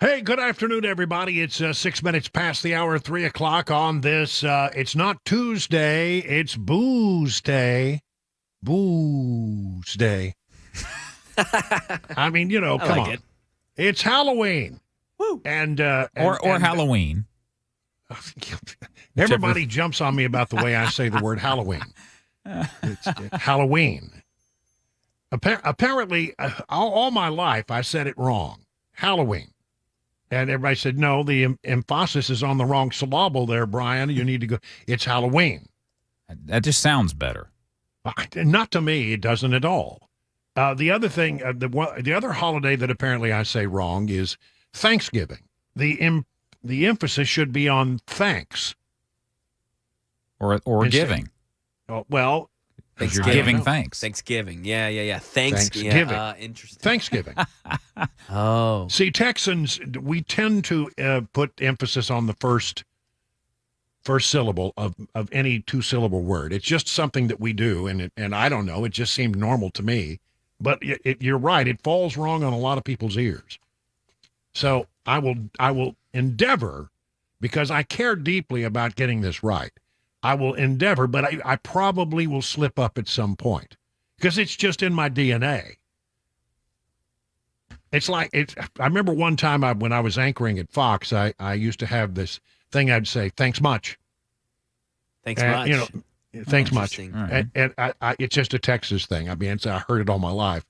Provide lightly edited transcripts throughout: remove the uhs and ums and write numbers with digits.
Hey, good afternoon, everybody. It's 6 minutes past the hour, 3 o'clock on this. It's not Tuesday, it's Booze Day. Booze Day. I mean, I come like on. it. It's Halloween. Woo. And Halloween. Everybody jumps on me about the way I say the word Halloween. It's Halloween. Apparently, all my life, I said it wrong. Halloween. And everybody said, no, the emphasis is on the wrong syllable there, Brian. You need to go. It's Halloween. That just sounds better. Not to me. It doesn't at all. The other thing, the other holiday that apparently I say wrong is Thanksgiving. The emphasis should be on thanks. Or giving. Well, You're giving thanks. Thanksgiving. Yeah. Thanksgiving. Yeah, Interesting. Thanksgiving. Oh. See, Texans, we tend to put emphasis on the first syllable of any two-syllable word. It's just something that we do, and I don't know. It just seemed normal to me. But you're right. It falls wrong on a lot of people's ears. So I will endeavor, because I care deeply about getting this right. I will endeavor, but I probably will slip up at some point because it's just in my DNA. It's like I remember one time when I was anchoring at Fox, I used to have this thing I'd say, "Thanks much." Thanks much. Thanks much. Right. And it's just a Texas thing. I mean, I heard it all my life.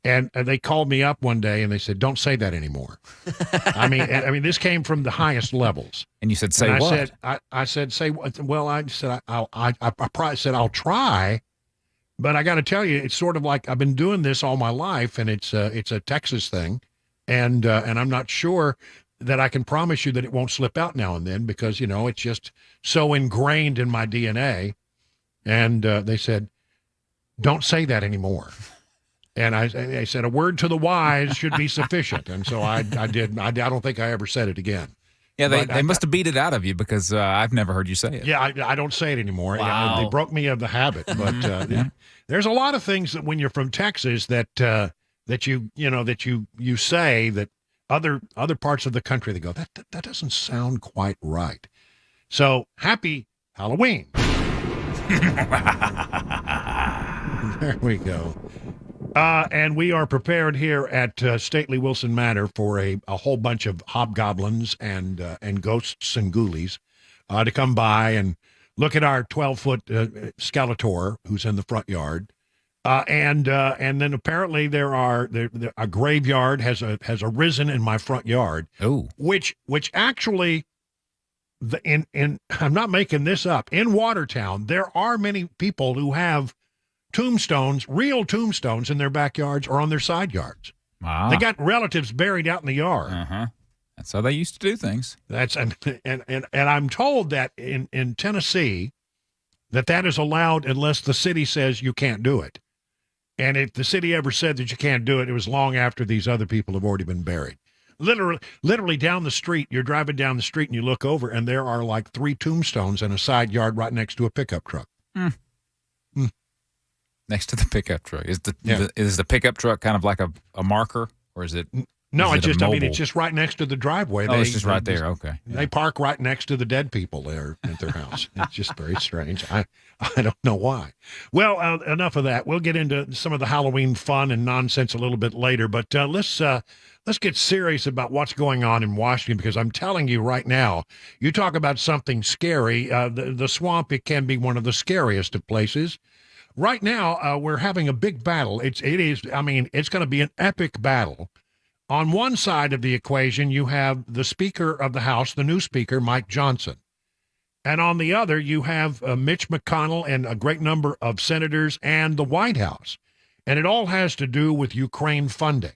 And they called me up one day and they said, "Don't say that anymore." I mean, this came from the highest levels. And you said, "Say and what?" I said, "Say what?" Well, I said, I probably said, "I'll try," but I got to tell you, it's sort of like I've been doing this all my life, and it's a Texas thing, and I'm not sure that I can promise you that it won't slip out now and then because it's just so ingrained in my DNA. And they said, "Don't say that anymore." And I said, "A word to the wise should be sufficient." And so I did. I don't think I ever said it again. Yeah, they must have beat it out of you because I've never heard you say it. Yeah, I don't say it anymore. Wow. They broke me of the habit. But there's a lot of things that when you're from Texas that you say that other parts of the country, they go, that doesn't sound quite right. So happy Halloween. There we go. And we are prepared here at Stately Wilson Manor for a whole bunch of hobgoblins and ghosts and ghoulies to come by and look at our 12-foot Skeletor who's in the front yard. And then apparently a graveyard has arisen in my front yard. Oh, which actually I'm not making this up. In Watertown, there are many people who have tombstones, real tombstones in their backyards or on their side yards. wow. They got relatives buried out in the yard. Uh-huh. That's how they used to do things. And I'm told that in Tennessee that is allowed unless the city says you can't do it. And if the city ever said that you can't do it, it was long after these other people have already been buried. Literally down the street, you're driving down the street and you look over and there are like 3 tombstones in a side yard right next to a pickup truck. Next to the pickup truck. Is the pickup truck kind of like a marker, or is it? No, is it it's just right next to the driveway. Oh, it's just right there. Okay. They park right next to the dead people there at their house. It's just very strange. I don't know why. Well, enough of that. We'll get into some of the Halloween fun and nonsense a little bit later, but let's get serious about what's going on in Washington, because I'm telling you right now, you talk about something scary. The swamp, it can be one of the scariest of places. Right now, we're having a big battle. It's going to be an epic battle. On one side of the equation, you have the Speaker of the House, the new Speaker, Mike Johnson. And on the other, you have Mitch McConnell and a great number of senators and the White House. And it all has to do with Ukraine funding.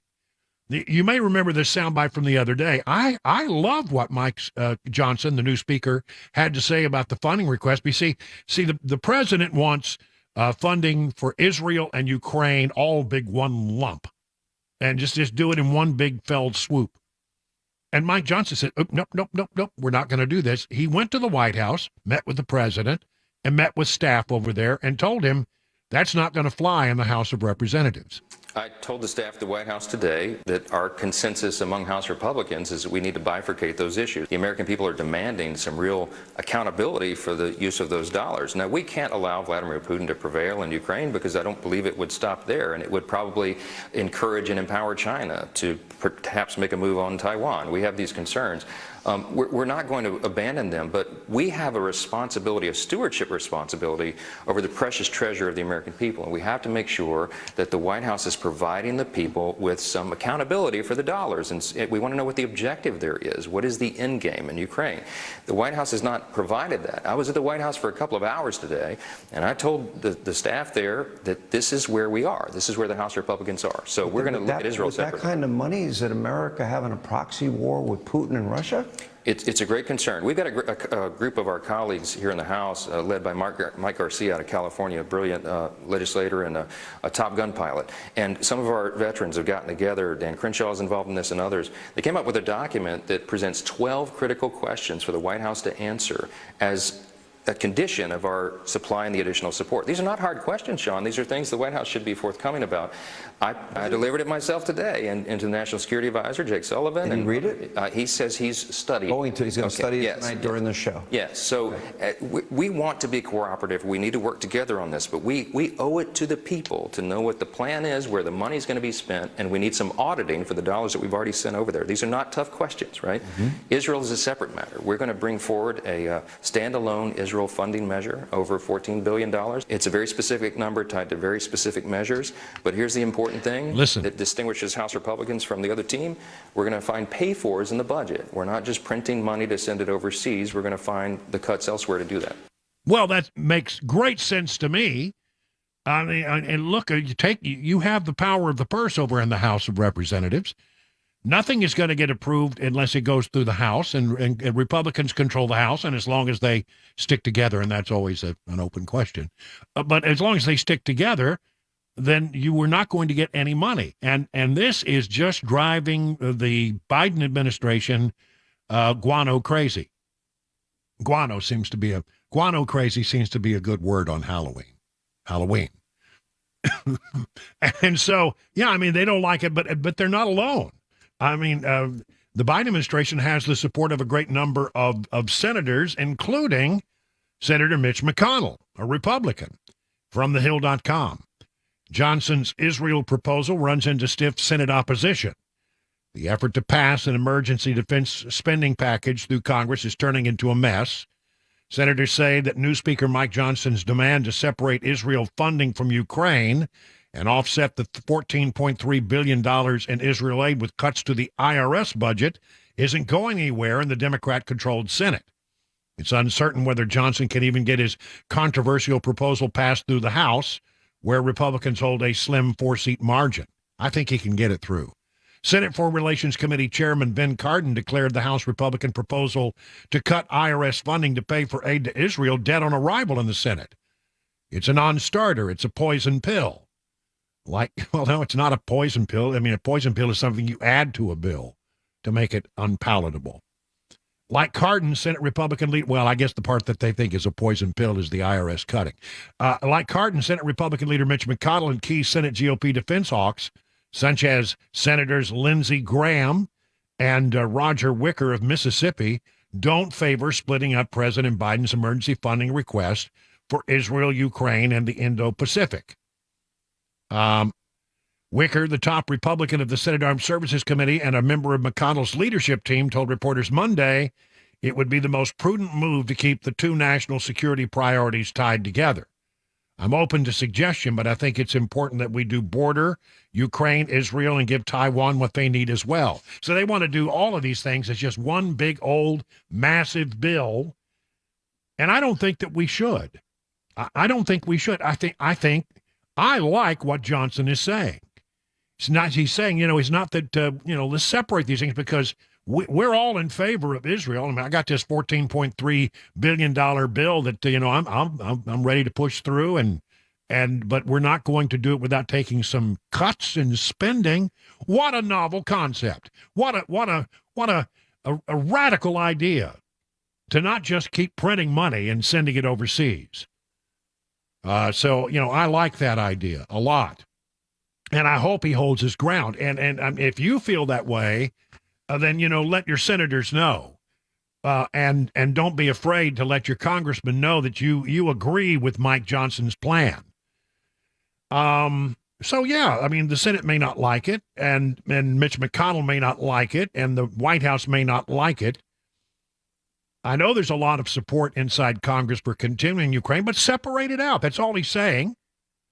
You may remember this soundbite from the other day. I love what Mike Johnson, the new Speaker, had to say about the funding request. But see, the president wants funding for Israel and Ukraine, all big one lump, and just do it in one big felled swoop. And Mike Johnson said, "Oh, nope, we're not going to do this." He went to the White House, met with the president, and met with staff over there and told him that's not going to fly in the House of Representatives. I told the staff at the White House today that our consensus among House Republicans is that we need to bifurcate those issues. The American people are demanding some real accountability for the use of those dollars. Now, we can't allow Vladimir Putin to prevail in Ukraine because I don't believe it would stop there, and it would probably encourage and empower China to perhaps make a move on Taiwan. We have these concerns. We're not going to abandon them, but we have a responsibility, a stewardship responsibility over the precious treasure of the American people. And we have to make sure that the White House is providing the people with some accountability for the dollars. And we want to know what the objective there is. What is the end game in Ukraine? The White House has not provided that. I was at the White House for a couple of hours today, and I told the staff there that this is where we are. This is where the House Republicans are. So we're going to look at Israel separately. With that kind of money, is it America having a proxy war with Putin and Russia? It's a great concern. We've got a group of our colleagues here in the House, led by Mike Garcia out of California, a brilliant legislator and a Top Gun pilot. And some of our veterans have gotten together. Dan Crenshaw is involved in this and others. They came up with a document that presents 12 critical questions for the White House to answer as a condition of our supplying the additional support. These are not hard questions, Sean. These are things the White House should be forthcoming about. I delivered it myself today and to the National Security Advisor, Jake Sullivan. Did you read it? He says he's studied. He's going to study it tonight during the show. Yes. So we want to be cooperative. We need to work together on this, but we owe it to the people to know what the plan is, where the money is going to be spent, and we need some auditing for the dollars that we've already sent over there. These are not tough questions, right? Israel is a separate matter. We're going to bring forward a standalone Israel funding measure over $14 billion. It's a very specific number tied to very specific measures, but here's the important thing that distinguishes House Republicans from the other team. We're going to find pay-fors in the budget. We're not just printing money to send it overseas. We're going to find the cuts elsewhere to do that. Well, that makes great sense to me. I mean, and look, you have the power of the purse over in the House of Representatives. Nothing is going to get approved unless it goes through the House, and Republicans control the House, and as long as they stick together, and that's always an open question, but as long as they stick together, then you were not going to get any money. And this is just driving the Biden administration guano crazy. Guano crazy seems to be a good word on Halloween. And so, yeah, I mean, they don't like it, but they're not alone. I mean, the Biden administration has the support of a great number of senators, including Senator Mitch McConnell, a Republican, from thehill.com. Johnson's Israel proposal runs into stiff Senate opposition. The effort to pass an emergency defense spending package through Congress is turning into a mess. Senators say that new Speaker Mike Johnson's demand to separate Israel funding from Ukraine and offset the $14.3 billion in Israel aid with cuts to the IRS budget isn't going anywhere in the Democrat-controlled Senate. It's uncertain whether Johnson can even get his controversial proposal passed through the House, where Republicans hold a slim 4-seat margin. I think he can get it through. Senate Foreign Relations Committee Chairman Ben Cardin declared the House Republican proposal to cut IRS funding to pay for aid to Israel dead on arrival in the Senate. It's a non-starter. It's a poison pill. Well, no, it's not a poison pill. I mean, a poison pill is something you add to a bill to make it unpalatable. Like Cardin, Senate Republican leader, well, I guess the part that they think is a poison pill is the IRS cutting. Like Cardin, Senate Republican leader Mitch McConnell and key Senate GOP defense hawks, such as Senators Lindsey Graham and Roger Wicker of Mississippi, don't favor splitting up President Biden's emergency funding request for Israel, Ukraine, and the Indo-Pacific. Wicker, the top Republican of the Senate Armed Services Committee and a member of McConnell's leadership team, told reporters Monday it would be the most prudent move to keep the two national security priorities tied together. I'm open to suggestion, but I think it's important that we do border, Ukraine, Israel, and give Taiwan what they need as well. So they want to do all of these things as just one big, old, massive bill. And I don't think that we should. I don't think we should. I like what Johnson is saying. He's saying, it's not that, let's separate these things because we're all in favor of Israel. I mean, I got this $14.3 billion bill that, I'm ready to push through but we're not going to do it without taking some cuts in spending. What a novel concept. What a radical idea to not just keep printing money and sending it overseas. So, I like that idea a lot. And I hope he holds his ground. And if you feel that way, then, let your senators know. And don't be afraid to let your congressman know that you agree with Mike Johnson's plan. So, yeah, I mean, the Senate may not like it, and Mitch McConnell may not like it, and the White House may not like it. I know there's a lot of support inside Congress for continuing Ukraine, but separate it out. That's all he's saying.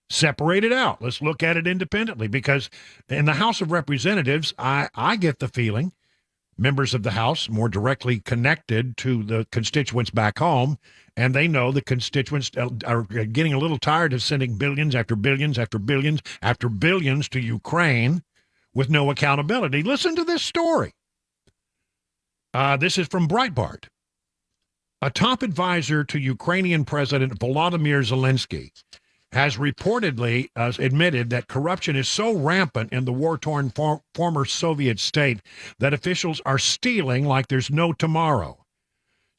Separate it out. Let's look at it independently, because in the House of Representatives, I get the feeling members of the House more directly connected to the constituents back home, and they know the constituents are getting a little tired of sending billions after billions after billions after billions to Ukraine with no accountability. Listen to this story. This is from Breitbart. A top advisor to Ukrainian President Volodymyr Zelensky has reportedly admitted that corruption is so rampant in the war-torn former Soviet state that officials are stealing like there's no tomorrow.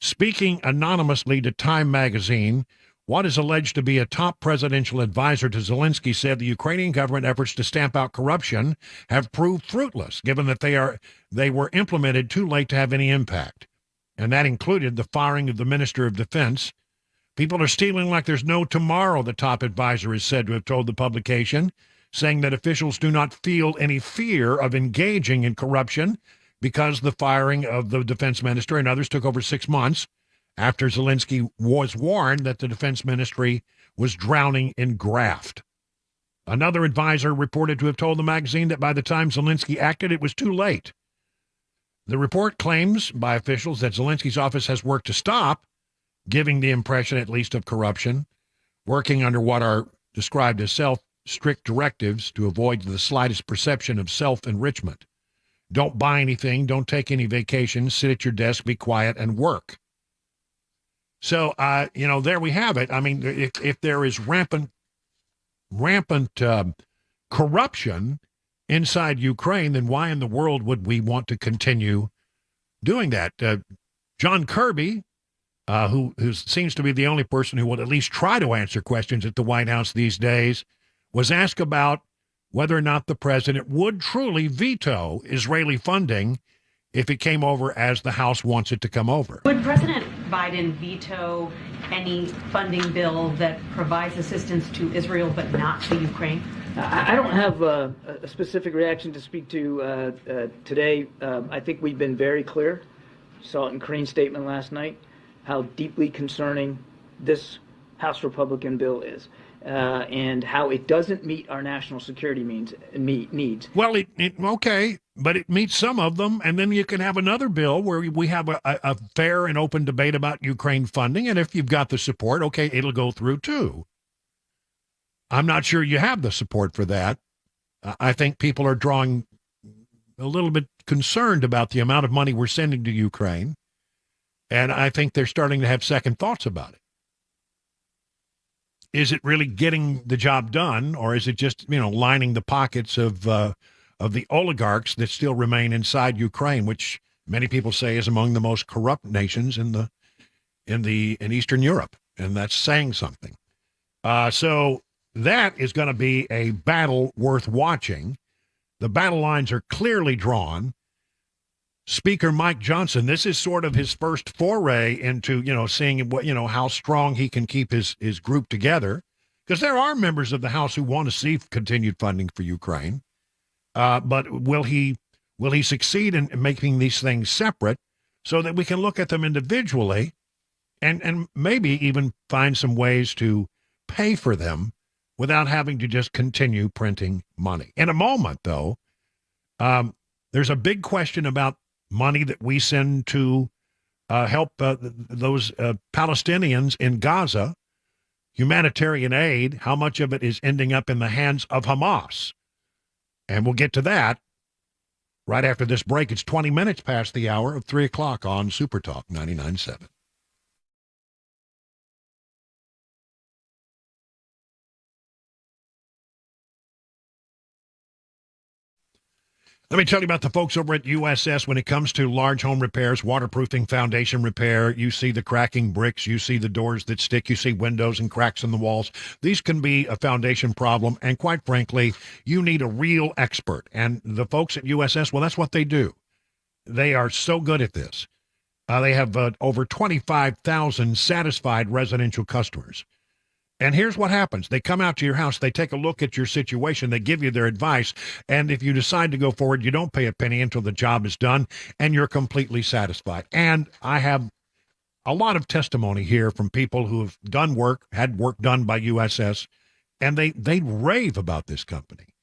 Speaking anonymously to Time magazine, what is alleged to be a top presidential advisor to Zelensky said the Ukrainian government efforts to stamp out corruption have proved fruitless, given that they were implemented too late to have any impact. And that included the firing of the Minister of Defense. People are stealing like there's no tomorrow, the top advisor is said to have told the publication, saying that officials do not feel any fear of engaging in corruption because the firing of the defense minister and others took over 6 months after Zelensky was warned that the defense ministry was drowning in graft. Another advisor reported to have told the magazine that by the time Zelensky acted, it was too late. The report claims by officials that Zelensky's office has worked to stop giving the impression, at least, of corruption, working under what are described as strict directives to avoid the slightest perception of self-enrichment. Don't buy anything, don't take any vacations, sit at your desk, be quiet, and work. So, there we have it. I mean, if there is rampant corruption inside Ukraine, then why in the world would we want to continue doing that? John Kirby, who seems to be the only person who would at least try to answer questions at the White House these days, was asked about whether or not the president would truly veto Israeli funding if it came over as the House wants it to come over. Would President Biden veto any funding bill that provides assistance to Israel but not to Ukraine? I don't have a specific reaction to speak to today. I think we've been very clear. Saw it in Crane's statement last night, how deeply concerning this House Republican bill is, and how it doesn't meet our national security needs. Well, okay, but it meets some of them, and then you can have another bill where we have a fair and open debate about Ukraine funding, and if you've got the support, okay, it'll go through too. I'm not sure you have the support for that. I think people are drawing a little bit concerned about the amount of money we're sending to Ukraine. And I think they're starting to have second thoughts about it. Is it really getting the job done, or is it just, lining the pockets of the oligarchs that still remain inside Ukraine, which many people say is among the most corrupt nations in Eastern Europe, and that's saying something. So that is going to be a battle worth watching. The battle lines are clearly drawn. Speaker Mike Johnson, this is sort of his first foray into, seeing what, how strong he can keep his group together, because there are members of the House who want to see continued funding for Ukraine. But will he succeed in making these things separate so that we can look at them individually and maybe even find some ways to pay for them without having to just continue printing money? In a moment, though, there's a big question about money that we send to help those Palestinians in Gaza, humanitarian aid. How much of it is ending up in the hands of Hamas? And we'll get to that right after this break. It's 20 minutes past the hour of 3 o'clock on Super Talk 99.7. Let me tell you about the folks over at USS. When it comes to large home repairs, waterproofing, foundation repair, you see the cracking bricks, you see the doors that stick, you see windows and cracks in the walls. These can be a foundation problem, and quite frankly, you need a real expert. And the folks at USS, well, that's what they do. They are so good at this. They have over 25,000 satisfied residential customers. And here's what happens. They come out to your house, they take a look at your situation, they give you their advice, and if you decide to go forward, you don't pay a penny until the job is done, and you're completely satisfied. And I have a lot of testimony here from people who have done work, had work done by USS, and they rave about this company.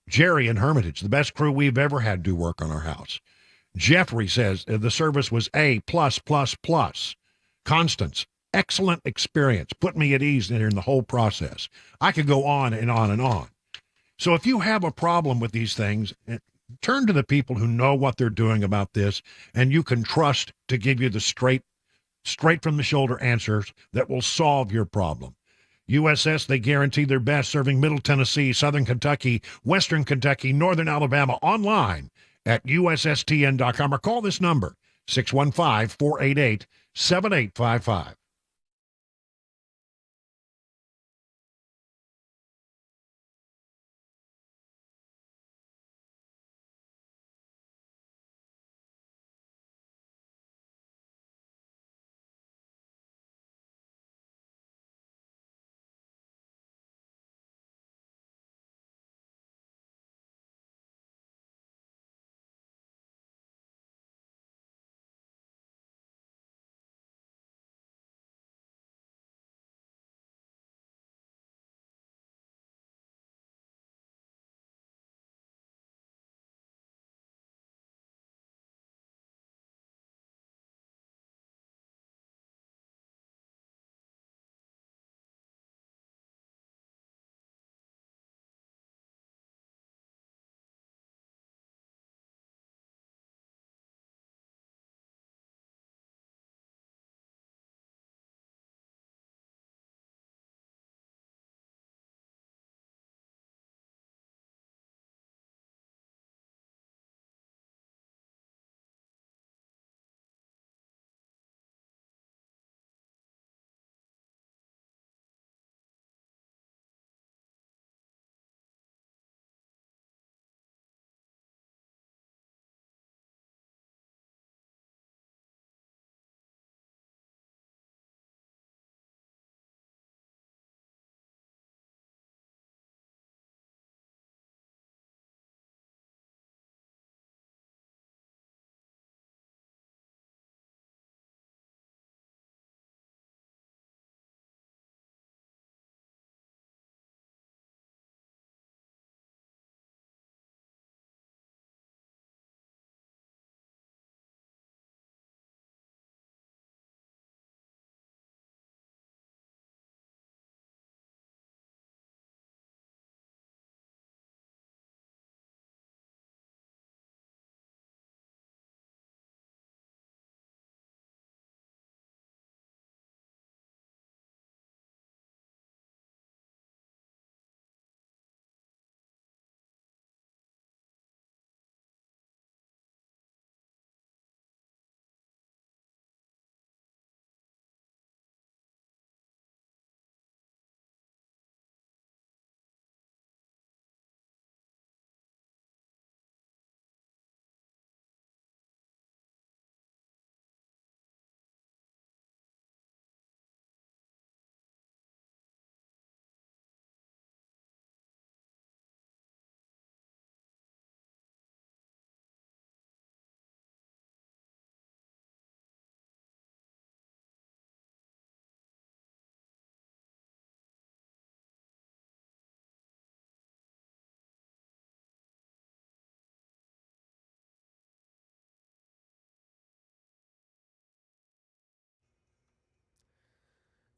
Jerry in Hermitage, the best crew we've ever had do work on our house. Jeffrey says the service was A+++. Constance, excellent experience. Put me at ease in the whole process. I could go on and on and on. So if you have a problem with these things, turn to the people who know what they're doing about this, and you can trust to give you the straight from the shoulder answers that will solve your problem. USS, they guarantee their best, serving Middle Tennessee, Southern Kentucky, Western Kentucky, Northern Alabama, online at USSTN.com, or call this number, 615-488-7855.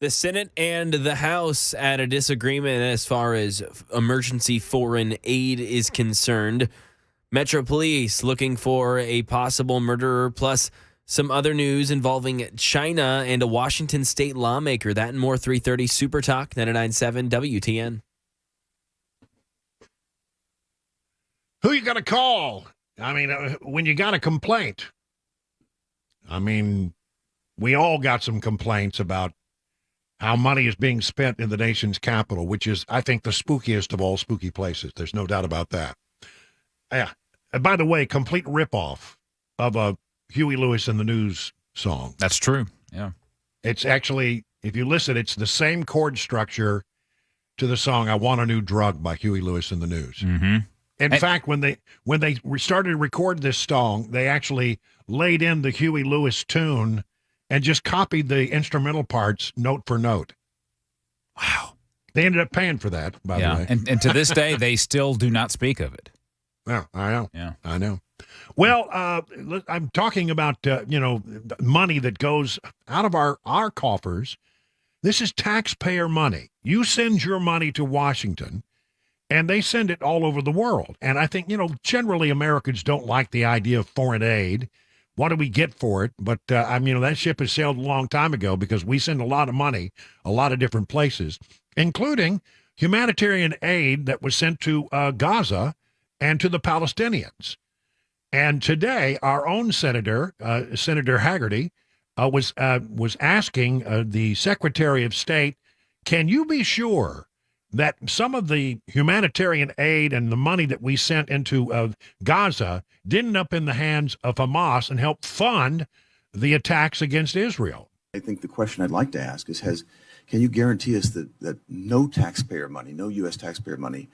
The Senate and the House at a disagreement as far as emergency foreign aid is concerned. Metro Police looking for a possible murderer, plus some other news involving China and a Washington state lawmaker. That and more. 3:30 Super Talk 99.7 WTN. Who you going to call I mean, when you got a complaint, I mean, we all got some complaints about how money is being spent in the nation's capital, which is, I think, the spookiest of all spooky places. There's no doubt about that. Yeah. And by the way, complete ripoff of a Huey Lewis and the News song. That's true. Yeah. It's actually, if you listen, it's the same chord structure to the song "I Want a New Drug" by Huey Lewis and the News. Mm-hmm. In fact, when they started to record this song, they actually laid in the Huey Lewis tune and just copied the instrumental parts note for note. Wow. They ended up paying for that, by the way. And to this day, they still do not speak of it. Yeah, I know. Yeah. I know. Well, I'm talking about, money that goes out of our coffers. This is taxpayer money. You send your money to Washington, and they send it all over the world. And I think, generally Americans don't like the idea of foreign aid. What do we get for it? But, that ship has sailed a long time ago because we send a lot of money a lot of different places, including humanitarian aid that was sent to Gaza and to the Palestinians. And today, our own Senator Hagerty, was asking the Secretary of State, can you be sure that some of the humanitarian aid and the money that we sent into Gaza didn't end up in the hands of Hamas and help fund the attacks against Israel? I think the question I'd like to ask is, can you guarantee us that no taxpayer money, no U.S. taxpayer money,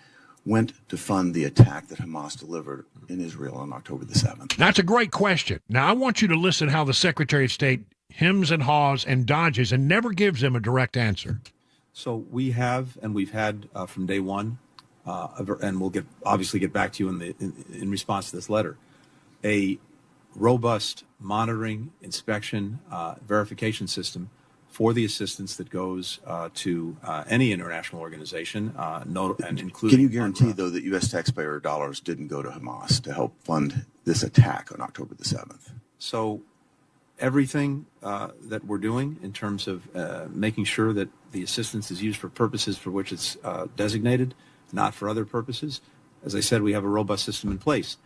went to fund the attack that Hamas delivered in Israel on October the 7th? That's a great question. Now, I want you to listen how the Secretary of State hems and haws and dodges and never gives him a direct answer. So we have, and we've had from day one, and we'll obviously get back to you in response to this letter, a robust monitoring, inspection, verification system for the assistance that goes to any international organization, and including. Can you guarantee, though, that U.S. taxpayer dollars didn't go to Hamas to help fund this attack on October the 7th? So everything that we're doing in terms of making sure that the assistance is used for purposes for which it's designated, not for other purposes. As I said, we have a robust system in place.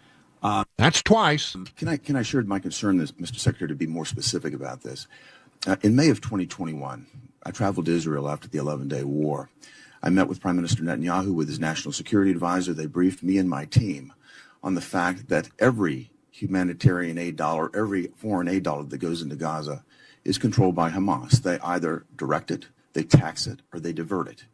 That's twice. Can I share my concern, Mr. Secretary, to be more specific about this? In May of 2021, I traveled to Israel after the 11-day war. I met with Prime Minister Netanyahu with his national security advisor. They briefed me and my team on the fact that every humanitarian aid dollar, every foreign aid dollar that goes into Gaza is controlled by Hamas. They either direct it, they tax it, or they divert it.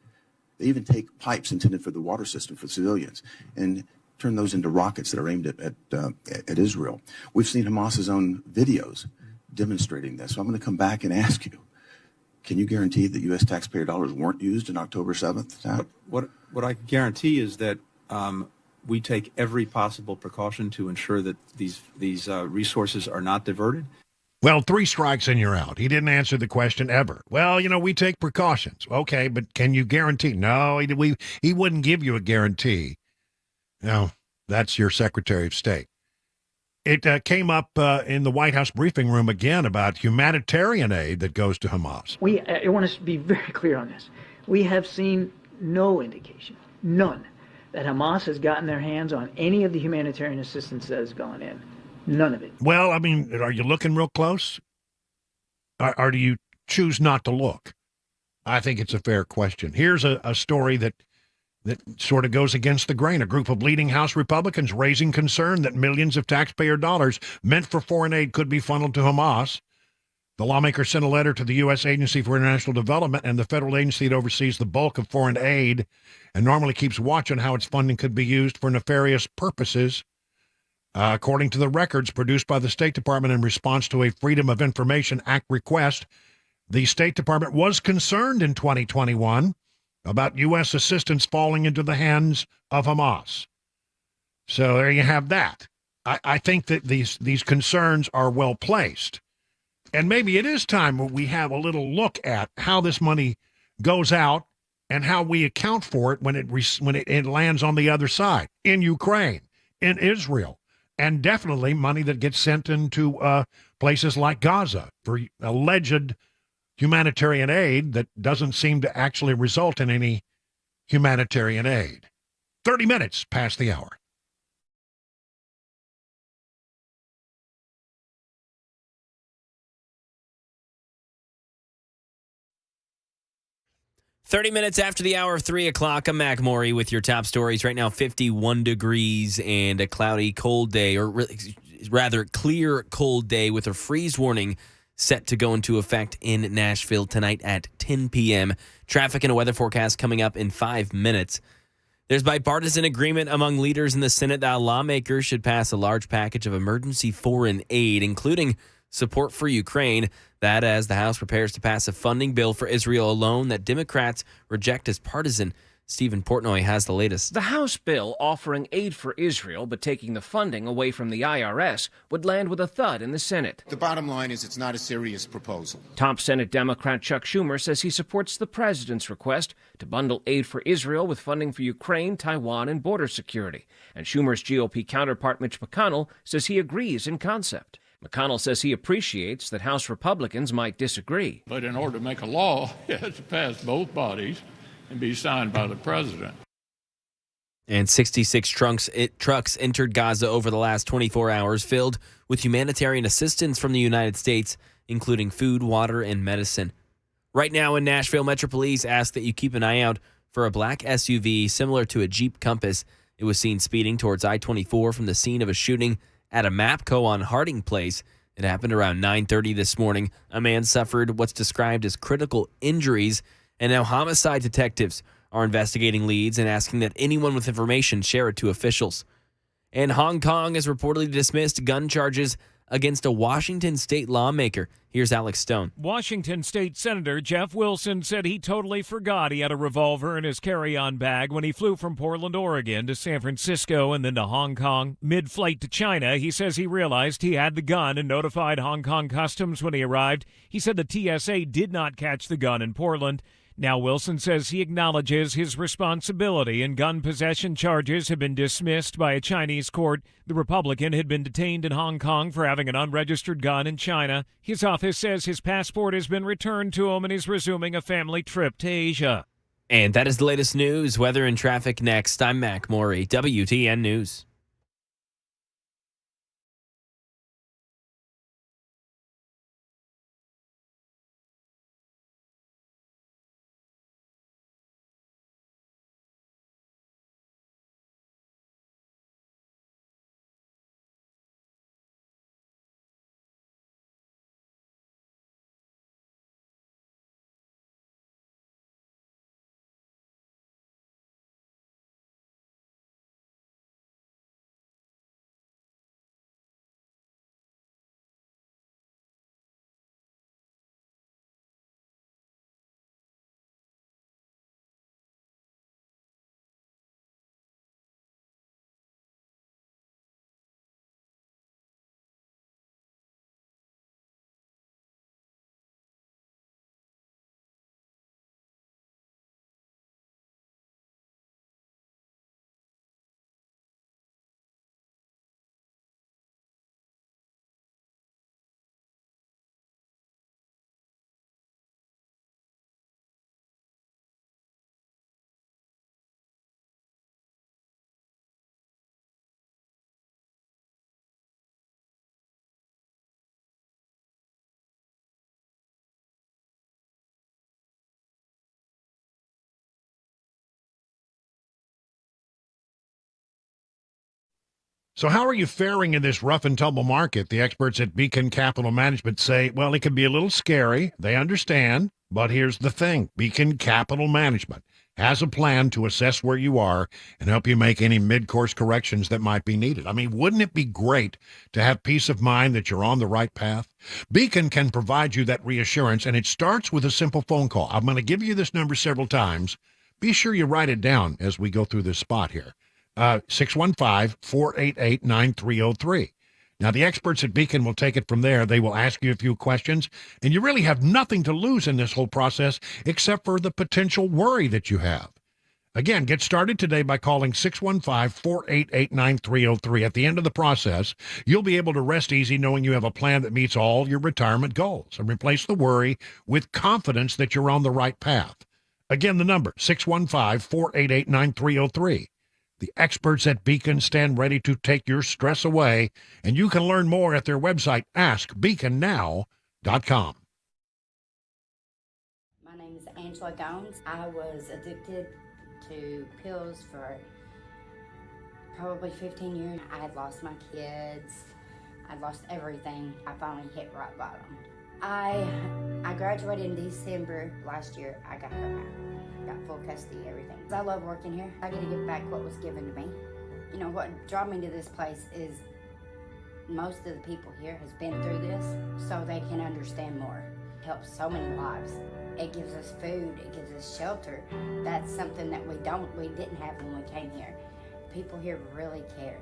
They even take pipes intended for the water system for civilians and turn those into rockets that are aimed at Israel. We've seen Hamas's own videos demonstrating this. So I'm going to come back and ask you, can you guarantee that U.S. taxpayer dollars weren't used in October 7th attack? What I can guarantee is that we take every possible precaution to ensure that these resources are not diverted. Well, 3 strikes and you're out. He didn't answer the question ever. Well, we take precautions. Okay, but can you guarantee? No, he wouldn't give you a guarantee. No, that's your Secretary of State. It came up in the White House briefing room again about humanitarian aid that goes to Hamas. I want to be very clear on this. We have seen no indication, none, that Hamas has gotten their hands on any of the humanitarian assistance that has gone in. None of it. Well, I mean, are you looking real close? Or do you choose not to look? I think it's a fair question. Here's a story that sort of goes against the grain. A group of leading House Republicans raising concern that millions of taxpayer dollars meant for foreign aid could be funneled to Hamas. The lawmakers sent a letter to the U.S. Agency for International Development and the federal agency that oversees the bulk of foreign aid and normally keeps watch on how its funding could be used for nefarious purposes. According to the records produced by the State Department in response to a Freedom of Information Act request, the State Department was concerned in 2021 about U.S. assistance falling into the hands of Hamas. So there you have that. I think that these concerns are well placed. And maybe it is time we have a little look at how this money goes out and how we account for it when it lands on the other side, in Ukraine, in Israel, and definitely money that gets sent into places like Gaza for alleged humanitarian aid that doesn't seem to actually result in any humanitarian aid. 30 minutes past the hour. 30 minutes after the hour of 3 o'clock, I'm Mac Maury with your top stories. Right now, 51 degrees and a cloudy, cold day, or rather clear, cold day with a freeze warning set to go into effect in Nashville tonight at 10 p.m. Traffic and a weather forecast coming up in 5 minutes. There's bipartisan agreement among leaders in the Senate that lawmakers should pass a large package of emergency foreign aid, including support for Ukraine. That as the House prepares to pass a funding bill for Israel alone that Democrats reject as partisan. Stephen Portnoy has the latest. The House bill offering aid for Israel but taking the funding away from the IRS would land with a thud in the Senate. The bottom line is it's not a serious proposal. Top Senate Democrat Chuck Schumer says he supports the president's request to bundle aid for Israel with funding for Ukraine, Taiwan, and border security. And Schumer's GOP counterpart Mitch McConnell says he agrees in concept. McConnell says he appreciates that House Republicans might disagree. But in order to make a law, it has to pass both bodies and be signed by the president. And 66 trucks entered Gaza over the last 24 hours, filled with humanitarian assistance from the United States, including food, water, and medicine. Right now in Nashville, Metro Police ask that you keep an eye out for a black SUV similar to a Jeep Compass. It was seen speeding towards I-24 from the scene of a shooting at a MAPCO on Harding Place. It happened around 9:30 this morning. A man suffered what's described as critical injuries, and now homicide detectives are investigating leads and asking that anyone with information share it to officials. And Hong Kong has reportedly dismissed gun charges against a Washington state lawmaker. Here's Alex Stone. Washington State Senator Jeff Wilson said he totally forgot he had a revolver in his carry-on bag when he flew from Portland, Oregon to San Francisco and then to Hong Kong. Mid-flight to China, he says he realized he had the gun and notified Hong Kong Customs when he arrived. He said the TSA did not catch the gun in Portland. Now Wilson says he acknowledges his responsibility and gun possession charges have been dismissed by a Chinese court. The Republican had been detained in Hong Kong for having an unregistered gun in China. His office says his passport has been returned to him and he's resuming a family trip to Asia. And that is the latest news. Weather and traffic next. I'm Mac Maury, WTN News. So how are you faring in this rough and tumble market? The experts at Beacon Capital Management say, well, it can be a little scary. They understand. But here's the thing. Beacon Capital Management has a plan to assess where you are and help you make any mid-course corrections that might be needed. I mean, wouldn't it be great to have peace of mind that you're on the right path? Beacon can provide you that reassurance, and it starts with a simple phone call. I'm going to give you this number several times. Be sure you write it down as we go through this spot here. 615-488-9303. Now, the experts at Beacon will take it from there. They will ask you a few questions, and you really have nothing to lose in this whole process except for the potential worry that you have. Again, get started today by calling 615-488-9303. At the end of the process, you'll be able to rest easy knowing you have a plan that meets all your retirement goals and replace the worry with confidence that you're on the right path. Again, the number, 615-488-9303. The experts at Beacon stand ready to take your stress away, and you can learn more at their website, askbeaconnow.com. My name is Annie Angela Gones. I was addicted to pills for probably 15 years. I had lost my kids. I'd lost everything. I finally hit rock bottom. I graduated in December last year. I got her out. Got full custody, everything. I love working here. I get to give back what was given to me. You know, what drew me to this place is most of the people here has been through this, so they can understand more. It helps so many lives. It gives us food, it gives us shelter. That's something that we didn't have when we came here. People here really care.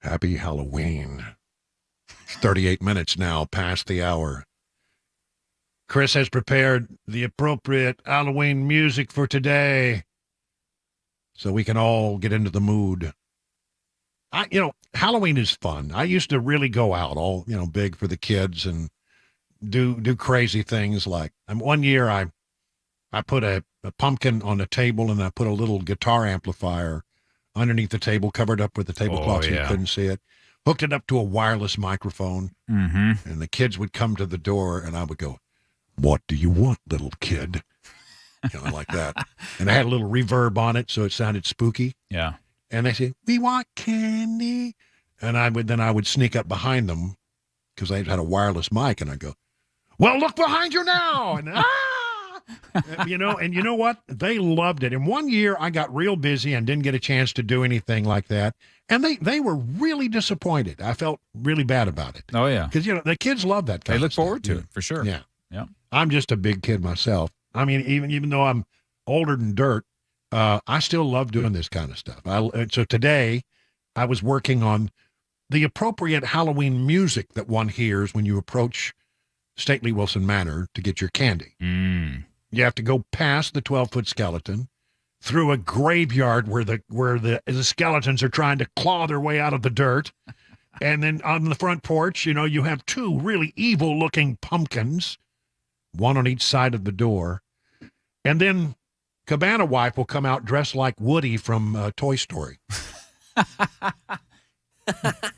Happy Halloween. It's 38 minutes now past the hour. Chris has prepared the appropriate Halloween music for today so we can all get into the mood. Halloween is fun. I used to really go out all, big for the kids and do crazy things like one year I put a pumpkin on a table and I put a little guitar amplifier underneath the table, covered up with the tablecloth so you couldn't see it, hooked it up to a wireless microphone, and the kids would come to the door, and I would go, "What do you want, little kid?" Like that. And I had a little reverb on it, so it sounded spooky. Yeah. And they say, "We want candy." And I would sneak up behind them because I had a wireless mic, and I'd go, "Well, look behind you now!" And and you know what? They loved it. And one year I got real busy and didn't get a chance to do anything like that. And they were really disappointed. I felt really bad about it. Oh, yeah. Because, the kids love that kind of stuff. They look forward to it, for sure. Yeah. Yeah. I'm just a big kid myself. I mean, even though I'm older than dirt, I still love doing this kind of stuff. So today I was working on the appropriate Halloween music that one hears when you approach Stately Wilson Manor to get your candy. You have to go past the 12-foot skeleton, through a graveyard where the skeletons are trying to claw their way out of the dirt, and then on the front porch, you have two really evil-looking pumpkins, one on each side of the door, and then Cabana Wife will come out dressed like Woody from Toy Story.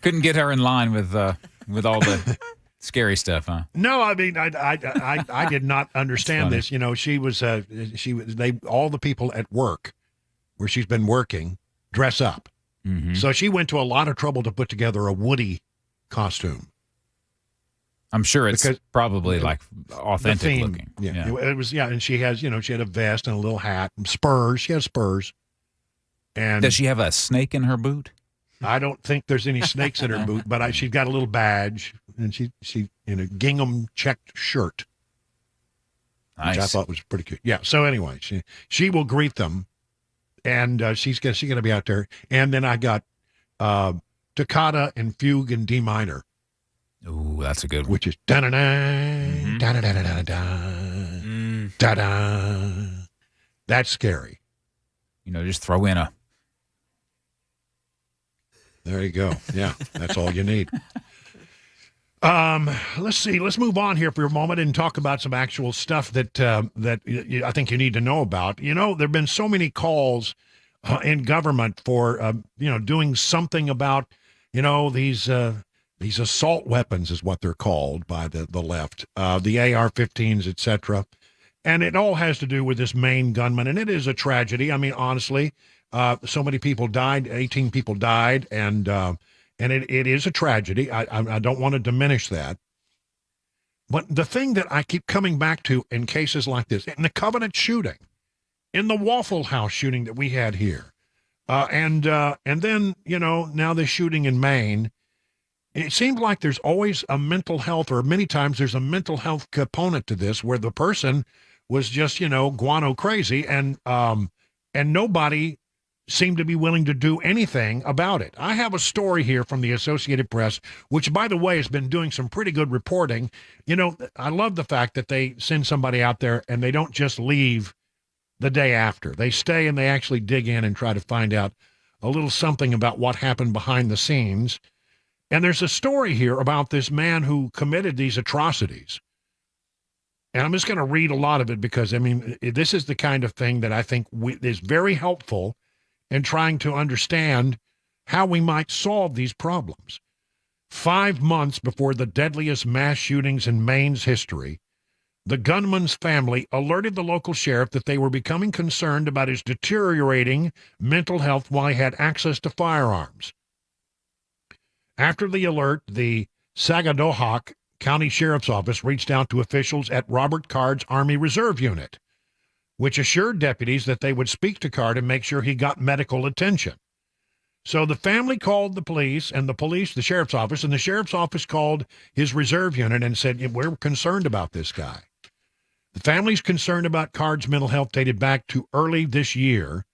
Couldn't get her in line with all the scary stuff, huh? No, I mean, I did not understand this. She was all the people at work where she's been working dress up. Mm-hmm. So she went to a lot of trouble to put together a Woody costume. I'm sure it's probably like authentic looking. Yeah. It was, and she has, she had a vest and a little hat and spurs. She has spurs. And does she have a snake in her boot? I don't think there's any snakes in her boot, but she's got a little badge and she in a gingham checked shirt, which I Nice. thought was pretty cute. Yeah. So anyway, she will greet them, and she's gonna be out there. And then I got toccata and fugue in D minor, Ooh, that's a good one. which is da da da da da da da da da da. That's scary. Just throw in a. There you go. Yeah, that's all you need. Let's see. Let's move on here for a moment and talk about some actual stuff that I think you need to know about. There've been so many calls in government for doing something about these assault weapons is what they're called by the left, the AR-15s, etc. And it all has to do with this Maine gunman, and it is a tragedy. I mean, honestly. So many people died, 18 people died, and it is a tragedy. I don't want to diminish that. But the thing that I keep coming back to in cases like this, in the Covenant shooting, in the Waffle House shooting that we had here, and then, now the shooting in Maine, it seems like there's always a mental health, or many times there's a mental health component to this where the person was just, guano crazy, and nobody seem to be willing to do anything about it. I have a story here from the Associated Press, which, by the way, has been doing some pretty good reporting. I love the fact that they send somebody out there and they don't just leave the day after. They stay and they actually dig in and try to find out a little something about what happened behind the scenes. And there's a story here about this man who committed these atrocities. And I'm just going to read a lot of it because, this is the kind of thing that I think is very helpful and trying to understand how we might solve these problems. 5 months before the deadliest mass shootings in Maine's history, the gunman's family alerted the local sheriff that they were becoming concerned about his deteriorating mental health while he had access to firearms. After the alert, the Sagadohawk County Sheriff's Office reached out to officials at Robert Card's Army Reserve Unit, which assured deputies that they would speak to Card and make sure he got medical attention. So the family called the police, and the sheriff's office, and the sheriff's office called his reserve unit and said, we're concerned about this guy. The family's concern about Card's mental health dated back to early this year,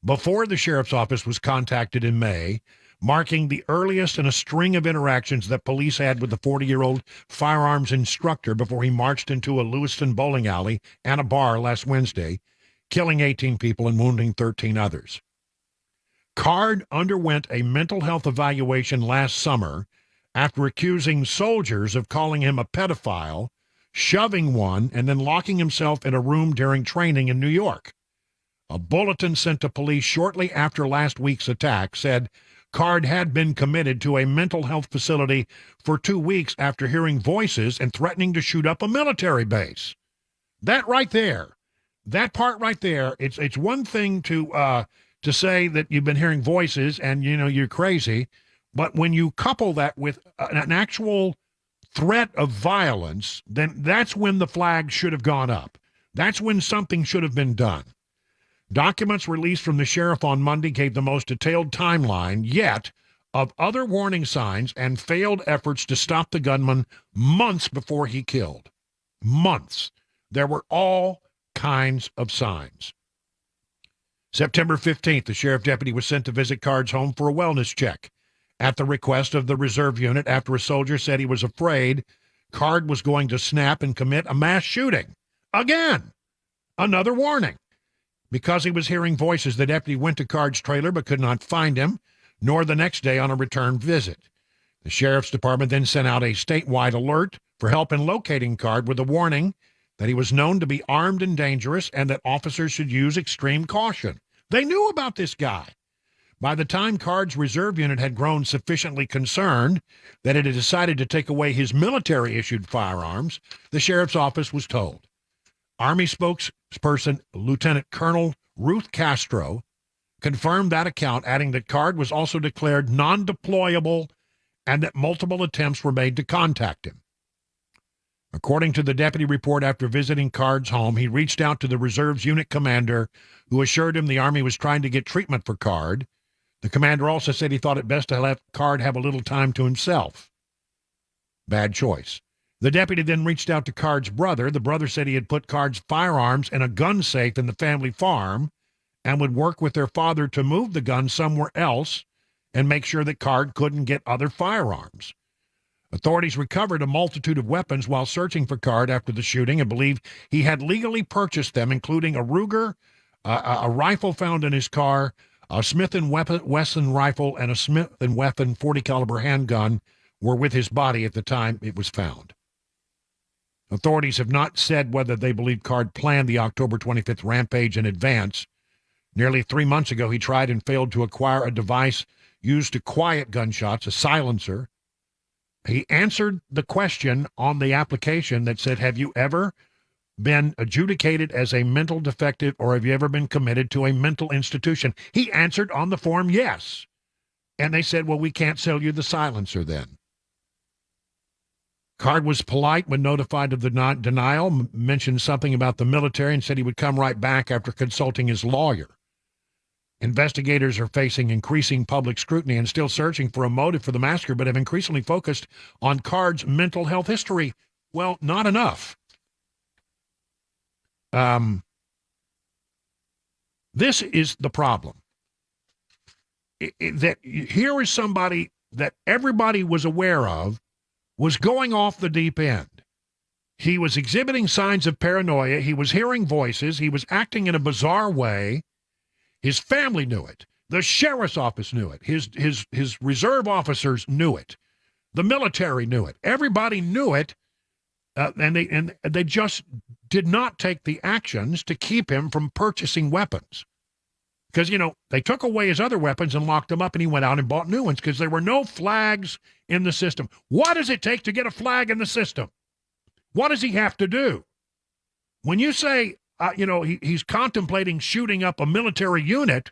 before the sheriff's office was contacted in May, marking the earliest in a string of interactions that police had with the 40-year-old firearms instructor before he marched into a Lewiston bowling alley and a bar last Wednesday, killing 18 people and wounding 13 others. Card underwent a mental health evaluation last summer after accusing soldiers of calling him a pedophile, shoving one, and then locking himself in a room during training in New York. A bulletin sent to police shortly after last week's attack said Card had been committed to a mental health facility for 2 weeks after hearing voices and threatening to shoot up a military base. That right there, that part right there, it's one thing to say that you've been hearing voices and, you're crazy, but when you couple that with an actual threat of violence, then that's when the flag should have gone up. That's when something should have been done. Documents released from the sheriff on Monday gave the most detailed timeline yet of other warning signs and failed efforts to stop the gunman months before he killed. Months. There were all kinds of signs. September 15th, the sheriff deputy was sent to visit Card's home for a wellness check at the request of the reserve unit after a soldier said he was afraid Card was going to snap and commit a mass shooting. Again, another warning. Because he was hearing voices, the deputy went to Card's trailer but could not find him, nor the next day on a return visit. The sheriff's department then sent out a statewide alert for help in locating Card with a warning that he was known to be armed and dangerous and that officers should use extreme caution. They knew about this guy. By the time Card's reserve unit had grown sufficiently concerned that it had decided to take away his military-issued firearms, the sheriff's office was told. Army spokesperson Lieutenant Colonel Ruth Castro confirmed that account, adding that Card was also declared non-deployable and that multiple attempts were made to contact him. According to the deputy report, after visiting Card's home, he reached out to the reserve's unit commander, who assured him the Army was trying to get treatment for Card. The commander also said he thought it best to let Card have a little time to himself. Bad choice. The deputy then reached out to Card's brother. The brother said he had put Card's firearms in a gun safe in the family farm and would work with their father to move the gun somewhere else and make sure that Card couldn't get other firearms. Authorities recovered a multitude of weapons while searching for Card after the shooting and believe he had legally purchased them, including a Ruger, a rifle found in his car, a Smith & Wesson rifle, and a Smith & Wesson .40 caliber handgun were with his body at the time it was found. Authorities have not said whether they believe Card planned the October 25th rampage in advance. Nearly 3 months ago, he tried and failed to acquire a device used to quiet gunshots, a silencer. He answered the question on the application that said, have you ever been adjudicated as a mental defective or have you ever been committed to a mental institution? He answered on the form, yes. And they said, well, we can't sell you the silencer then. Card was polite when notified of the denial, mentioned something about the military and said he would come right back after consulting his lawyer. Investigators are facing increasing public scrutiny and still searching for a motive for the massacre, but have increasingly focused on Card's mental health history. Well, not enough. This is the problem. That here is somebody that everybody was aware of was going off the deep end. He was exhibiting signs of paranoia. He was hearing voices. He was acting in a bizarre way. His family knew it. The sheriff's office knew it. His reserve officers knew it. The military knew it. Everybody knew it, and they just did not take the actions to keep him from purchasing weapons. Because, they took away his other weapons and locked him up, and he went out and bought new ones because there were no flags in the system. What does it take to get a flag in the system? What does he have to do? When you say, he's contemplating shooting up a military unit,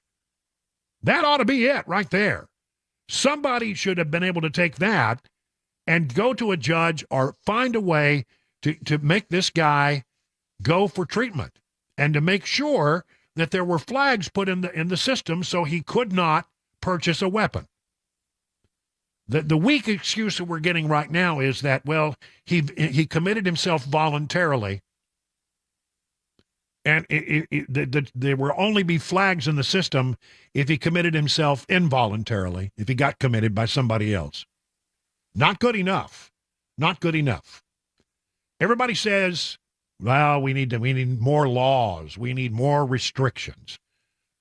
that ought to be it right there. Somebody should have been able to take that and go to a judge or find a way to make this guy go for treatment and to make sure that there were flags put in the system so he could not purchase a weapon. The weak excuse that we're getting right now is that, well, he committed himself voluntarily, and there will only be flags in the system if he committed himself involuntarily, if he got committed by somebody else. Not good enough. Not good enough. Everybody says, well, we need more laws. We need more restrictions.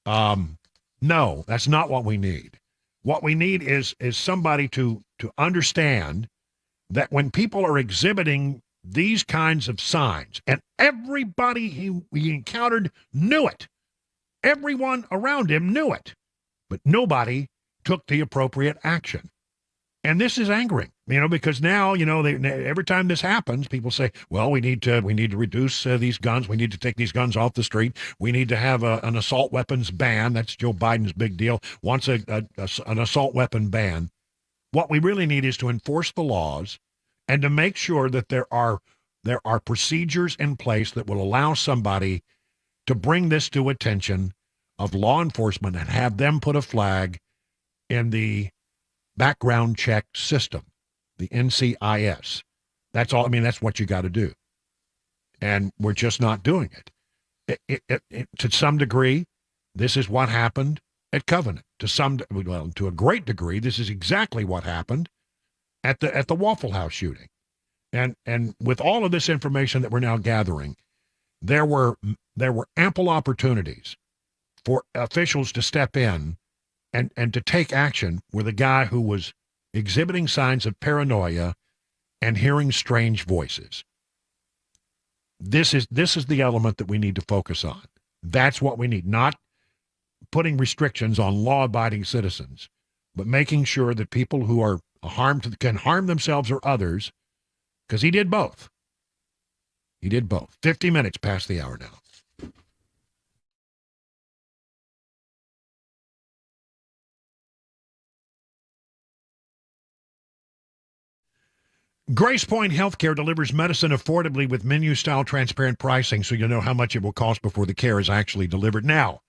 No, that's not what we need. What we need is somebody to understand that when people are exhibiting these kinds of signs, and everybody he encountered knew it. Everyone around him knew it, but nobody took the appropriate action. And this is angering, because now, every time this happens, people say, well, we need to reduce these guns. We need to take these guns off the street. We need to have an assault weapons ban. That's Joe Biden's big deal. Wants an assault weapon ban. What we really need is to enforce the laws and to make sure that there are procedures in place that will allow somebody to bring this to attention of law enforcement and have them put a flag in the background check system, the NCIS. That's all. That's what you got to do. And we're just not doing it. To some degree, this is what happened at Covenant. To a great degree, this is exactly what happened at the Waffle House shooting. And with all of this information that we're now gathering, there were ample opportunities for officials to step in and to take action with a guy who was exhibiting signs of paranoia and hearing strange voices. This is the element that we need to focus on. That's what we need, not putting restrictions on law-abiding citizens, but making sure that people who are can harm themselves or others, because he did both. He did both. 50 minutes past the hour now. Grace Point Healthcare delivers medicine affordably with menu-style transparent pricing so you'll know how much it will cost before the care is actually delivered. Now,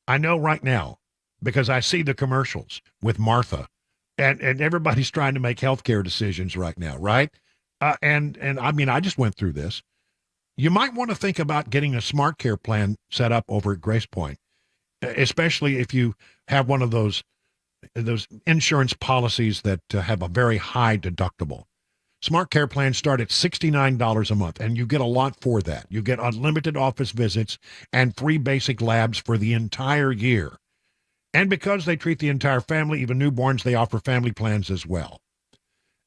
I know right now, because I see the commercials with Martha, and everybody's trying to make healthcare decisions right now, right? And I mean, I just went through this. You might want to think about getting a smart care plan set up over at Grace Point, especially if you have one of those insurance policies that have a very high deductible. Smart care plans start at $69 a month, and you get a lot for that. You get unlimited office visits and free basic labs for the entire year. And because they treat the entire family, even newborns, they offer family plans as well.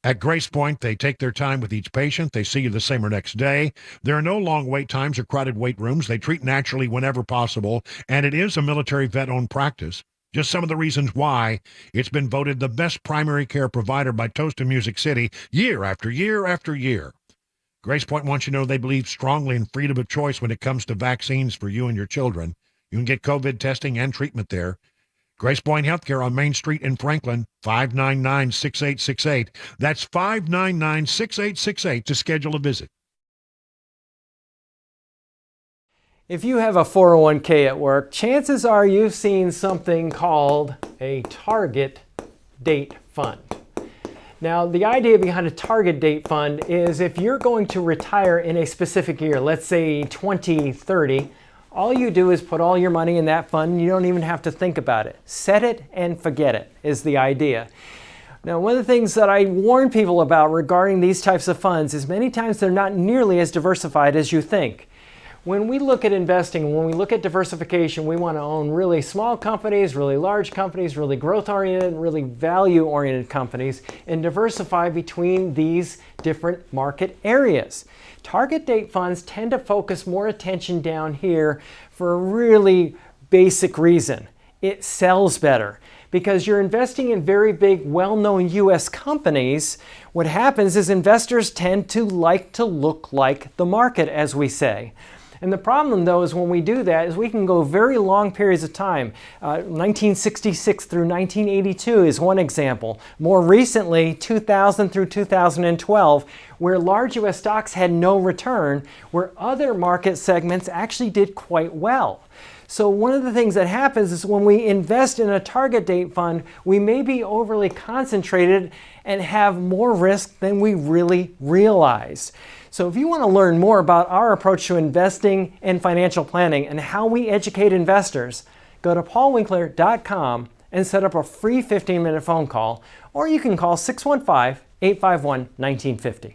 At Grace Point, they take their time with each patient. They see you the same or next day. There are no long wait times or crowded wait rooms. They treat naturally whenever possible, and it is a military vet-owned practice. Just some of the reasons why it's been voted the best primary care provider by Toast in Music City year after year after year. Grace Point wants you to know they believe strongly in freedom of choice when it comes to vaccines for you and your children. You can get COVID testing and treatment there. Grace Point Healthcare on Main Street in Franklin, 599-6868. That's 599-6868 to schedule a visit. If you have a 401k at work, chances are you've seen something called a target date fund. Now, the idea behind a target date fund is if you're going to retire in a specific year, let's say 2030, all you do is put all your money in that fund and you don't even have to think about it. Set it and forget it is the idea. Now, one of the things that I warn people about regarding these types of funds is many times they're not nearly as diversified as you think. When we look at investing, when we look at diversification, we want to own really small companies, really large companies, really growth-oriented, really value-oriented companies, and diversify between these different market areas. Target date funds tend to focus more attention down here for a really basic reason. It sells better. Because you're investing in very big, well-known U.S. companies, what happens is investors tend to like to look like the market, as we say. And the problem, though, is when we do that, is we can go very long periods of time. 1966 through 1982 is one example. More recently, 2000 through 2012, where large U.S. stocks had no return, where other market segments actually did quite well. So one of the things that happens is when we invest in a target date fund, we may be overly concentrated and have more risk than we really realize. So if you want to learn more about our approach to investing and financial planning and how we educate investors, go to paulwinkler.com and set up a free 15-minute phone call, or you can call 615-851-1950.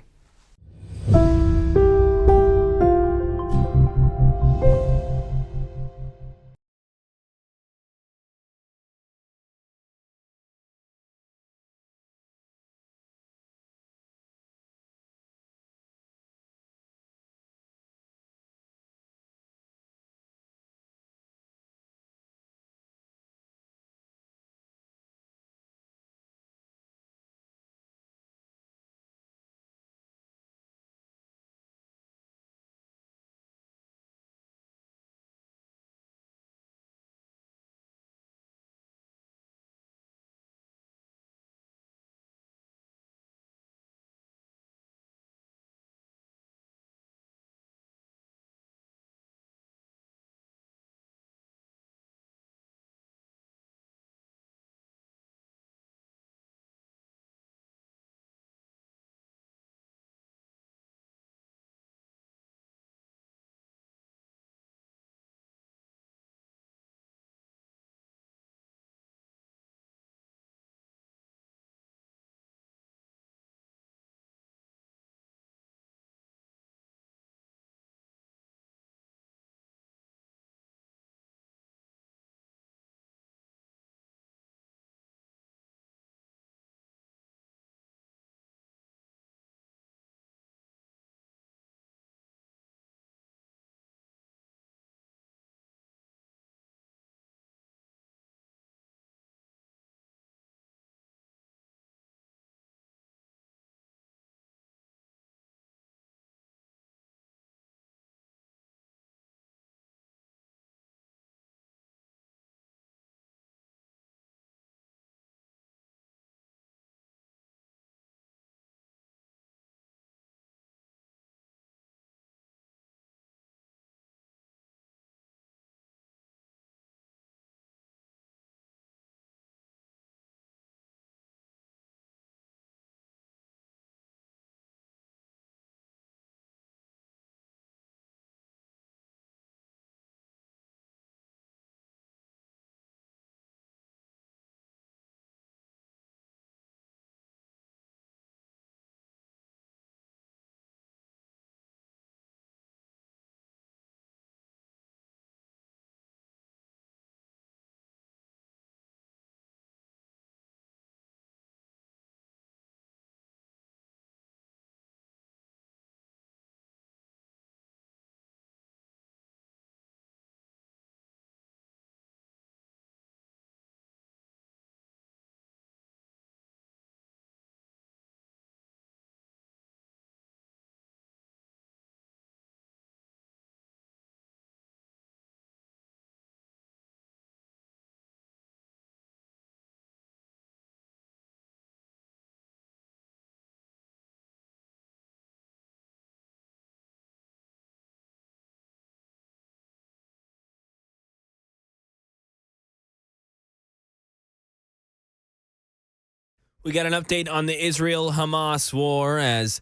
We got an update on the Israel-Hamas war as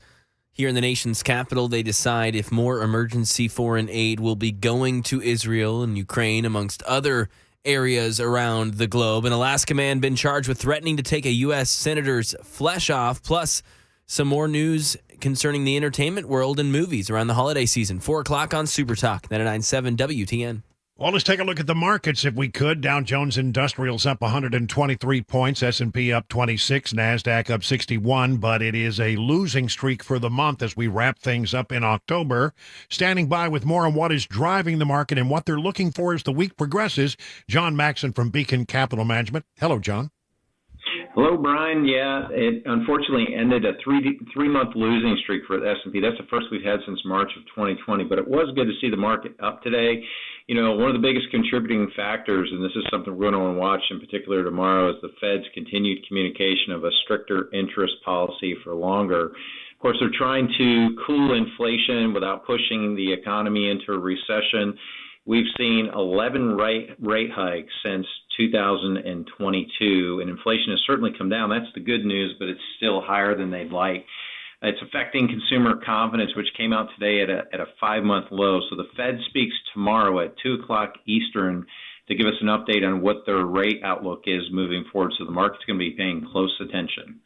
here in the nation's capital, they decide if more emergency foreign aid will be going to Israel and Ukraine, amongst other areas around the globe. An Alaska man been charged with threatening to take a U.S. senator's flesh off, plus some more news concerning the entertainment world and movies around the holiday season. 4 o'clock on Super Talk, 99.7 WTN. Well, let's take a look at the markets if we could. Dow Jones Industrial's up 123 points, S&P up 26, NASDAQ up 61, but it is a losing streak for the month as we wrap things up in October. Standing by with more on what is driving the market and what they're looking for as the week progresses, John Maxon from Beacon Capital Management. Hello, John. Hello, Brian. Yeah, it unfortunately ended a three-month losing streak for the S&P. That's the first we've had since March of 2020, but it was good to see the market up today. You know, one of the biggest contributing factors, and this is something we're going to want to watch in particular tomorrow, is the Fed's continued communication of a stricter interest policy for longer. Of course, they're trying to cool inflation without pushing the economy into a recession. We've seen 11 rate hikes since 2022, and inflation has certainly come down. That's the good news, but it's still higher than they'd like. It's affecting consumer confidence, which came out today at a 5-month low. So the Fed speaks tomorrow at 2 o'clock Eastern to give us an update on what their rate outlook is moving forward. So the market's going to be paying close attention.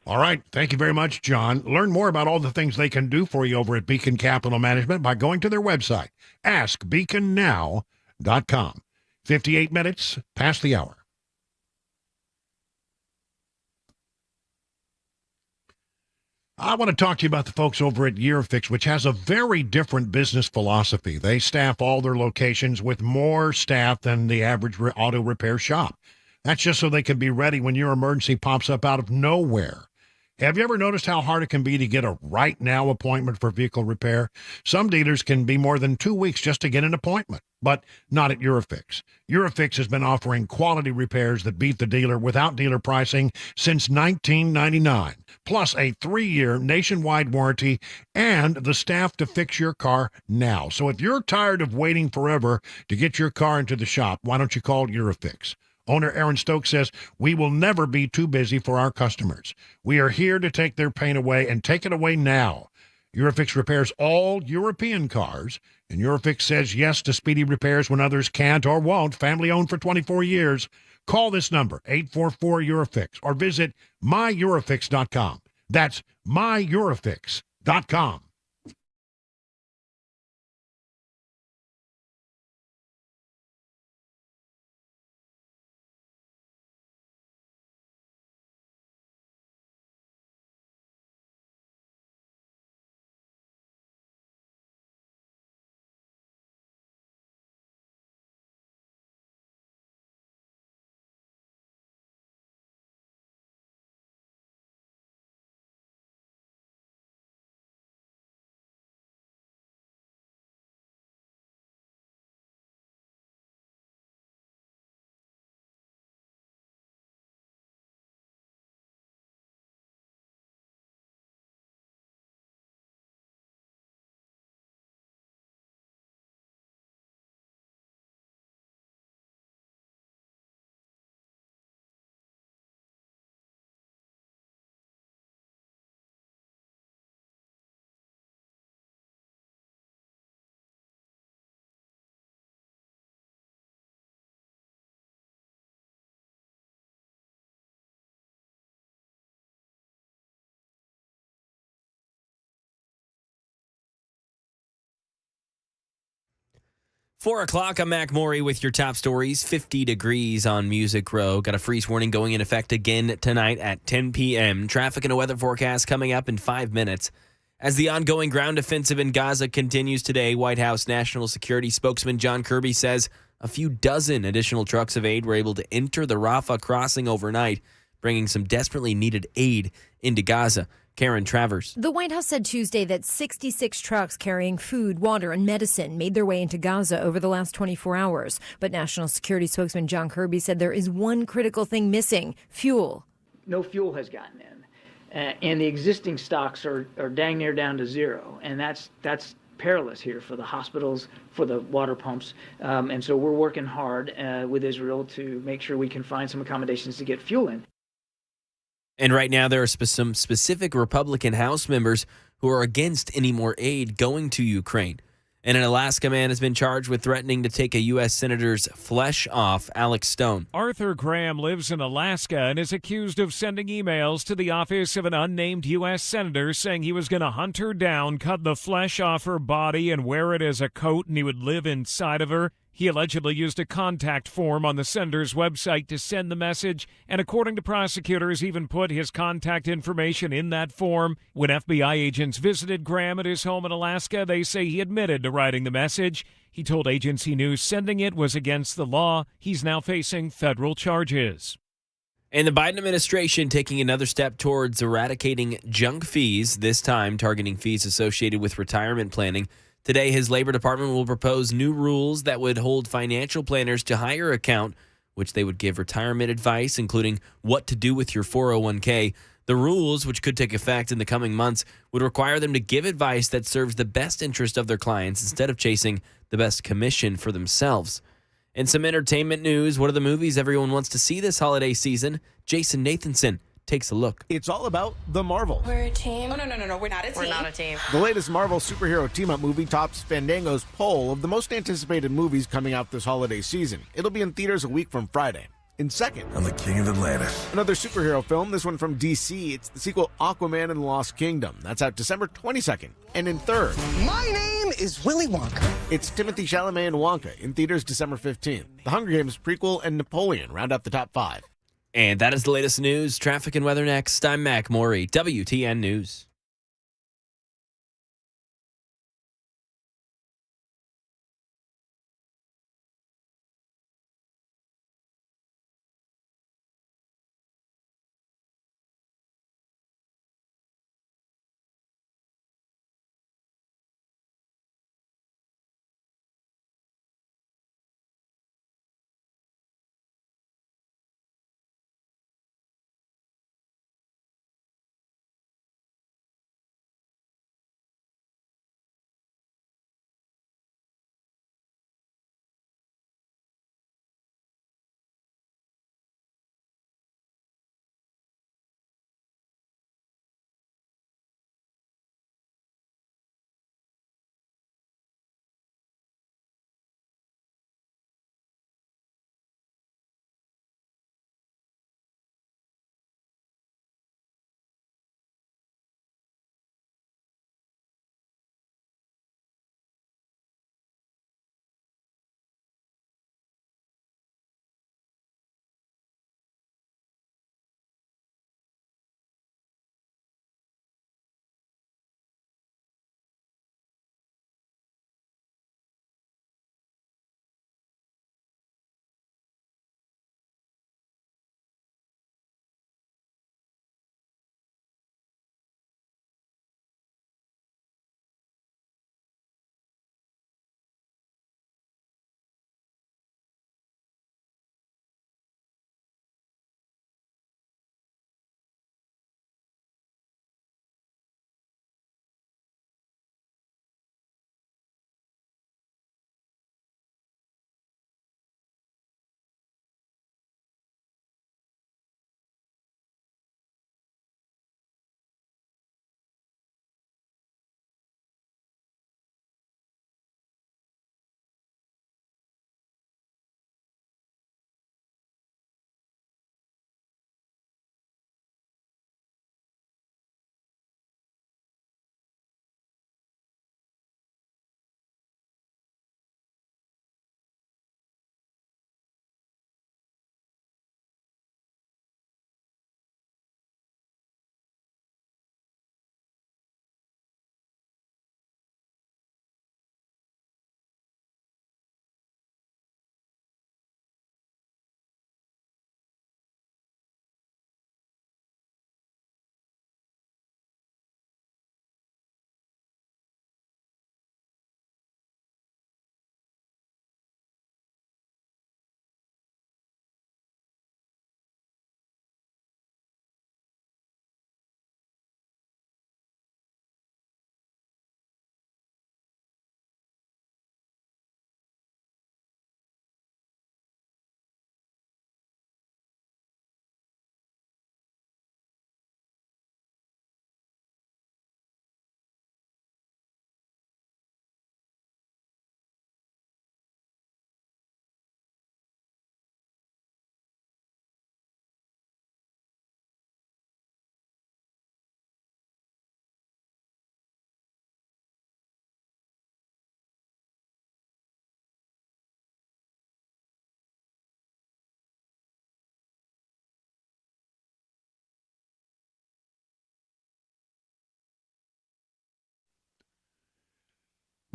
All right. Thank you very much, John. Learn more about all the things they can do for you over at Beacon Capital Management by going to their website, askbeaconnow.com. 58 minutes past the hour. I want to talk to you about the folks over at Eurofix, which has a very different business philosophy. They staff all their locations with more staff than the average auto repair shop. That's just so they can be ready when your emergency pops up out of nowhere. Have you ever noticed how hard it can be to get a right now appointment for vehicle repair? Some dealers can be more than 2 weeks just to get an appointment, but not at Eurofix. Eurofix has been offering quality repairs that beat the dealer without dealer pricing since 1999, plus a 3-year nationwide warranty and the staff to fix your car now. So if you're tired of waiting forever to get your car into the shop, why don't you call Eurofix? Owner Aaron Stokes says, "We will never be too busy for our customers. We are here to take their pain away and take it away now." Eurofix repairs all European cars, and Eurofix says yes to speedy repairs when others can't or won't. Family owned for 24 years. Call this number, 844-EUROFIX, or visit myEurofix.com. That's myEurofix.com. Four o'clock, I'm Mac Maury with your top stories. 50 degrees on Music Row. Got a freeze warning going in effect again tonight at 10 p.m. Traffic and a weather forecast coming up in 5 minutes. As the ongoing ground offensive in Gaza continues today, White House National Security spokesman John Kirby says a few dozen additional trucks of aid were able to enter the Rafah crossing overnight, bringing some desperately needed aid into Gaza. Karen Travers. The White House said Tuesday that 66 trucks carrying food, water, and medicine made their way into Gaza over the last 24 hours. But National Security spokesman John Kirby said there is one critical thing missing: fuel. No fuel has gotten in, and the existing stocks are dang near down to zero, and that's perilous here for the hospitals, for the water pumps, and so we're working hard with Israel to make sure we can find some accommodations to get fuel in. And right now, there are some specific Republican House members who are against any more aid going to Ukraine. And an Alaska man has been charged with threatening to take a U.S. senator's flesh off. Alex Stone. Arthur Graham lives in Alaska and is accused of sending emails to the office of an unnamed U.S. senator saying he was going to hunt her down, cut the flesh off her body, and wear it as a coat, and he would live inside of her. He allegedly used a contact form on the senator's website to send the message, and according to prosecutors, even put his contact information in that form. When FBI agents visited Graham at his home in Alaska, they say he admitted to writing the message. He told ABC News sending it was against the law. He's now facing federal charges. And the Biden administration taking another step towards eradicating junk fees, this time targeting fees associated with retirement planning. Today, his Labor Department will propose new rules that would hold financial planners to higher account, which they would give retirement advice, including what to do with your 401k. The rules, which could take effect in the coming months, would require them to give advice that serves the best interest of their clients instead of chasing the best commission for themselves. And some entertainment news. What are the movies everyone wants to see this holiday season? Jason Nathanson takes a look. It's all about the Marvels. We're a team. Oh, no. We're not a team. We're not a team. The latest Marvel superhero team-up movie tops Fandango's poll of the most anticipated movies coming out this holiday season. It'll be in theaters a week from Friday. In second, I'm the king of Atlantis. Another superhero film, this one from DC. It's the sequel Aquaman and the Lost Kingdom. That's out December 22nd. And in third, My name is Willy Wonka. it's Timothée Chalamet and Wonka in theaters December 15th. The Hunger Games prequel and Napoleon round out the top 5. And that is the latest news. Traffic and weather next. I'm Mac Morey, WTN News.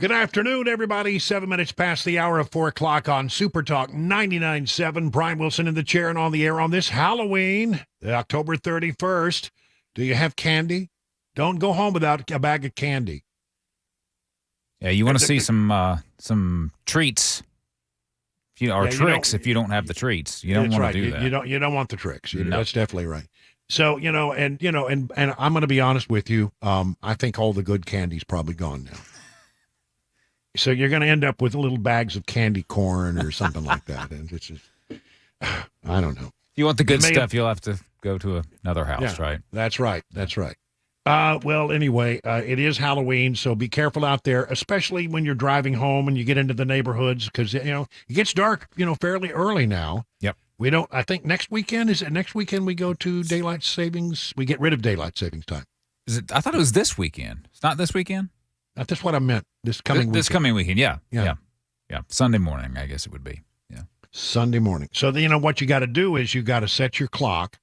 Good afternoon, everybody. 7 minutes past the hour of 4 o'clock on Super Talk 99.7. Brian Wilson in the chair and on the air on this Halloween, October 31st. Do you have candy? Don't go home without a bag of candy. Yeah, you want to see some treats, tricks. If you don't have the treats, you don't want to do that. You don't want the tricks. No. That's definitely right. So and I'm going to be honest with you. I think all the good candy's probably gone now. So you're going to end up with little bags of candy corn or something like that, and it's just, I don't know. If you want the good stuff, you'll have to go to another house, right? That's right. That's right. Well, anyway, it is Halloween, so be careful out there, especially when you're driving home and you get into the neighborhoods, because it gets dark, fairly early now. Yep. I think next weekend we go to daylight savings. We get rid of daylight savings time. Is it? I thought it was this weekend. It's not this weekend. That's what I meant. This coming weekend. Yeah. Sunday morning, I guess it would be. Yeah. Sunday morning. So what you got to do is you got to set your clock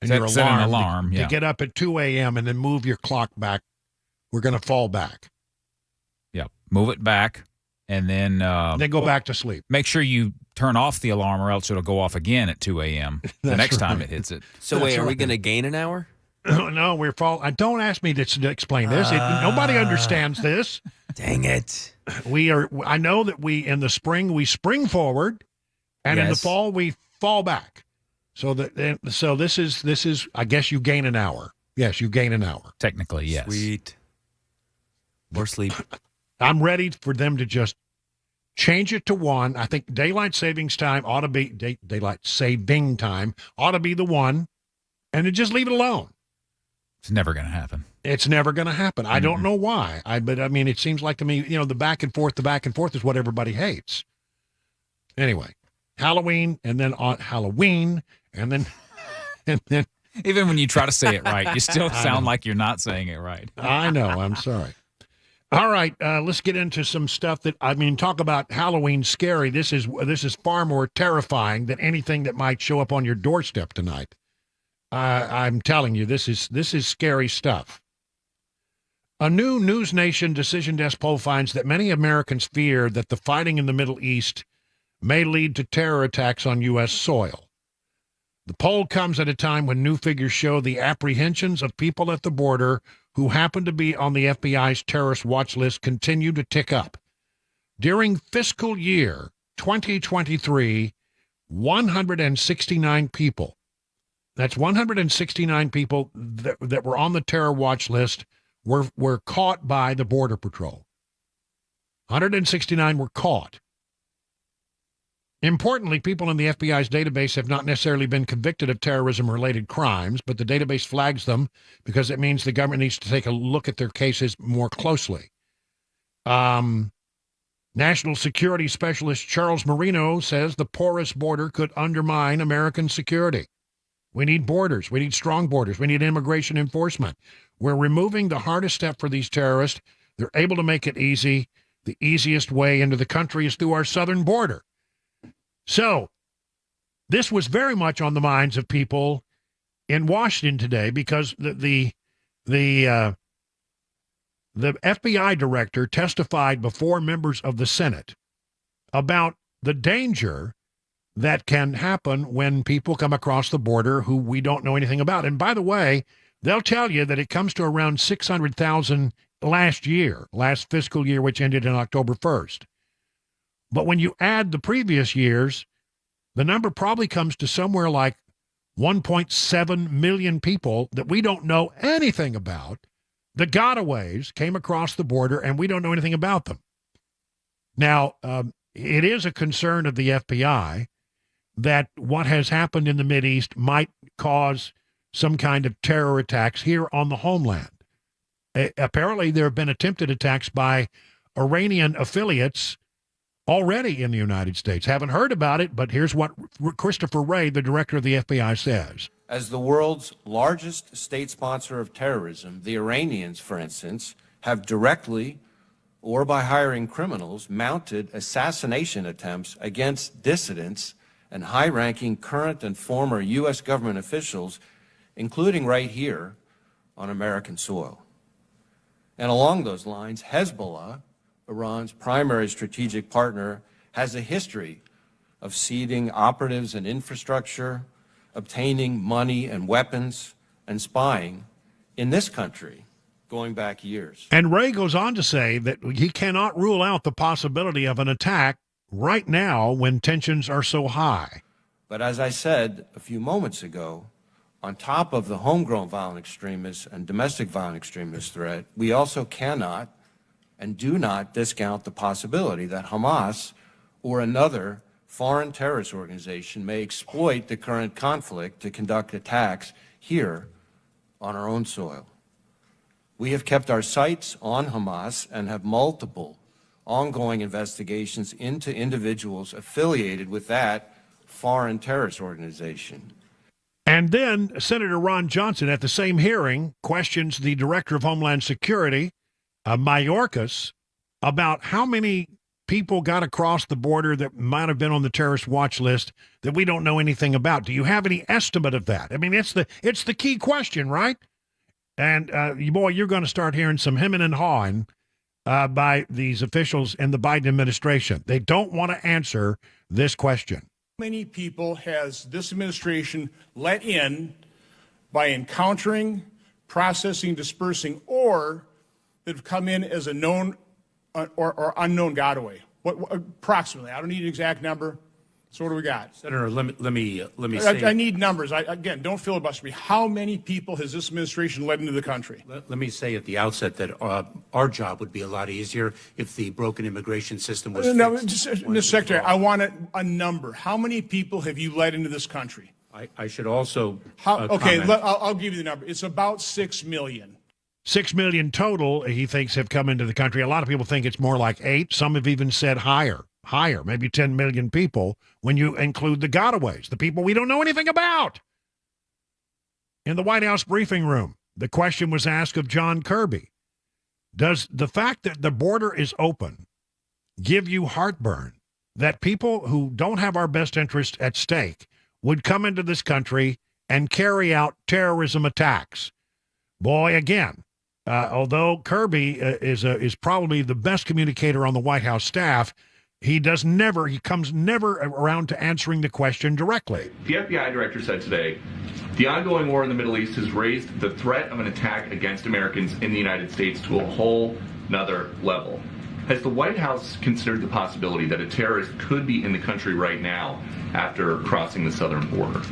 and your set an alarm to get up at 2 a.m. and then move your clock back. We're going to fall back. Yeah. Move it back and then go back to sleep. Make sure you turn off the alarm or else it'll go off again at 2 a.m. the next time it hits it. So wait, are we going to gain an hour? No, we're falling. Don't ask me to explain this. Nobody understands this. Dang it. I know that in the spring we spring forward, and in the fall we fall back. So this is. I guess you gain an hour. Yes, you gain an hour. Technically, yes. Sweet. More sleep. I'm ready for them to just change it to 1. I think daylight savings time ought to be daylight saving time ought to be the 1, and then just leave it alone. It's never going to happen. It's never going to happen. I don't know why. But it seems like to me, the back and forth is what everybody hates. Anyway, Halloween, and then on Halloween, and then. Even when you try to say it right, you still sound like you're not saying it right. I know. I'm sorry. All right, let's get into some stuff talk about Halloween scary. This is far more terrifying than anything that might show up on your doorstep tonight. I'm telling you, this is scary stuff. A new News Nation Decision Desk poll finds that many Americans fear that the fighting in the Middle East may lead to terror attacks on U.S. soil. The poll comes at a time when new figures show the apprehensions of people at the border who happen to be on the FBI's terrorist watch list continue to tick up. During fiscal year 2023, 169 people. That's 169 people that were on the terror watch list were caught by the Border Patrol. 169 were caught. Importantly, people in the FBI's database have not necessarily been convicted of terrorism-related crimes, but the database flags them because it means the government needs to take a look at their cases more closely. National Security Specialist Charles Marino says the porous border could undermine American security. We need borders. We need strong borders. We need immigration enforcement. We're removing the hardest step for these terrorists. They're able to make it easy. The easiest way into the country is through our southern border. So, this was very much on the minds of people in Washington today because the FBI director testified before members of the Senate about the danger that can happen when people come across the border who we don't know anything about. And by the way, they'll tell you that it comes to around 600,000 last fiscal year, which ended on October 1st. But when you add the previous years, the number probably comes to somewhere like 1.7 million people that we don't know anything about. The gotaways came across the border, and we don't know anything about them. Now, it is a concern of the FBI that what has happened in the Mideast might cause some kind of terror attacks here on the homeland. Apparently, there have been attempted attacks by Iranian affiliates already in the United States. Haven't heard about it, but here's what Christopher Wray, the director of the FBI, says. As the world's largest state sponsor of terrorism, the Iranians, for instance, have directly or by hiring criminals mounted assassination attempts against dissidents and high-ranking current and former U.S. government officials, including right here on American soil. And along those lines, Hezbollah, Iran's primary strategic partner, has a history of seeding operatives and infrastructure, obtaining money and weapons, and spying in this country going back years. And Wray goes on to say that he cannot rule out the possibility of an attack right now when tensions are so high. But as I said a few moments ago, on top of the homegrown violent extremist and domestic violent extremist threat, we also cannot and do not discount the possibility that Hamas or another foreign terrorist organization may exploit the current conflict to conduct attacks here on our own soil. We have kept our sights on Hamas and have multiple ongoing investigations into individuals affiliated with that foreign terrorist organization. And then Senator Ron Johnson, at the same hearing, questions the Director of Homeland Security, Mayorkas, about how many people got across the border that might have been on the terrorist watch list that we don't know anything about. Do you have any estimate of that? I mean, it's the key question, right? And, boy, you're going to start hearing some hemming and hawing by these officials in the Biden administration. They don't want to answer this question. How many people has this administration let in by encountering, processing, dispersing, or that have come in as a known or unknown gotaway? What approximately? I don't need an exact number. So what do we got? Senator, let me say. I need numbers. Again, don't filibuster me. How many people has this administration led into the country? Let me say at the outset that our job would be a lot easier if the broken immigration system was No, fixed. Mr. Secretary, I want a number. How many people have you led into this country? I should also okay, comment. I'll give you the number. It's about 6 million. 6 million total, he thinks, have come into the country. A lot of people think it's more like 8. Some have even said higher, maybe 10 million people when you include the gotaways, the people we don't know anything about. In the White House briefing room, the question was asked of John Kirby. Does the fact that the border is open give you heartburn that people who don't have our best interest at stake would come into this country and carry out terrorism attacks? Boy, again, although Kirby is probably the best communicator on the White House staff, he comes never around to answering the question directly. The FBI director said today, the ongoing war in the Middle East has raised the threat of an attack against Americans in the United States to a whole nother level. Has the White House considered the possibility that a terrorist could be in the country right now after crossing the southern border?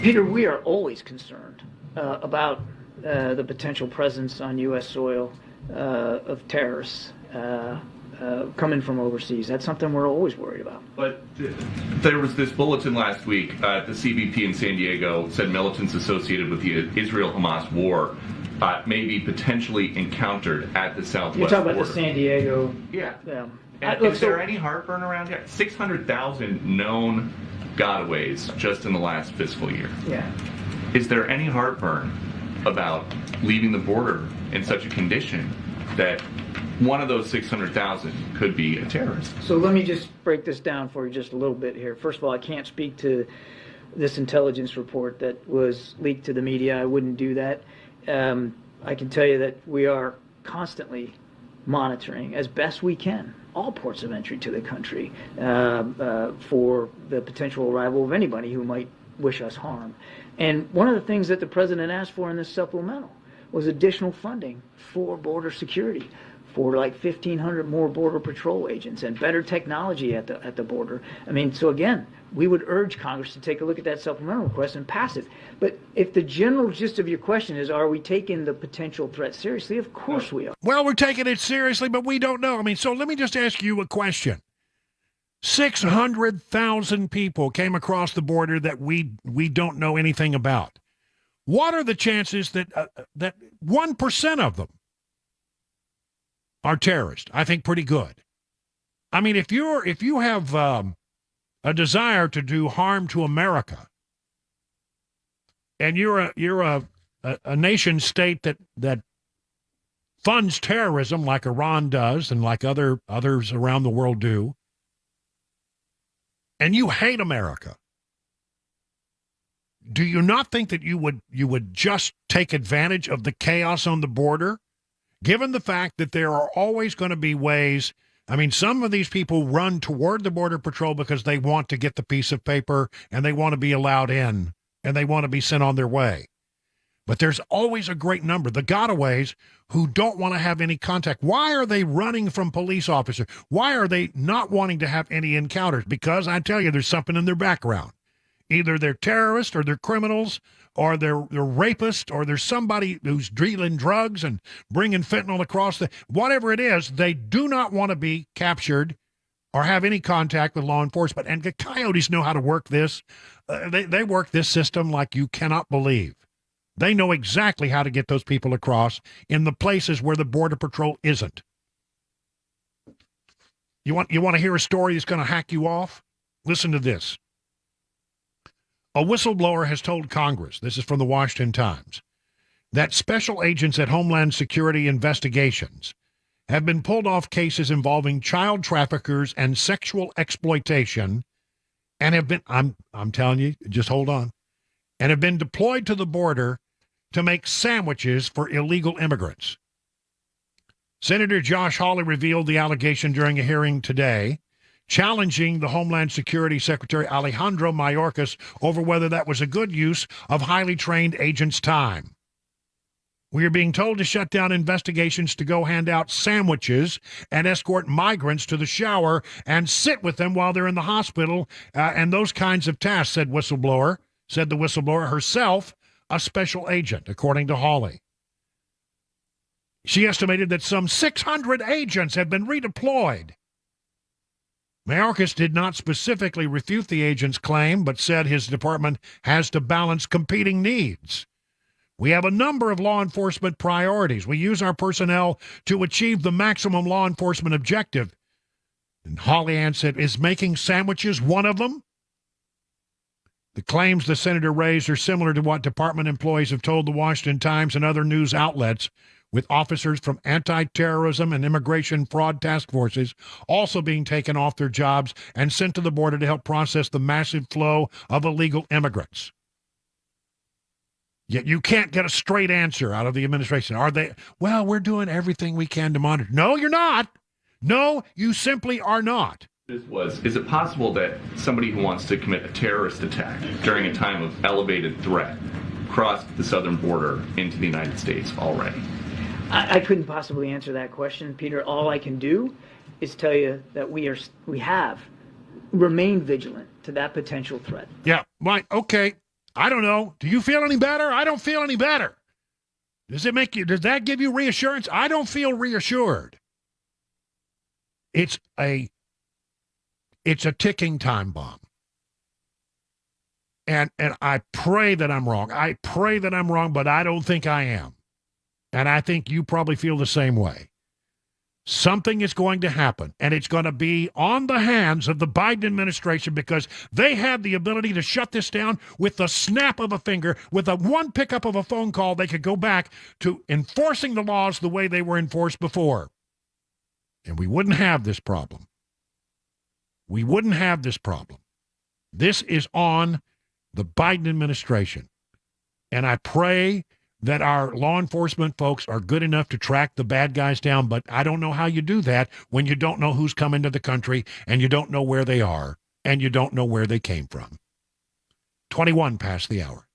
Peter, we are always concerned about the potential presence on U.S. soil of terrorists coming from overseas. That's something we're always worried about. But there was this bulletin last week. The CBP in San Diego said militants associated with the Israel-Hamas war may be potentially encountered at the southwest You're talking border. about the San Diego. Yeah. And is there any heartburn around here? 600,000 known gotaways just in the last fiscal year. Yeah. Is there any heartburn about leaving the border in such a condition that one of those 600,000 could be a terrorist? So let me just break this down for you just a little bit here. First of all, I can't speak to this intelligence report that was leaked to the media. I wouldn't do that. I can tell you that we are constantly monitoring as best we can all ports of entry to the country for the potential arrival of anybody who might wish us harm. And one of the things that the president asked for in this supplemental was additional funding for border security, for like 1,500 more Border Patrol agents and better technology at the border. I mean, so again, we would urge Congress to take a look at that supplemental request and pass it. But if the general gist of your question is, are we taking the potential threat seriously? Of course we are. Well, we're taking it seriously, but we don't know. I mean, so let me just ask you a question. 600,000 people came across the border that we don't know anything about. What are the chances that 1% of them are terrorists? I think pretty good. I mean, if you have a desire to do harm to America, and you're a nation state that funds terrorism like Iran does and like others around the world do, and you hate America, do you not think that you would just take advantage of the chaos on the border given the fact that there are always going to be ways. I mean, some of these people run toward the Border Patrol because they want to get the piece of paper and they want to be allowed in and they want to be sent on their way. But there's always a great number, the gotaways, who don't want to have any contact. Why are they running from police officers? Why are they not wanting to have any encounters? Because I tell you, there's something in their background. Either they're terrorists or they're criminals or they're rapists or there's somebody who's dealing drugs and bringing fentanyl across the... Whatever it is, they do not want to be captured or have any contact with law enforcement. And the coyotes know how to work this. They work this system like you cannot believe. They know exactly how to get those people across in the places where the Border Patrol isn't. You want to hear a story that's going to hack you off? Listen to this. A whistleblower has told Congress, this is from the Washington Times, that special agents at Homeland Security investigations have been pulled off cases involving child traffickers and sexual exploitation and have been, I'm telling you, just hold on, and have been deployed to the border to make sandwiches for illegal immigrants. Senator Josh Hawley revealed the allegation during a hearing today, challenging the Homeland Security Secretary Alejandro Mayorkas over whether that was a good use of highly trained agents' time. We are being told to shut down investigations to go hand out sandwiches and escort migrants to the shower and sit with them while they're in the hospital and those kinds of tasks, said the whistleblower herself, a special agent, according to Hawley. She estimated that some 600 agents have been redeployed. Mayorkas did not specifically refute the agent's claim, but said his department has to balance competing needs. We have a number of law enforcement priorities. We use our personnel to achieve the maximum law enforcement objective. And Hawley answered, is making sandwiches one of them? The claims the senator raised are similar to what department employees have told the Washington Times and other news outlets, with officers from anti-terrorism and immigration fraud task forces also being taken off their jobs and sent to the border to help process the massive flow of illegal immigrants. Yet you can't get a straight answer out of the administration. Are they, well, we're doing everything we can to monitor. No, you're not. No, you simply are not. Is it possible that somebody who wants to commit a terrorist attack during a time of elevated threat crossed the southern border into the United States already? I couldn't possibly answer that question, Peter. All I can do is tell you that we have remained vigilant to that potential threat. Yeah, right. Okay. I don't know. Do you feel any better? I don't feel any better. Does that give you reassurance? I don't feel reassured. It's a ticking time bomb. And I pray that I'm wrong. I pray that I'm wrong, but I don't think I am. And I think you probably feel the same way. Something is going to happen, and it's going to be on the hands of the Biden administration because they have the ability to shut this down with the snap of a finger. With a one pickup of a phone call, they could go back to enforcing the laws the way they were enforced before. And we wouldn't have this problem. We wouldn't have this problem. This is on the Biden administration. And I pray that our law enforcement folks are good enough to track the bad guys down, but I don't know how you do that when you don't know who's coming to the country and you don't know where they are and you don't know where they came from. 21 past the hour.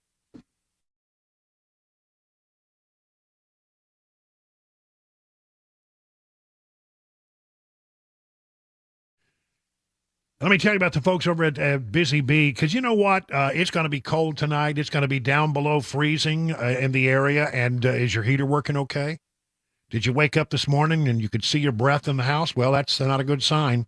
Let me tell you about the folks over at Busy Bee, because you know what? It's going to be cold tonight. It's going to be down below freezing in the area. And is your heater working okay? Did you wake up this morning and you could see your breath in the house? Well, that's not a good sign.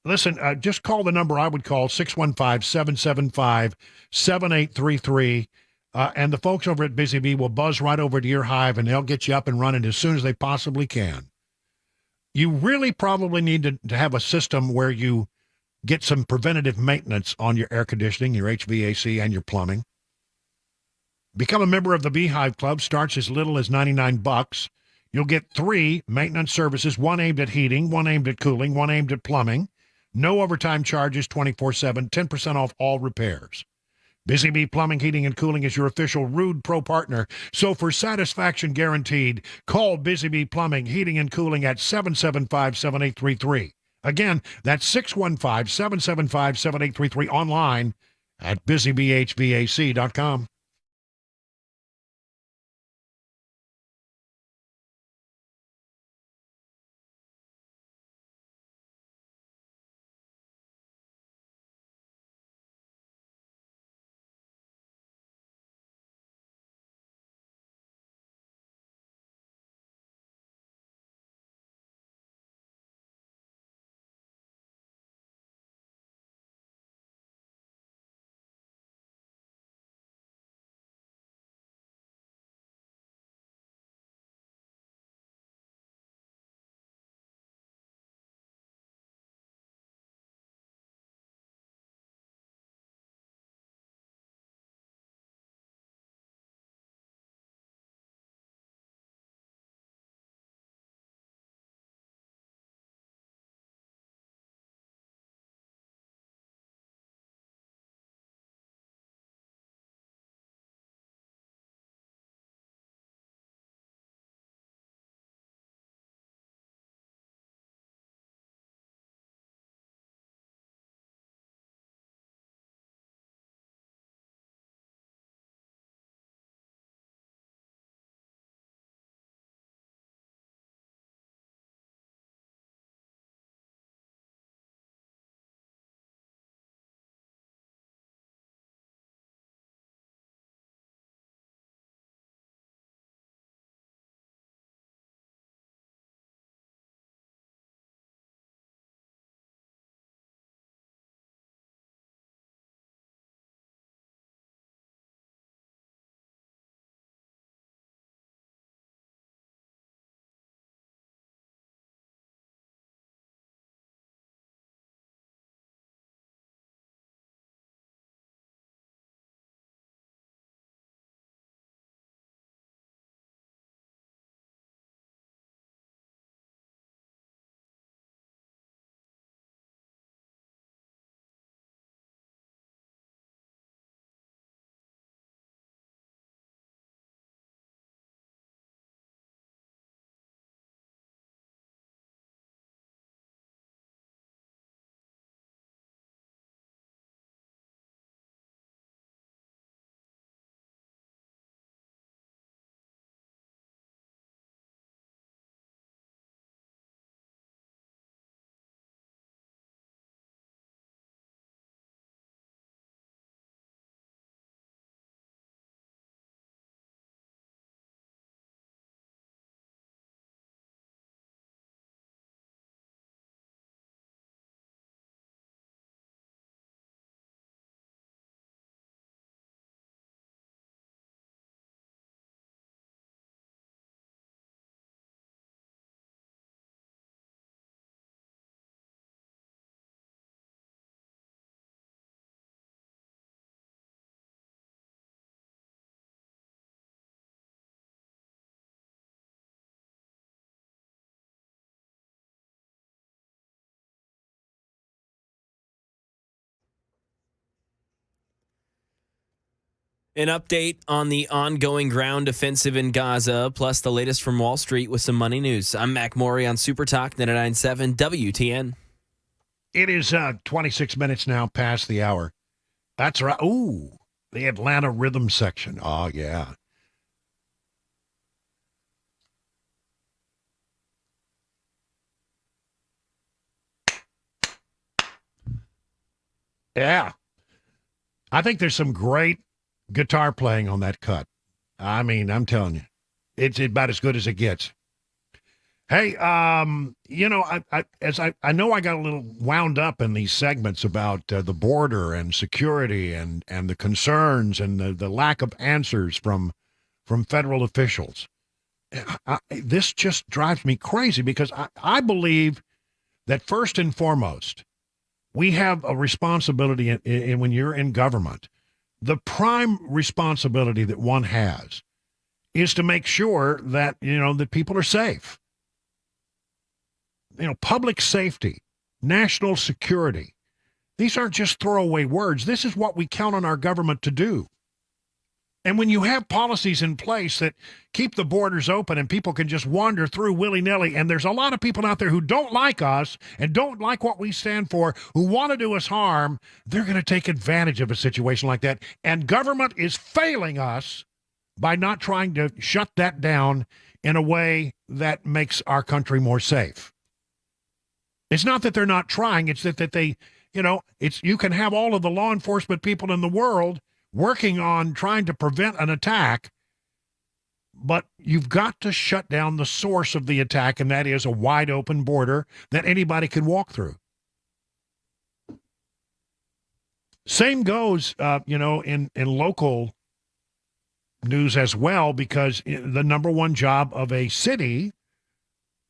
Listen, just call the number I would call, 615-775-7833. And the folks over at Busy Bee will buzz right over to your hive, and they'll get you up and running as soon as they possibly can. You really probably need to have a system where you get some preventative maintenance on your air conditioning, your HVAC, and your plumbing. Become a member of the Beehive Club. Starts as little as $99. You'll get 3 maintenance services, one aimed at heating, one aimed at cooling, one aimed at plumbing. No overtime charges 24/7, 10% off all repairs. Busy Bee Plumbing, Heating, and Cooling is your official Rude Pro partner. So for satisfaction guaranteed, call Busy Bee Plumbing, Heating, and Cooling at 775-7833. Again, that's 615-775-7833, online at busybhvac.com. An update on the ongoing ground offensive in Gaza, plus the latest from Wall Street with some money news. I'm Mac Morey on Super Talk 99.7 WTN. It is 26 minutes now past the hour. That's right. Ooh, the Atlanta rhythm section. Oh, yeah. Yeah. I think there's some great guitar playing on that cut. I mean, I'm telling you, it's about as good as it gets. Hey, you know, I know I got a little wound up in these segments about the border and security and the concerns and the lack of answers from federal officials. This just drives me crazy because I believe that first and foremost, we have a responsibility in when you're in government. The prime responsibility that one has is to make sure that, you know, that people are safe. You know, public safety, national security. These aren't just throwaway words. This is what we count on our government to do. And when you have policies in place that keep the borders open and people can just wander through willy-nilly, and there's a lot of people out there who don't like us and don't like what we stand for, who want to do us harm, they're going to take advantage of a situation like that. And government is failing us by not trying to shut that down in a way that makes our country more safe. It's not that they're not trying, it's that they, you can have all of the law enforcement people in the world working on trying to prevent an attack, but you've got to shut down the source of the attack, and that is a wide open border that anybody can walk through. Same goes, in local news as well, because the number one job of a city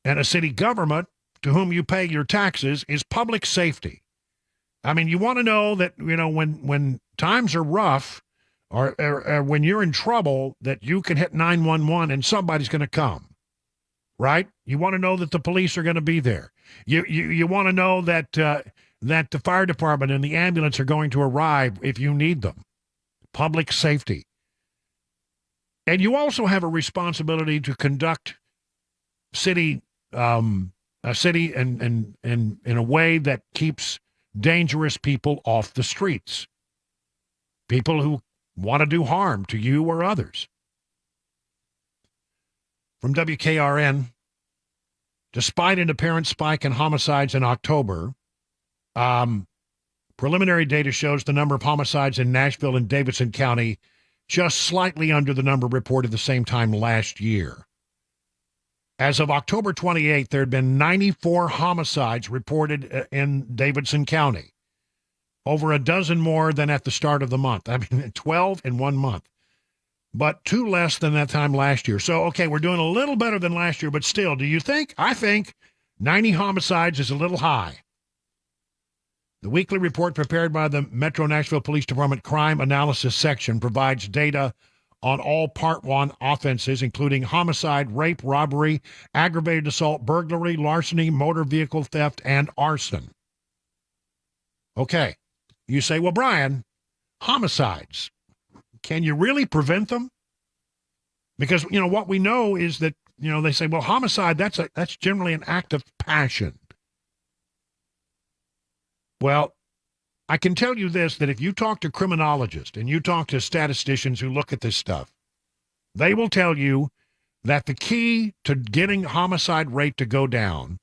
and a city government to whom you pay your taxes is public safety. I mean, you want to know that, when times are rough or when you're in trouble, that you can hit 911 and somebody's going to come, right? You want to know that the police are going to be there. You want to know that the fire department and the ambulance are going to arrive if you need them. Public safety. And you also have a responsibility to conduct a city in a way that keeps dangerous people off the streets. People who want to do harm to you or others. From WKRN, despite an apparent spike in homicides in October, preliminary data shows the number of homicides in Nashville and Davidson County just slightly under the number reported the same time last year. As of October 28th, there had been 94 homicides reported in Davidson County, over a dozen more than at the start of the month. I mean, 12 in 1 month, but 2 less than that time last year. So, okay, we're doing a little better than last year, but still, do you think? I think 90 homicides is a little high. The weekly report prepared by the Metro Nashville Police Department Crime Analysis Section provides data on all Part 1 offenses, including homicide, rape, robbery, aggravated assault, burglary, larceny, motor vehicle theft, and arson. Okay, you say, well, Brian, homicides, can you really prevent them? Because, what we know is that, they say, well, homicide, that's generally an act of passion. Well, I can tell you this, that if you talk to criminologists and you talk to statisticians who look at this stuff, they will tell you that the key to getting homicide rate to go down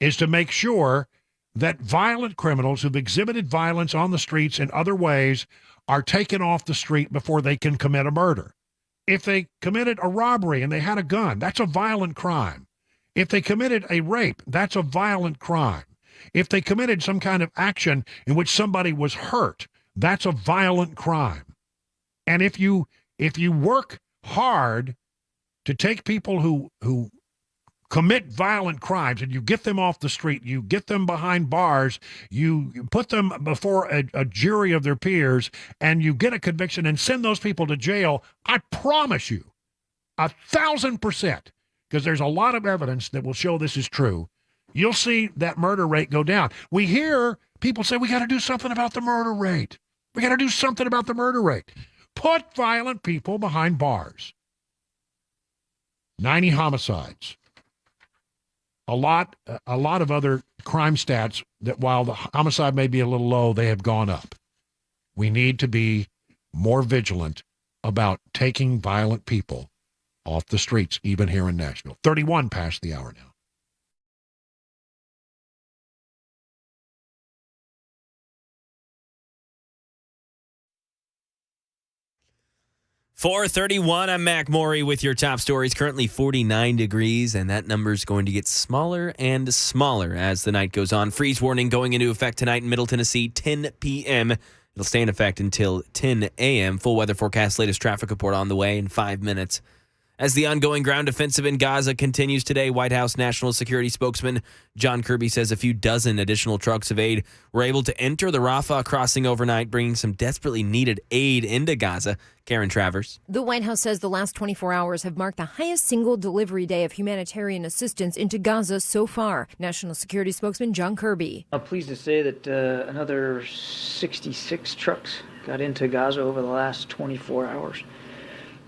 is to make sure that violent criminals who've exhibited violence on the streets in other ways are taken off the street before they can commit a murder. If they committed a robbery and they had a gun, that's a violent crime. If they committed a rape, that's a violent crime. If they committed some kind of action in which somebody was hurt, that's a violent crime. And if you work hard to take people who commit violent crimes and you get them off the street, you get them behind bars, you put them before a jury of their peers, and you get a conviction and send those people to jail, I promise you, 1,000%, because there's a lot of evidence that will show this is true, you'll see that murder rate go down. We hear people say, we got to do something about the murder rate. We got to do something about the murder rate. Put violent people behind bars. 90 homicides. A lot of other crime stats that while the homicide may be a little low, they have gone up. We need to be more vigilant about taking violent people off the streets, even here in Nashville. 31 past the hour now. 4:31, I'm Mac Maury with your top stories. Currently 49 degrees, and that number is going to get smaller and smaller as the night goes on. Freeze warning going into effect tonight in Middle Tennessee, 10 p.m. It'll stay in effect until 10 a.m. Full weather forecast, latest traffic report on the way in 5 minutes. As the ongoing ground offensive in Gaza continues today, White House National Security spokesman John Kirby says a few dozen additional trucks of aid were able to enter the Rafah crossing overnight, bringing some desperately needed aid into Gaza. Karen Travers. The White House says the last 24 hours have marked the highest single delivery day of humanitarian assistance into Gaza so far. National Security spokesman John Kirby. I'm pleased to say that another 66 trucks got into Gaza over the last 24 hours.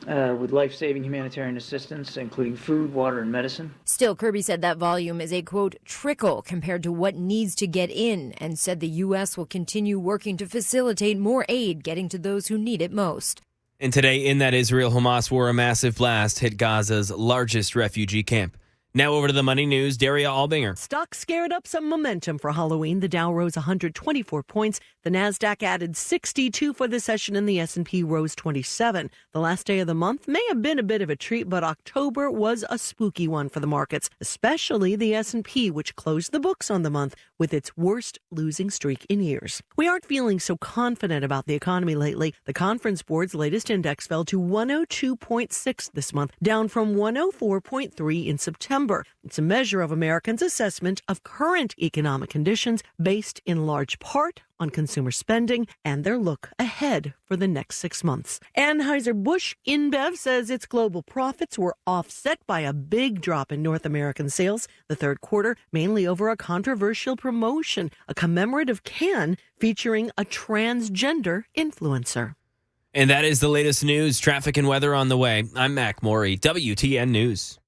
With life-saving humanitarian assistance, including food, water, and medicine. Still, Kirby said that volume is a, quote, trickle compared to what needs to get in, and said the U.S. will continue working to facilitate more aid getting to those who need it most. And today, in that Israel-Hamas war, a massive blast hit Gaza's largest refugee camp. Now over to the Money News, Daria Albinger. Stocks scared up some momentum for Halloween. The Dow rose 124 points. The Nasdaq added 62 for the session, and the S&P rose 27. The last day of the month may have been a bit of a treat, but October was a spooky one for the markets, especially the S&P, which closed the books on the month with its worst losing streak in years. We aren't feeling so confident about the economy lately. The Conference Board's latest index fell to 102.6 this month, down from 104.3 in September. It's a measure of Americans' assessment of current economic conditions based in large part on consumer spending and their look ahead for the next 6 months. Anheuser-Busch InBev says its global profits were offset by a big drop in North American sales the third quarter, mainly over a controversial promotion, a commemorative can featuring a transgender influencer. And that is the latest news, traffic, and weather on the way. I'm Mac Morey, WTN News.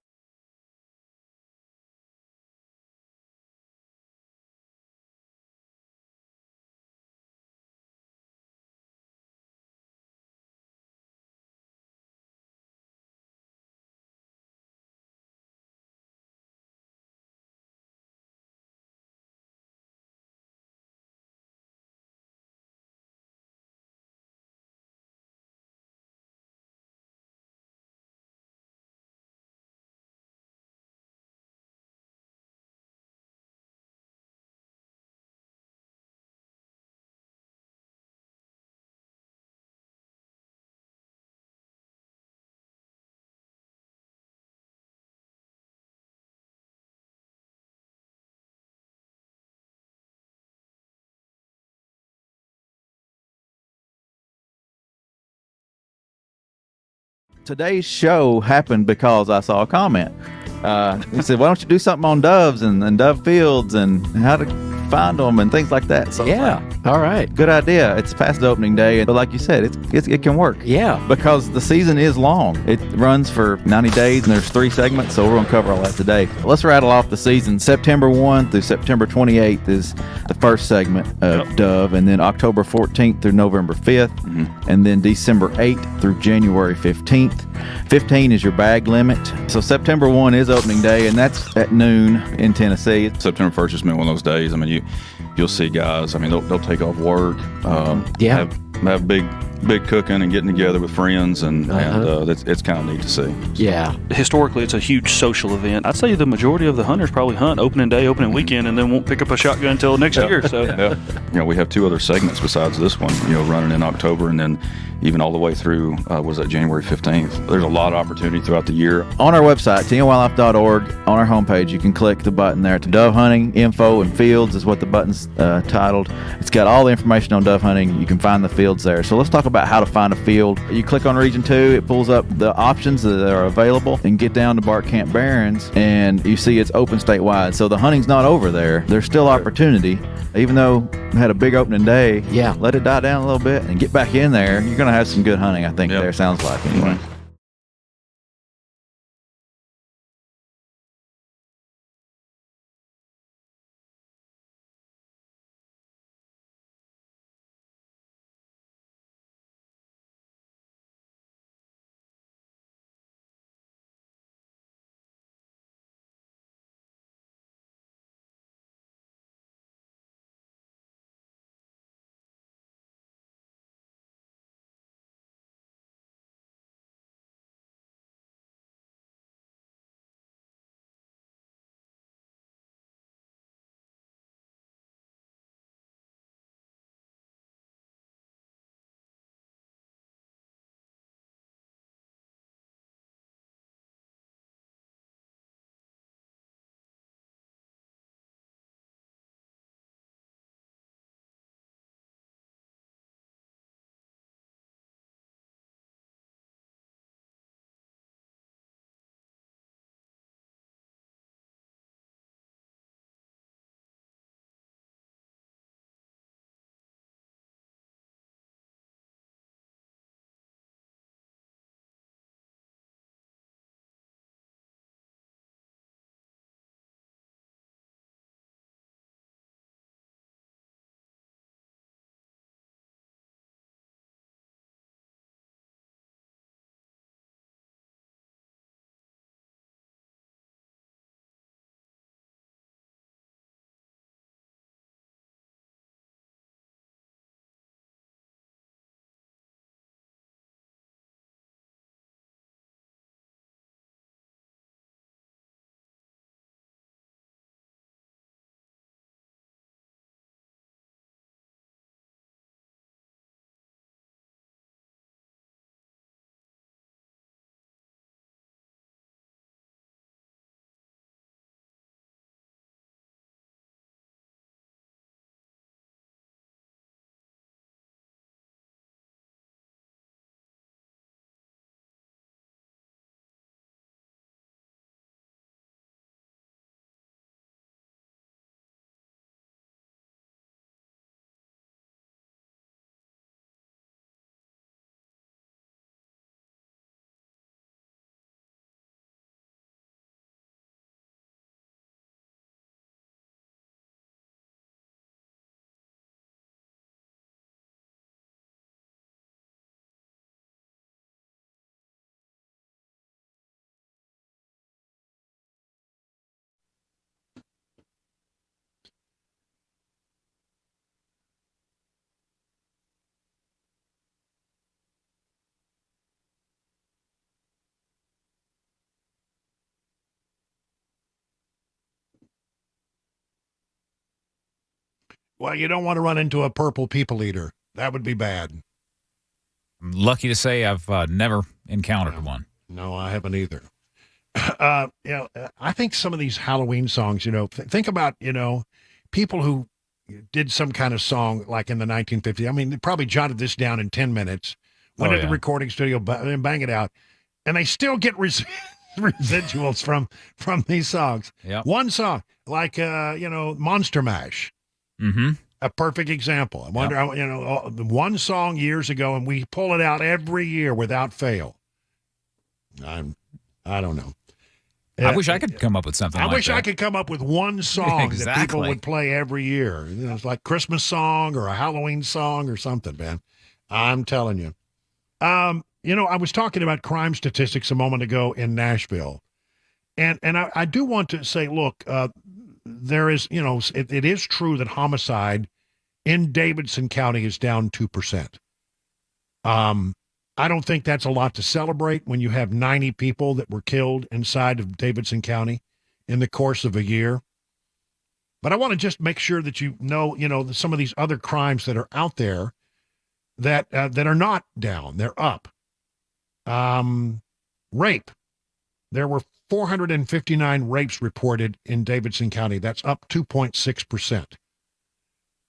Today's show happened because I saw a comment. He said, why don't you do something on doves and dove fields and how to find them and things like that. So yeah, all right. Good idea. It's past the opening day. But like you said, it can work. Yeah. Because the season is long. It runs for 90 days and there's 3 segments. So we're going to cover all that today. Let's rattle off the season. September 1 through September 28th is the first segment of Dove. And then October 14th through November 5th. Mm-hmm. And then December 8th through January 15th. 15 is your bag limit. So September 1 is opening day, and that's at noon in Tennessee. September 1st has been one of those days. I mean, you'll see guys. I mean, they'll take off work. Have big cooking and getting together with friends, and it's kind of neat to see. Yeah. Historically, it's a huge social event. I'd say the majority of the hunters probably hunt opening day, opening weekend, and then won't pick up a shotgun until next year. So, we have 2 other segments besides this one. Running in October, and then even all the way through January 15th. There's a lot of opportunity throughout the year. On our website, tnwildlife.org, on our homepage, you can click the button there to dove hunting info and fields is what the button's titled. It's got all the information on dove hunting. You can find the fields there. So let's talk about how to find a field. You click on Region 2, it pulls up the options that are available, and get down to Bart Camp Barrens, and you see it's open statewide. So the hunting's not over there. There's still opportunity. Even though we had a big opening day, let it die down a little bit and get back in there. You're going to have some good hunting, I think, there, sounds like, anyway. Mm-hmm. Well, you don't want to run into a purple people eater. That would be bad. I'm lucky to say I've never encountered one. No, I haven't either. I think some of these Halloween songs, think about, people who did some kind of song like in the 1950s. I mean, they probably jotted this down in 10 minutes, went to the recording studio and bang it out, and they still get residuals from these songs. Yep. One song, like, Monster Mash. Mm-hmm. A perfect example. I wonder, one song years ago, and we pull it out every year without fail. I don't know. I wish I could come up with something like that. I wish I could come up with one song that people would play every year. It's like Christmas song or a Halloween song or something, man. I'm telling you. I was talking about crime statistics a moment ago in Nashville. And I do want to say, look, there is, it is true that homicide in Davidson County is down 2%. I don't think that's a lot to celebrate when you have 90 people that were killed inside of Davidson County in the course of a year. But I want to just make sure that some of these other crimes that are out there that are not down, they're up. Rape. There were 459 rapes reported in Davidson County. That's up 2.6%.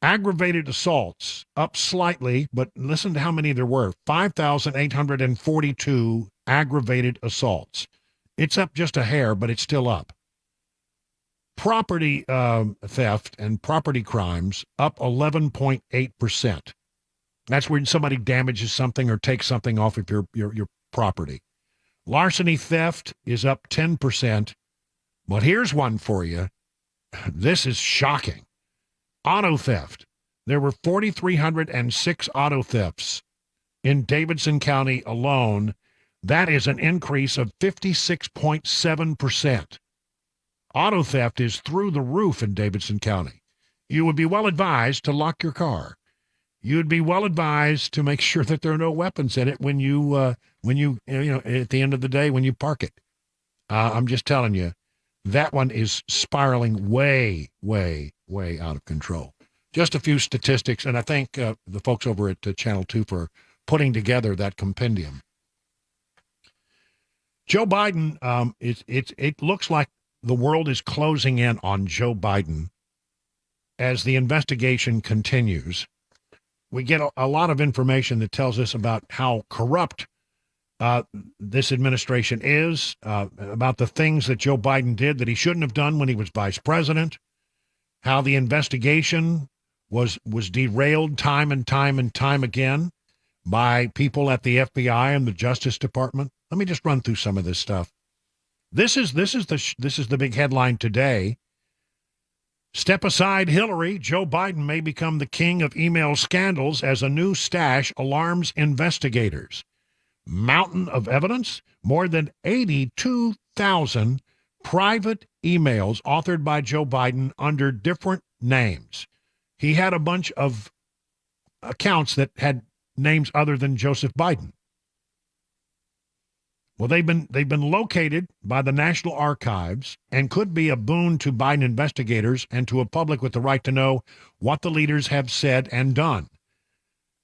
Aggravated assaults, up slightly, but listen to how many there were. 5,842 aggravated assaults. It's up just a hair, but it's still up. Property theft and property crimes, up 11.8%. That's when somebody damages something or takes something off of your property. Larceny theft is up 10%. But here's one for you. This is shocking. Auto theft. There were 4,306 auto thefts in Davidson County alone. That is an increase of 56.7%. Auto theft is through the roof in Davidson County. You would be well advised to lock your car. You would be well advised to make sure that there are no weapons in it when you at the end of the day when you park it. I'm just telling you, that one is spiraling way, way, way out of control. Just a few statistics, and I thank the folks over at Channel 2 for putting together that compendium. Joe Biden, it looks like the world is closing in on Joe Biden as the investigation continues. We get a lot of information that tells us about how corrupt this administration is, about the things that Joe Biden did that he shouldn't have done when he was vice president, how the investigation was derailed time and time and time again by people at the FBI and the Justice Department. Let me just run through some of this stuff. This is the big headline today. Step aside Hillary. Joe Biden may become the king of email scandals as a new stash alarms investigators. Mountain of evidence, more than 82,000 private emails authored by Joe Biden under different names. He had a bunch of accounts that had names other than Joseph Biden. Well, they've been located by the National Archives and could be a boon to Biden investigators and to a public with the right to know what the leaders have said and done.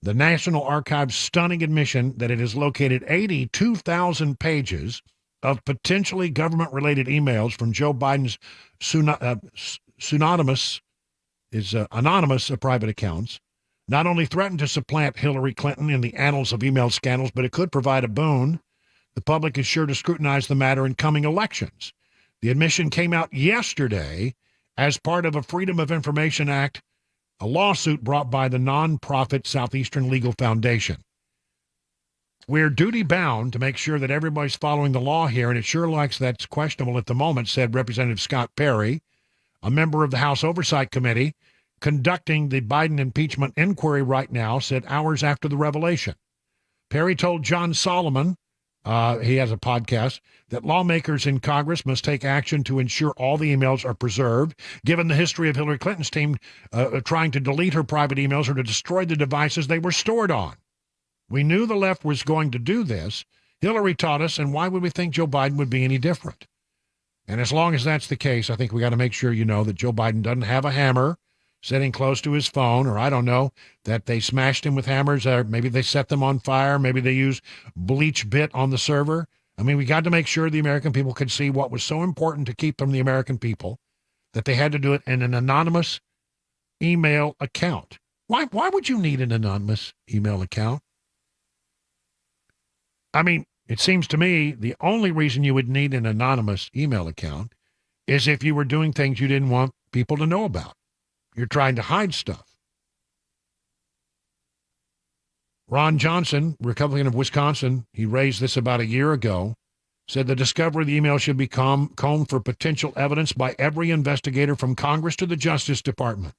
The National Archives' stunning admission that it has located 82,000 pages of potentially government-related emails from Joe Biden's anonymous private accounts not only threatened to supplant Hillary Clinton in the annals of email scandals, but it could provide a boon. The public is sure to scrutinize the matter in coming elections. The admission came out yesterday as part of a Freedom of Information Act, a lawsuit brought by the nonprofit Southeastern Legal Foundation. We're duty-bound to make sure that everybody's following the law here, and it sure looks that's questionable at the moment, said Representative Scott Perry, a member of the House Oversight Committee, conducting the Biden impeachment inquiry right now, said hours after the revelation. Perry told John Solomon, he has a podcast, that lawmakers in Congress must take action to ensure all the emails are preserved, given the history of Hillary Clinton's team trying to delete her private emails or to destroy the devices they were stored on. We knew the left was going to do this. Hillary taught us, and why would we think Joe Biden would be any different? And as long as that's the case, I think we got to make sure you know that Joe Biden doesn't have a hammer. sitting close to his phone, or I don't know, that they smashed him with hammers, or maybe they set them on fire, maybe they used bleach bit on the server. I mean, we got to make sure the American people could see what was so important to keep from the American people that they had to do it in an anonymous email account. Why would you need an anonymous email account? I mean, it seems to me the only reason you would need an anonymous email account is if you were doing things you didn't want people to know about. You're trying to hide stuff. Ron Johnson, Republican of Wisconsin, he raised this about a year ago, said the discovery of the email should be combed for potential evidence by every investigator from Congress to the Justice Department.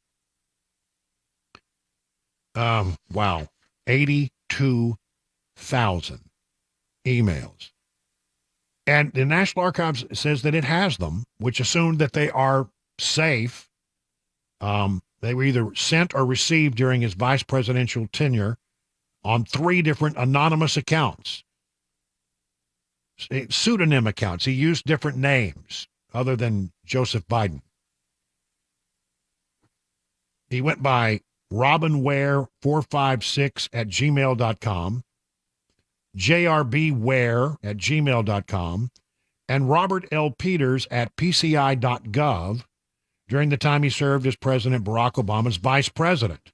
Wow. 82,000 emails. And the National Archives says that it has them, which assumed that they are safe. They were either sent or received during his vice presidential tenure on 3 different anonymous accounts, pseudonym accounts. He used different names other than Joseph Biden. He went by robinware456@gmail.com, jrbware@gmail.com, and Robert L. Peters@pci.gov during the time he served as President Barack Obama's vice president.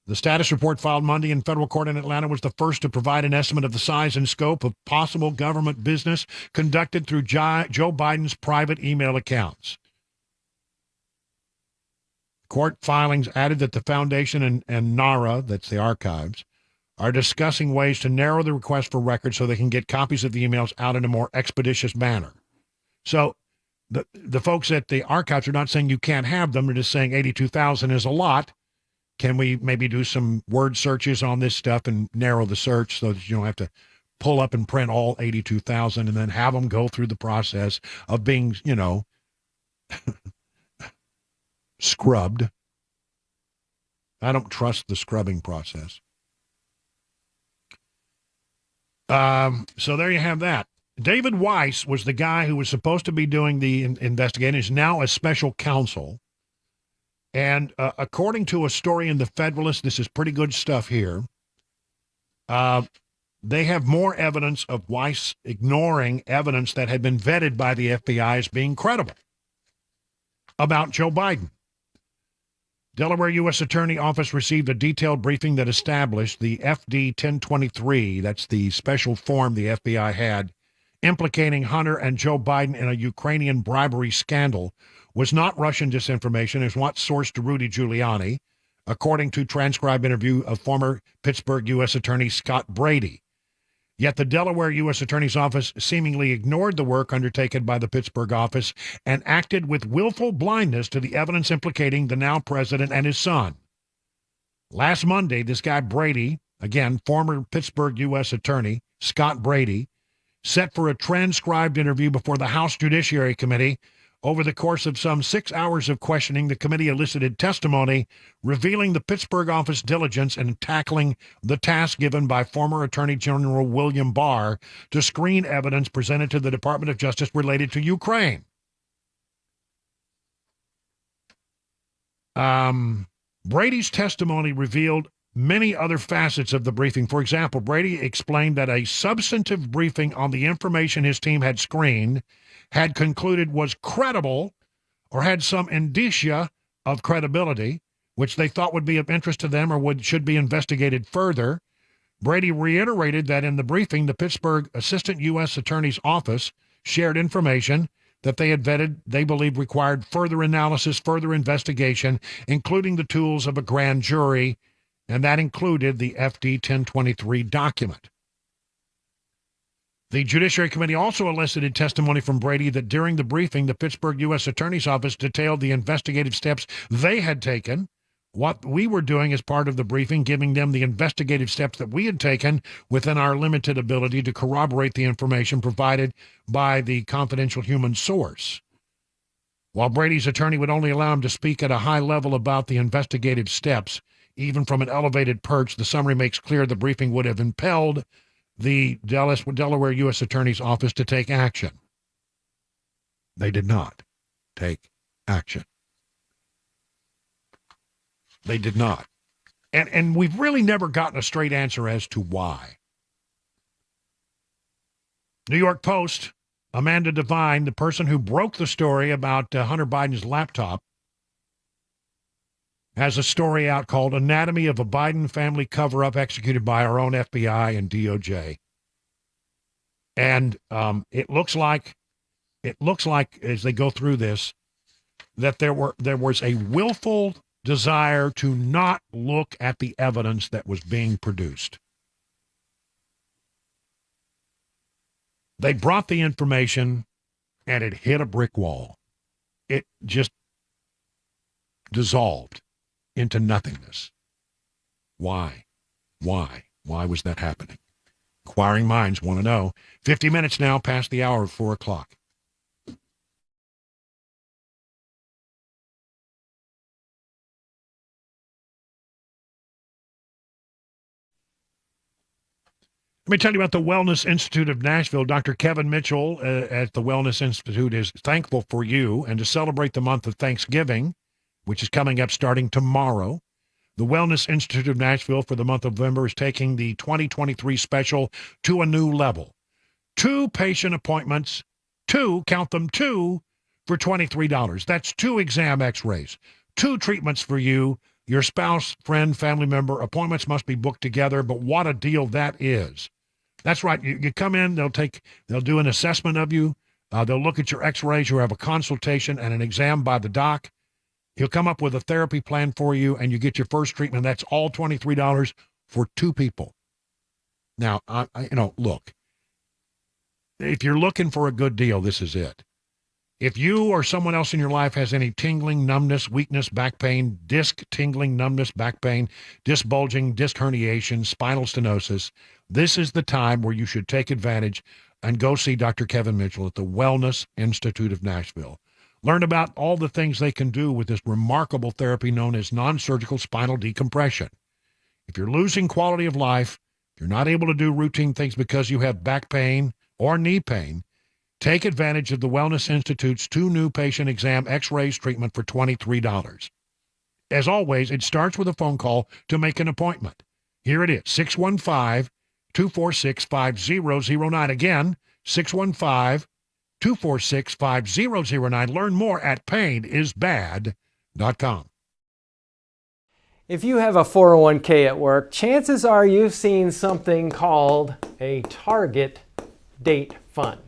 The status report filed Monday in federal court in Atlanta was the first to provide an estimate of the size and scope of possible government business conducted through Joe Biden's private email accounts. Court filings added that the foundation and NARA, that's the archives, are discussing ways to narrow the request for records so they can get copies of the emails out in a more expeditious manner. So the folks at the archives are not saying you can't have them. They're just saying 82,000 is a lot. Can we maybe do some word searches on this stuff and narrow the search so that you don't have to pull up and print all 82,000 and then have them go through the process of being, scrubbed. I don't trust the scrubbing process. So there you have that. David Weiss was the guy who was supposed to be doing the investigating. He's now a special counsel. And according to a story in the Federalist, this is pretty good stuff here. They have more evidence of Weiss ignoring evidence that had been vetted by the FBI as being credible about Joe Biden. Delaware U.S. Attorney Office received a detailed briefing that established the FD 1023, that's the special form the FBI had, implicating Hunter and Joe Biden in a Ukrainian bribery scandal, was not Russian disinformation, as what sourced to Rudy Giuliani, according to transcribed interview of former Pittsburgh U.S. Attorney Scott Brady. Yet the Delaware U.S. Attorney's Office seemingly ignored the work undertaken by the Pittsburgh office and acted with willful blindness to the evidence implicating the now president and his son. Last Monday, this guy Brady, again, former Pittsburgh U.S. Attorney Scott Brady, set for a transcribed interview before the House Judiciary Committee. Over the course of some 6 hours of questioning, the committee elicited testimony revealing the Pittsburgh office diligence in tackling the task given by former Attorney General William Barr to screen evidence presented to the Department of Justice related to Ukraine. Brady's testimony revealed many other facets of the briefing. For example, Brady explained that a substantive briefing on the information his team had screened had concluded was credible or had some indicia of credibility, which they thought would be of interest to them or should be investigated further. Brady reiterated that in the briefing, the Pittsburgh Assistant U.S. Attorney's Office shared information that they had vetted they believed required further analysis, further investigation, including the tools of a grand jury, and that included the FD 1023 document. The Judiciary Committee also elicited testimony from Brady that during the briefing, the Pittsburgh U.S. Attorney's Office detailed the investigative steps they had taken, what we were doing as part of the briefing, giving them the investigative steps that we had taken within our limited ability to corroborate the information provided by the confidential human source. While Brady's attorney would only allow him to speak at a high level about the investigative steps, even from an elevated perch, the summary makes clear the briefing would have impelled the Delaware U.S. Attorney's Office to take action. They did not take action. They did not. And we've really never gotten a straight answer as to why. New York Post, Amanda Devine, the person who broke the story about Hunter Biden's laptop, has a story out called Anatomy of a Biden Family Cover-Up Executed by Our Own FBI and DOJ. And it looks like, as they go through this, that there was a willful desire to not look at the evidence that was being produced. They brought the information, and it hit a brick wall. It just dissolved into nothingness. Why? Why? Why was that happening? Inquiring minds want to know. 50 minutes now past the hour of 4 o'clock. Let me tell you about the Wellness Institute of Nashville. Dr. Kevin Mitchell at the Wellness Institute is thankful for you, and to celebrate the month of Thanksgiving, which is coming up starting tomorrow, the Wellness Institute of Nashville for the month of November is taking the 2023 special to a new level. 2 patient appointments, 2, count them, 2, for $23. That's 2 exam x-rays, 2 treatments for you, your spouse, friend, family member. Appointments must be booked together, but what a deal that is. That's right. You come in, they'll do an assessment of you. They'll look at your x-rays. You'll have a consultation and an exam by the doc. He'll come up with a therapy plan for you, and you get your first treatment. That's all $23 for 2 people. Now, look, if you're looking for a good deal, this is it. If you or someone else in your life has any tingling, numbness, weakness, back pain, disc tingling, numbness, back pain, disc bulging, disc herniation, spinal stenosis, this is the time where you should take advantage and go see Dr. Kevin Mitchell at the Wellness Institute of Nashville. Learn about all the things they can do with this remarkable therapy known as non-surgical spinal decompression. If you're losing quality of life, you're not able to do routine things because you have back pain or knee pain, take advantage of the Wellness Institute's 2 new patient exam x-rays treatment for $23. As always, it starts with a phone call to make an appointment. Here it is, 615-246-5009. Again, 615-246-5009. Learn more at painisbad.com. If you have a 401k at work, chances are you've seen something called a target date fund.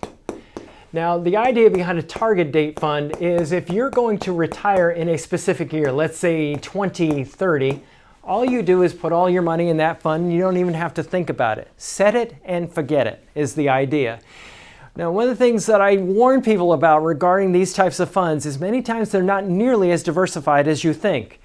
Now, the idea behind a target date fund is if you're going to retire in a specific year, let's say 2030, all you do is put all your money in that fund. You don't even have to think about it. Set it and forget it is the idea. Now, one of the things that I warn people about regarding these types of funds is many times they're not nearly as diversified as you think.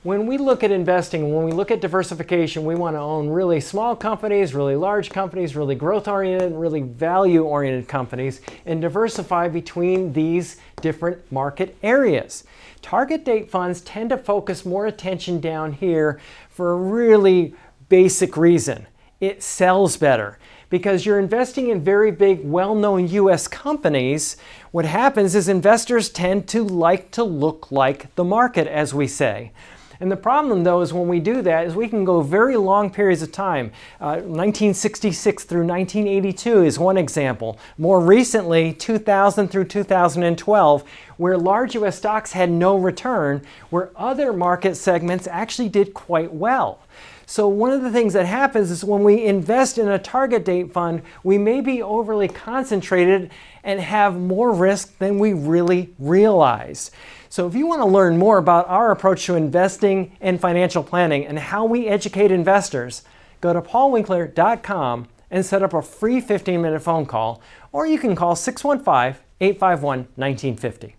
When we look at investing, when we look at diversification, we want to own really small companies, really large companies, really growth-oriented, really value-oriented companies, and diversify between these different market areas. Target date funds tend to focus more attention down here for a really basic reason. It sells better. Because you're investing in very big, well-known U.S. companies, what happens is investors tend to like to look like the market, as we say. And the problem, though, is when we do that is we can go very long periods of time. 1966 through 1982 is one example. More recently, 2000 through 2012, where large U.S. stocks had no return, where other market segments actually did quite well. So one of the things that happens is when we invest in a target date fund, we may be overly concentrated and have more risk than we really realize. So if you want to learn more about our approach to investing and financial planning and how we educate investors, go to paulwinkler.com and set up a free 15-minute phone call, or you can call 615-851-1950.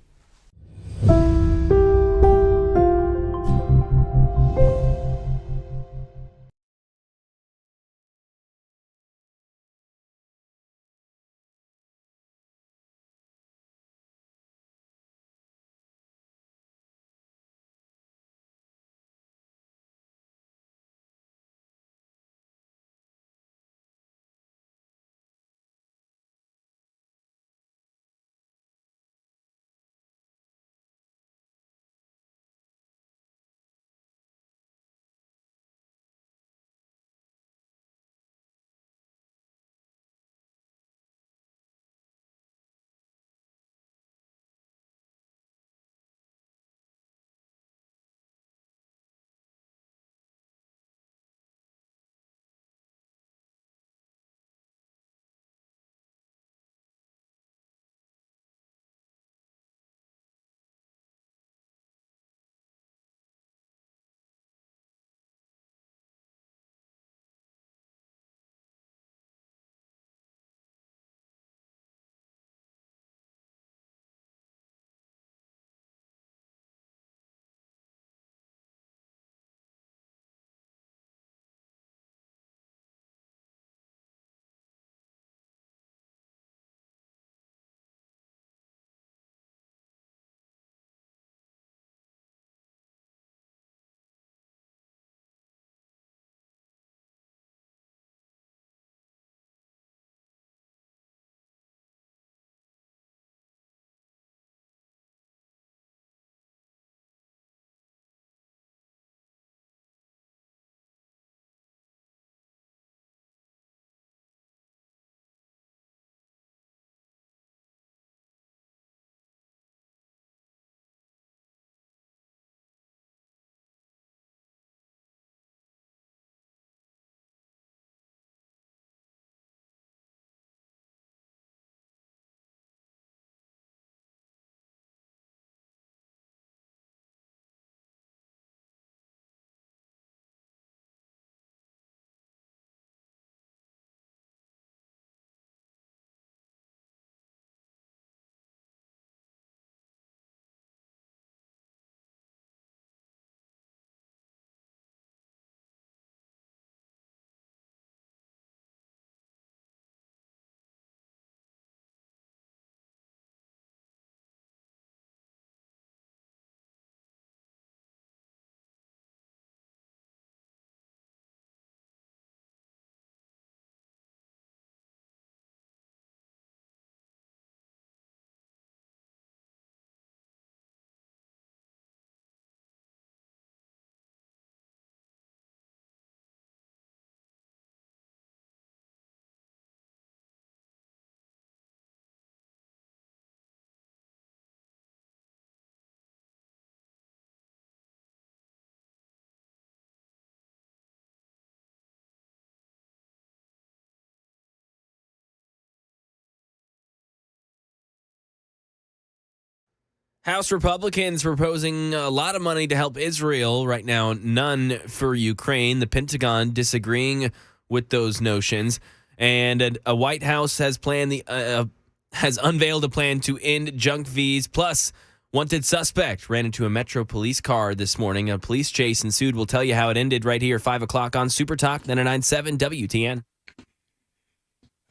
House Republicans proposing a lot of money to help Israel. Right now, none for Ukraine. The Pentagon disagreeing with those notions. And a White House has unveiled a plan to end junk fees. Plus, wanted suspect ran into a Metro police car this morning. A police chase ensued. We'll tell you how it ended right here, 5 o'clock on Super Talk 99.7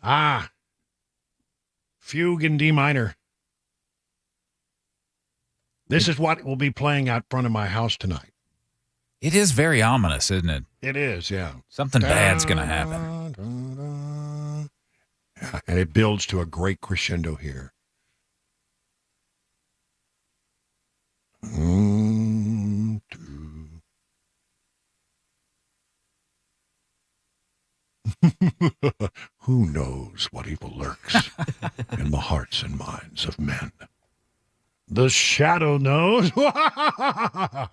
WTN. Fugue in D minor. This is what will be playing out front of my house tonight. It is very ominous, isn't it? It is, yeah. Something bad's going to happen. Yeah, and it builds to a great crescendo here. Who knows what evil lurks in the hearts and minds of men? The shadow knows. I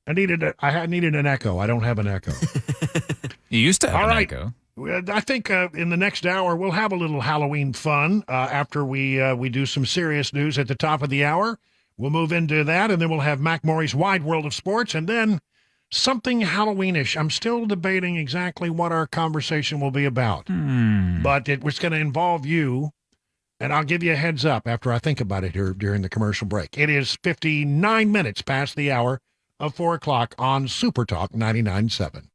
needed an echo. I don't have an echo. You used to have an echo. I think in the next hour we'll have a little Halloween fun after we do some serious news at the top of the hour. We'll move into that, and then we'll have Mac Maury's Wide World of Sports, and then something Halloweenish. I'm still debating exactly what our conversation will be about, but it was going to involve you. And I'll give you a heads up after I think about it here during the commercial break. It is 59 minutes past the hour of 4 o'clock on Super Talk 99.7.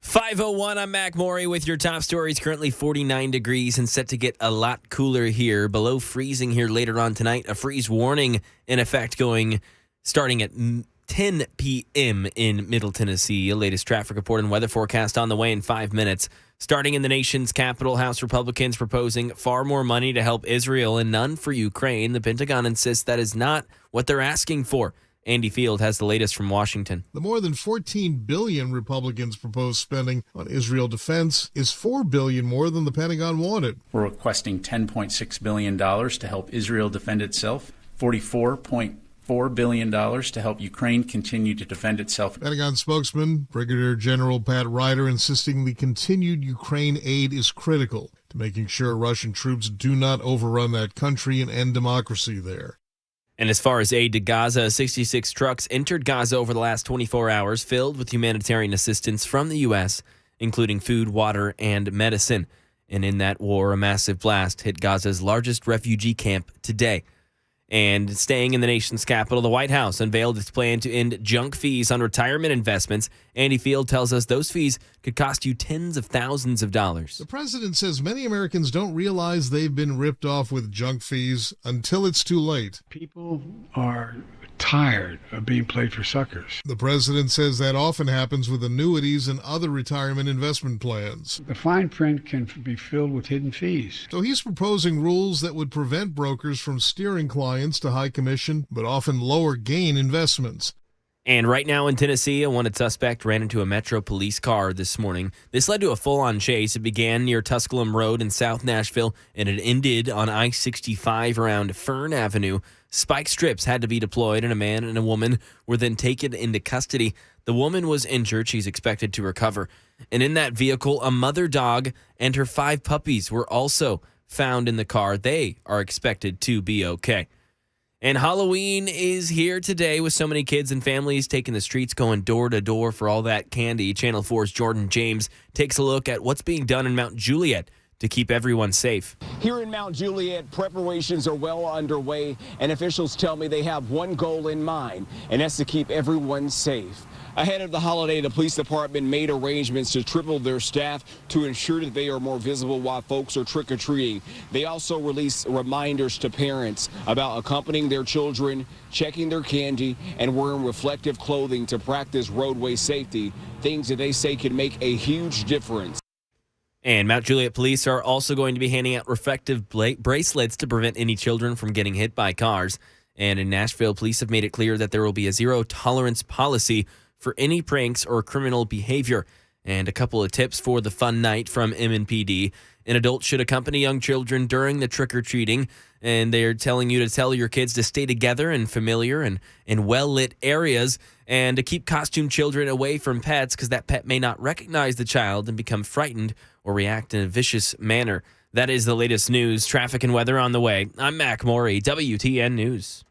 .501, I'm Mac Maury with your top stories. Currently 49 degrees and set to get a lot cooler here. Below freezing here later on tonight. A freeze warning in effect starting at 10 p.m. in Middle Tennessee. A latest traffic report and weather forecast on the way in 5 minutes. Starting in the nation's capital, House Republicans proposing far more money to help Israel and none for Ukraine. The Pentagon insists that is not what they're asking for. Andy Field has the latest from Washington. The more than $14 billion Republicans proposed spending on Israel defense is $4 billion more than the Pentagon wanted. We're requesting $10.6 billion to help Israel defend itself, $44.4 billion to help Ukraine continue to defend itself. Pentagon spokesman Brigadier General Pat Ryder insisting the continued Ukraine aid is critical to making sure Russian troops do not overrun that country and end democracy there. And as far as aid to Gaza, 66 trucks entered Gaza over the last 24 hours, filled with humanitarian assistance from the U.S. including food, water, and medicine. And in that war, a massive blast hit Gaza's largest refugee camp today. And staying in the nation's capital, the White House unveiled its plan to end junk fees on retirement investments. Andy Field tells us those fees could cost you tens of thousands of dollars. The president says many Americans don't realize they've been ripped off with junk fees until it's too late. People are tired of being played for suckers. The president says that often happens with annuities and other retirement investment plans. The fine print can be filled with hidden fees. So he's proposing rules that would prevent brokers from steering clients to high commission but often lower gain investments. And right now in Tennessee, a wanted suspect ran into a Metro police car this morning. This led to a full-on chase. It began near Tusculum Road in South Nashville, and it ended on I-65 around Fern Avenue. Spike strips had to be deployed, and a man and a woman were then taken into custody. The woman was injured. She's expected to recover. And in that vehicle, a mother dog and her 5 puppies were also found in the car. They are expected to be okay. And Halloween is here today with so many kids and families taking the streets, going door to door for all that candy. Channel 4's Jordan James takes a look at what's being done in Mount Juliet to keep everyone safe. Here in Mount Juliet, preparations are well underway, and officials tell me they have one goal in mind, and that's to keep everyone safe. Ahead of the holiday, the police department made arrangements to triple their staff to ensure that they are more visible while folks are trick-or-treating. They also release reminders to parents about accompanying their children, checking their candy, and wearing reflective clothing to practice roadway safety, things that they say can make a huge difference. And Mount Juliet police are also going to be handing out reflective bracelets to prevent any children from getting hit by cars. And in Nashville, police have made it clear that there will be a zero-tolerance policy for any pranks or criminal behavior. And a couple of tips for the fun night from MNPD. An adult should accompany young children during the trick-or-treating, and they're telling you to tell your kids to stay together in familiar and well-lit areas, and to keep costume children away from pets because that pet may not recognize the child and become frightened or react in a vicious manner. That is the latest news, traffic, and weather on the way. I'm Mac Morey, WTN News.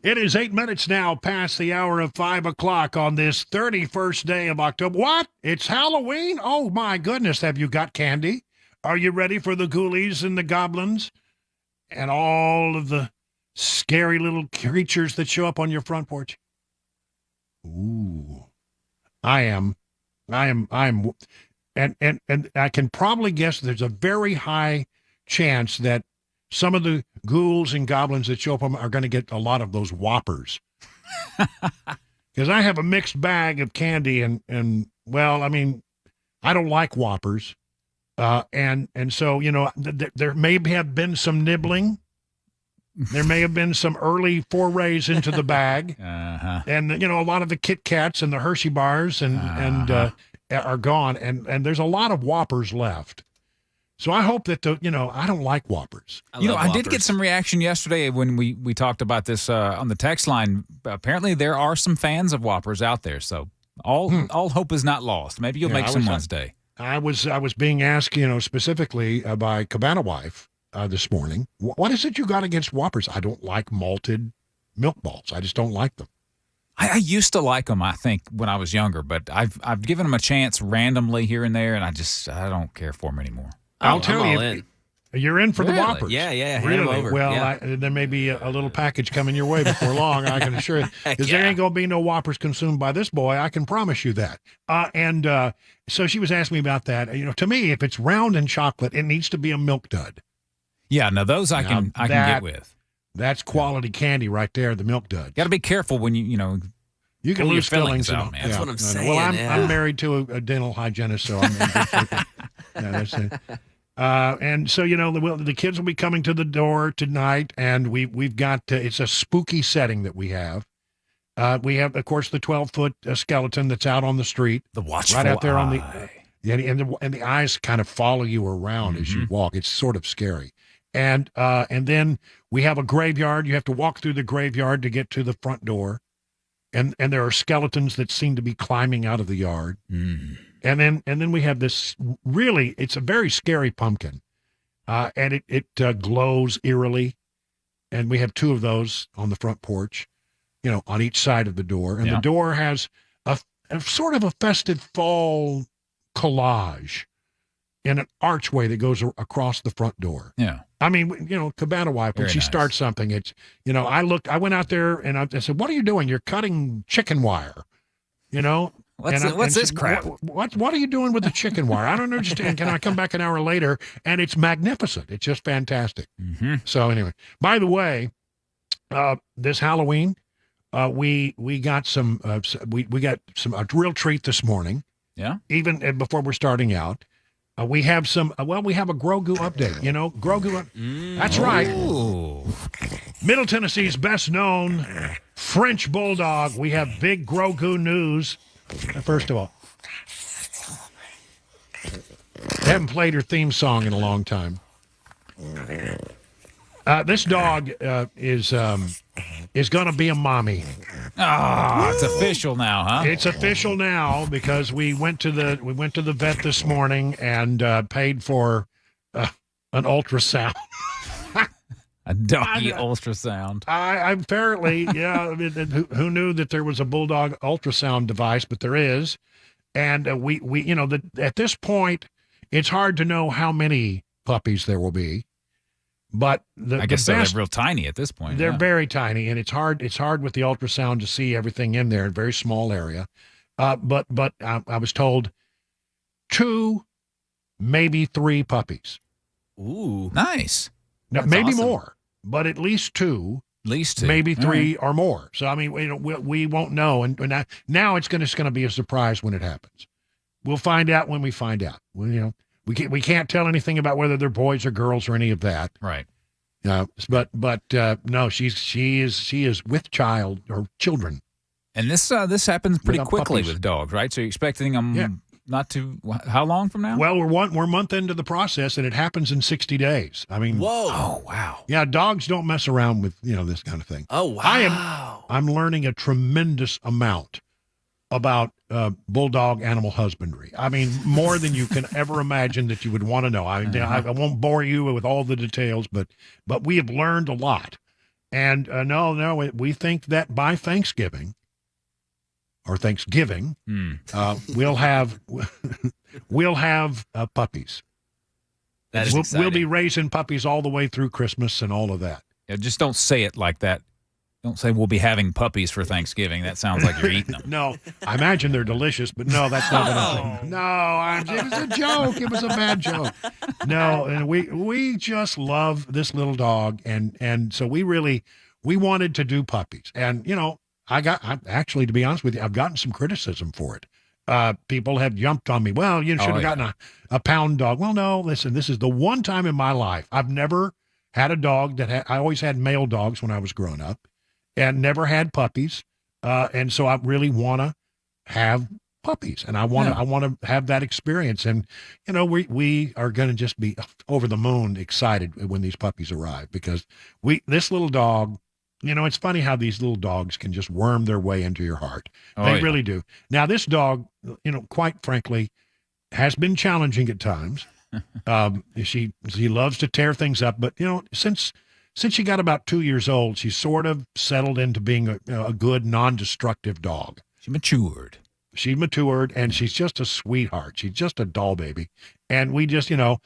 It is 8 minutes now past the hour of 5 o'clock on this 31st day of October. What? It's Halloween? Oh, my goodness. Have you got candy? Are you ready for the ghoulies and the goblins and all of the scary little creatures that show up on your front porch? Ooh, I am. And I can probably guess there's a very high chance that some of the ghouls and goblins that show up are going to get a lot of those Whoppers. Because I have a mixed bag of candy and well, I mean, I don't like Whoppers. And so, you know, there may have been some nibbling. There may have been some early forays into the bag. And, you know, a lot of the Kit Kats and the Hershey bars and are gone. And there's a lot of Whoppers left. So I hope that, I don't like Whoppers. I did get some reaction yesterday when we talked about this on the text line. Apparently there are some fans of Whoppers out there. So all hope is not lost. Maybe you'll make someone's day. I was being asked, specifically by Cabana Wife this morning, what is it you got against Whoppers? I don't like malted milk balls. I just don't like them. I used to like them, I think, when I was younger, but I've given them a chance randomly here and there, and I don't care for them anymore. I'll tell you, you're in for the Whoppers. Yeah, hand really? them over. Well, yeah. There may be a little package coming your way before long, I can assure you. Because there ain't going to be no Whoppers consumed by this boy, I can promise you that. So she was asking me about that. To me, if it's round and chocolate, it needs to be a Milk Dud. Yeah, now those I can get with. That's quality candy right there, the Milk Dud. Got to be careful when you can lose fillings out, man. That's what I'm saying. Well, I'm married to a dental hygienist, so I'm that's it. And so, the kids will be coming to the door tonight, and we've got, it's a spooky setting that we have. We have, of course, the 12-foot skeleton that's out on the street. The watchful right out there eye. on the, and the eyes kind of follow you around as you walk. It's sort of scary. And then we have a graveyard. You have to walk through the graveyard to get to the front door. And there are skeletons that seem to be climbing out of the yard. And then we have this it's a very scary pumpkin. And it glows eerily. And we have two of those on the front porch, on each side of the door. And the door has a sort of a festive fall collage in an archway that goes across the front door. Yeah. I mean, Cabana Wife, when she starts something, it's, I went out there and I said, what are you doing? You're cutting chicken wire, What's this crap? What are you doing with the chicken wire? I don't understand. Can I come back an hour later? And it's magnificent. It's just fantastic. So anyway, by the way, this Halloween, we got a real treat this morning. Yeah. Even before we're starting out. We have we have a Grogu update, Grogu. That's right. Middle Tennessee's best known French Bulldog. We have big Grogu news. First of all, I haven't played her theme song in a long time. This dog is going to be a mommy. It's official now, huh? It's official now because we went to the vet this morning and paid for an ultrasound. A doggy ultrasound. I apparently, yeah. Who knew that there was a bulldog ultrasound device? But there is, and we at this point, it's hard to know how many puppies there will be. But I guess they're real tiny at this point. They're very tiny, and it's hard with the ultrasound to see everything in there, a very small area. But I was told 2, maybe 3 puppies. Ooh, nice. Now, that's maybe awesome. more, but at least 2. At least 2. Maybe 3 or more. So I mean, we won't know, and now it's going to be a surprise when it happens. We'll find out when we find out. We can't tell anything about whether they're boys or girls or any of that. Right. But no, she is with child or children. And this happens pretty With quickly puppies. with dogs, right? So you're expecting them not to how long from now? Well, we're a month into the process, and it happens in 60 days. I mean, whoa, oh wow, yeah, dogs don't mess around with this kind of thing. Oh wow, I'm learning a tremendous amount about bulldog animal husbandry. I mean, more than you can ever imagine that you would want to know. I won't bore you with all the details, but we have learned a lot And no, we think that by Thanksgiving or Thanksgiving, we'll have puppies. That is We'll exciting. be raising puppies all the way through Christmas and all of that. Yeah, just don't say it like that. Don't say we'll be having puppies for Thanksgiving. That sounds like you're eating them. No, I imagine they're delicious, but no, that's not what I'm thinking. No, it was a joke. It was a bad joke. No, and we just love this little dog, and so we wanted to do puppies, and I actually, to be honest with you, I've gotten some criticism for it. People have jumped on me. Well, you should have gotten a pound dog. Well, no, listen, this is the one time in my life I've never had a dog I always had male dogs when I was growing up. And never had puppies, and so I really want to have puppies, and I want to have that experience. And we are going to just be over the moon excited when these puppies arrive, because this little dog. It's funny how these little dogs can just worm their way into your heart. They really do. Now, this dog, quite frankly, has been challenging at times. She loves to tear things up, but since she got about 2 years old, she sort of settled into being a good, non-destructive dog. She matured, and she's just a sweetheart. She's just a doll baby. And we just, our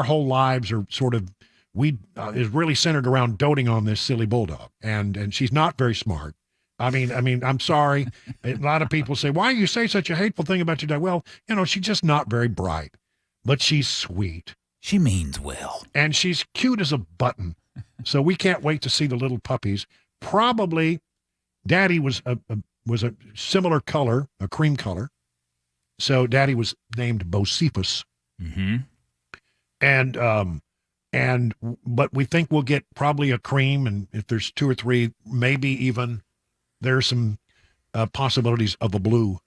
whole lives are sort of, is really centered around doting on this silly bulldog. And she's not very smart. I mean, I'm sorry. A lot of people say, why do you say such a hateful thing about your dog? Well, she's just not very bright, but she's sweet. She means well. And she's cute as a button. So we can't wait to see the little puppies. Probably Daddy was a similar color, a cream color. So Daddy was named Bocephus. Mm-hmm. But we think we'll get probably a cream, and if there's 2 or 3, maybe even there's some possibilities of a blue.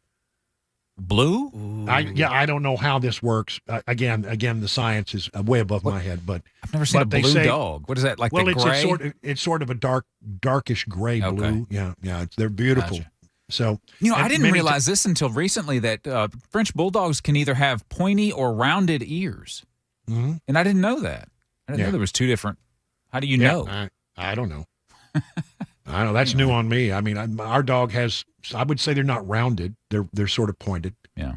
Blue? I don't know how this works. Again, the science is way above my head, but I've never seen a blue dog. What is that, like the gray? It's sort of a darkish gray blue. Yeah, they're beautiful. Gotcha. So I didn't realize this until recently, that French bulldogs can either have pointy or rounded ears. Mm-hmm. And I didn't know that. I didn't know there was 2 different. How do you know? I don't know. I know that's new on me. I mean, our dog has, I would say they're not rounded. They're sort of pointed. Yeah.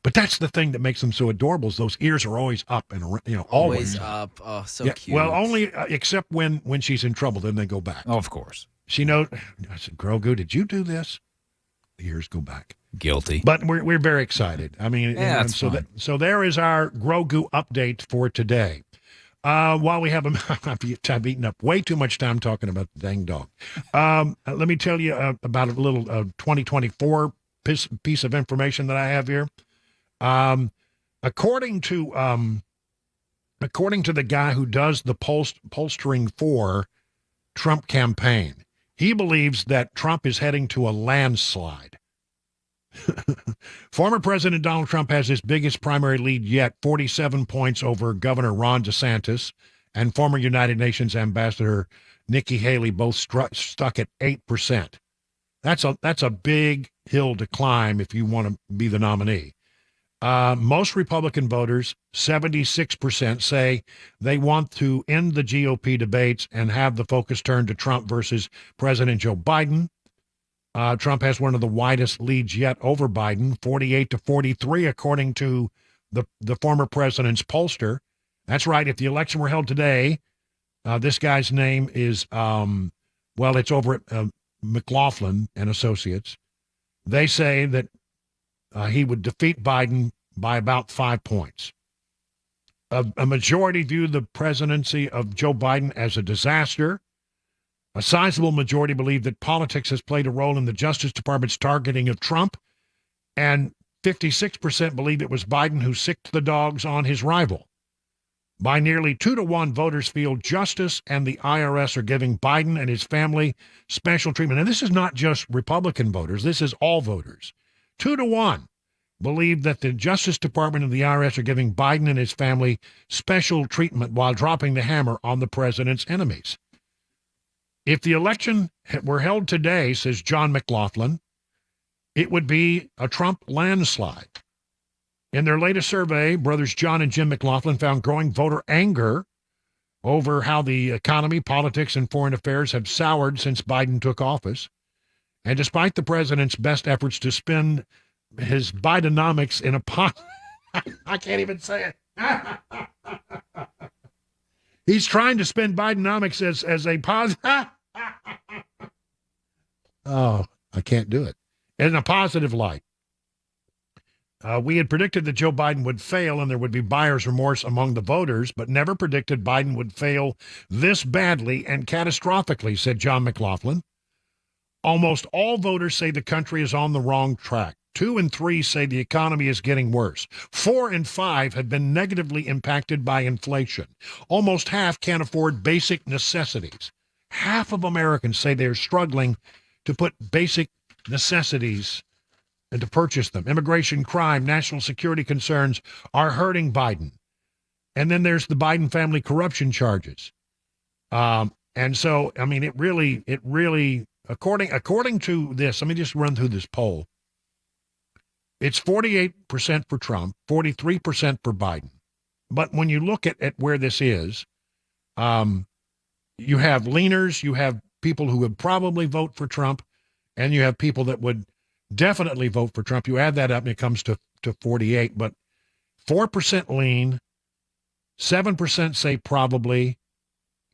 But that's the thing that makes them so adorable, is those ears are always up and always up. Oh, so cute. Well, only except when she's in trouble, then they go back. Oh, of course. She knows. I said, Grogu, did you do this? The ears go back. Guilty. But we're very excited. I mean, that's fun. So there is our Grogu update for today. While we have him, I've eaten up way too much time talking about the dang dog. Let me tell you about a little 2024 piece of information that I have here. According to the guy who does the polstering for Trump campaign, he believes that Trump is heading to a landslide. Former President Donald Trump has his biggest primary lead yet, 47 points over Governor Ron DeSantis and former United Nations Ambassador Nikki Haley, both stuck at 8%. That's a big hill to climb if you want to be the nominee. Most Republican voters, 76%, say they want to end the GOP debates and have the focus turned to Trump versus President Joe Biden. Trump has one of the widest leads yet over Biden, 48-43, according to the former president's pollster. That's right. If the election were held today, this guy's name is, it's over at McLaughlin and Associates. They say that he would defeat Biden by about 5 points. A majority view the presidency of Joe Biden as a disaster. A sizable majority believe that politics has played a role in the Justice Department's targeting of Trump, and 56% believe it was Biden who sicked the dogs on his rival. By nearly 2-to-1, voters feel justice and the IRS are giving Biden and his family special treatment. And this is not just Republican voters. This is all voters. 2-to-1 believe that the Justice Department and the IRS are giving Biden and his family special treatment while dropping the hammer on the president's enemies. If the election were held today, says John McLaughlin, it would be a Trump landslide. In their latest survey, brothers John and Jim McLaughlin found growing voter anger over how the economy, politics, and foreign affairs have soured since Biden took office. And despite the president's best efforts to spin his Bidenomics in a I can't even say it. He's trying to spin Bidenomics as a positive. Oh, I can't do it. In a positive light. We had predicted that Joe Biden would fail and there would be buyer's remorse among the voters, but never predicted Biden would fail this badly and catastrophically, said John McLaughlin. Almost all voters say the country is on the wrong track. 2 in 3 say the economy is getting worse. 4 in 5 have been negatively impacted by inflation. Almost half can't afford basic necessities. Half of Americans say they're struggling to put basic necessities and to purchase them. Immigration, crime, national security concerns are hurting Biden. And then there's the Biden family corruption charges. And so, I mean, it really, according to this, let me just run through this poll. It's 48% for Trump, 43% for Biden. But when you look at where this is, you have leaners, you have people who would probably vote for Trump, and you have people that would definitely vote for Trump. You add that up and it comes to 48, but 4% lean, 7% say probably,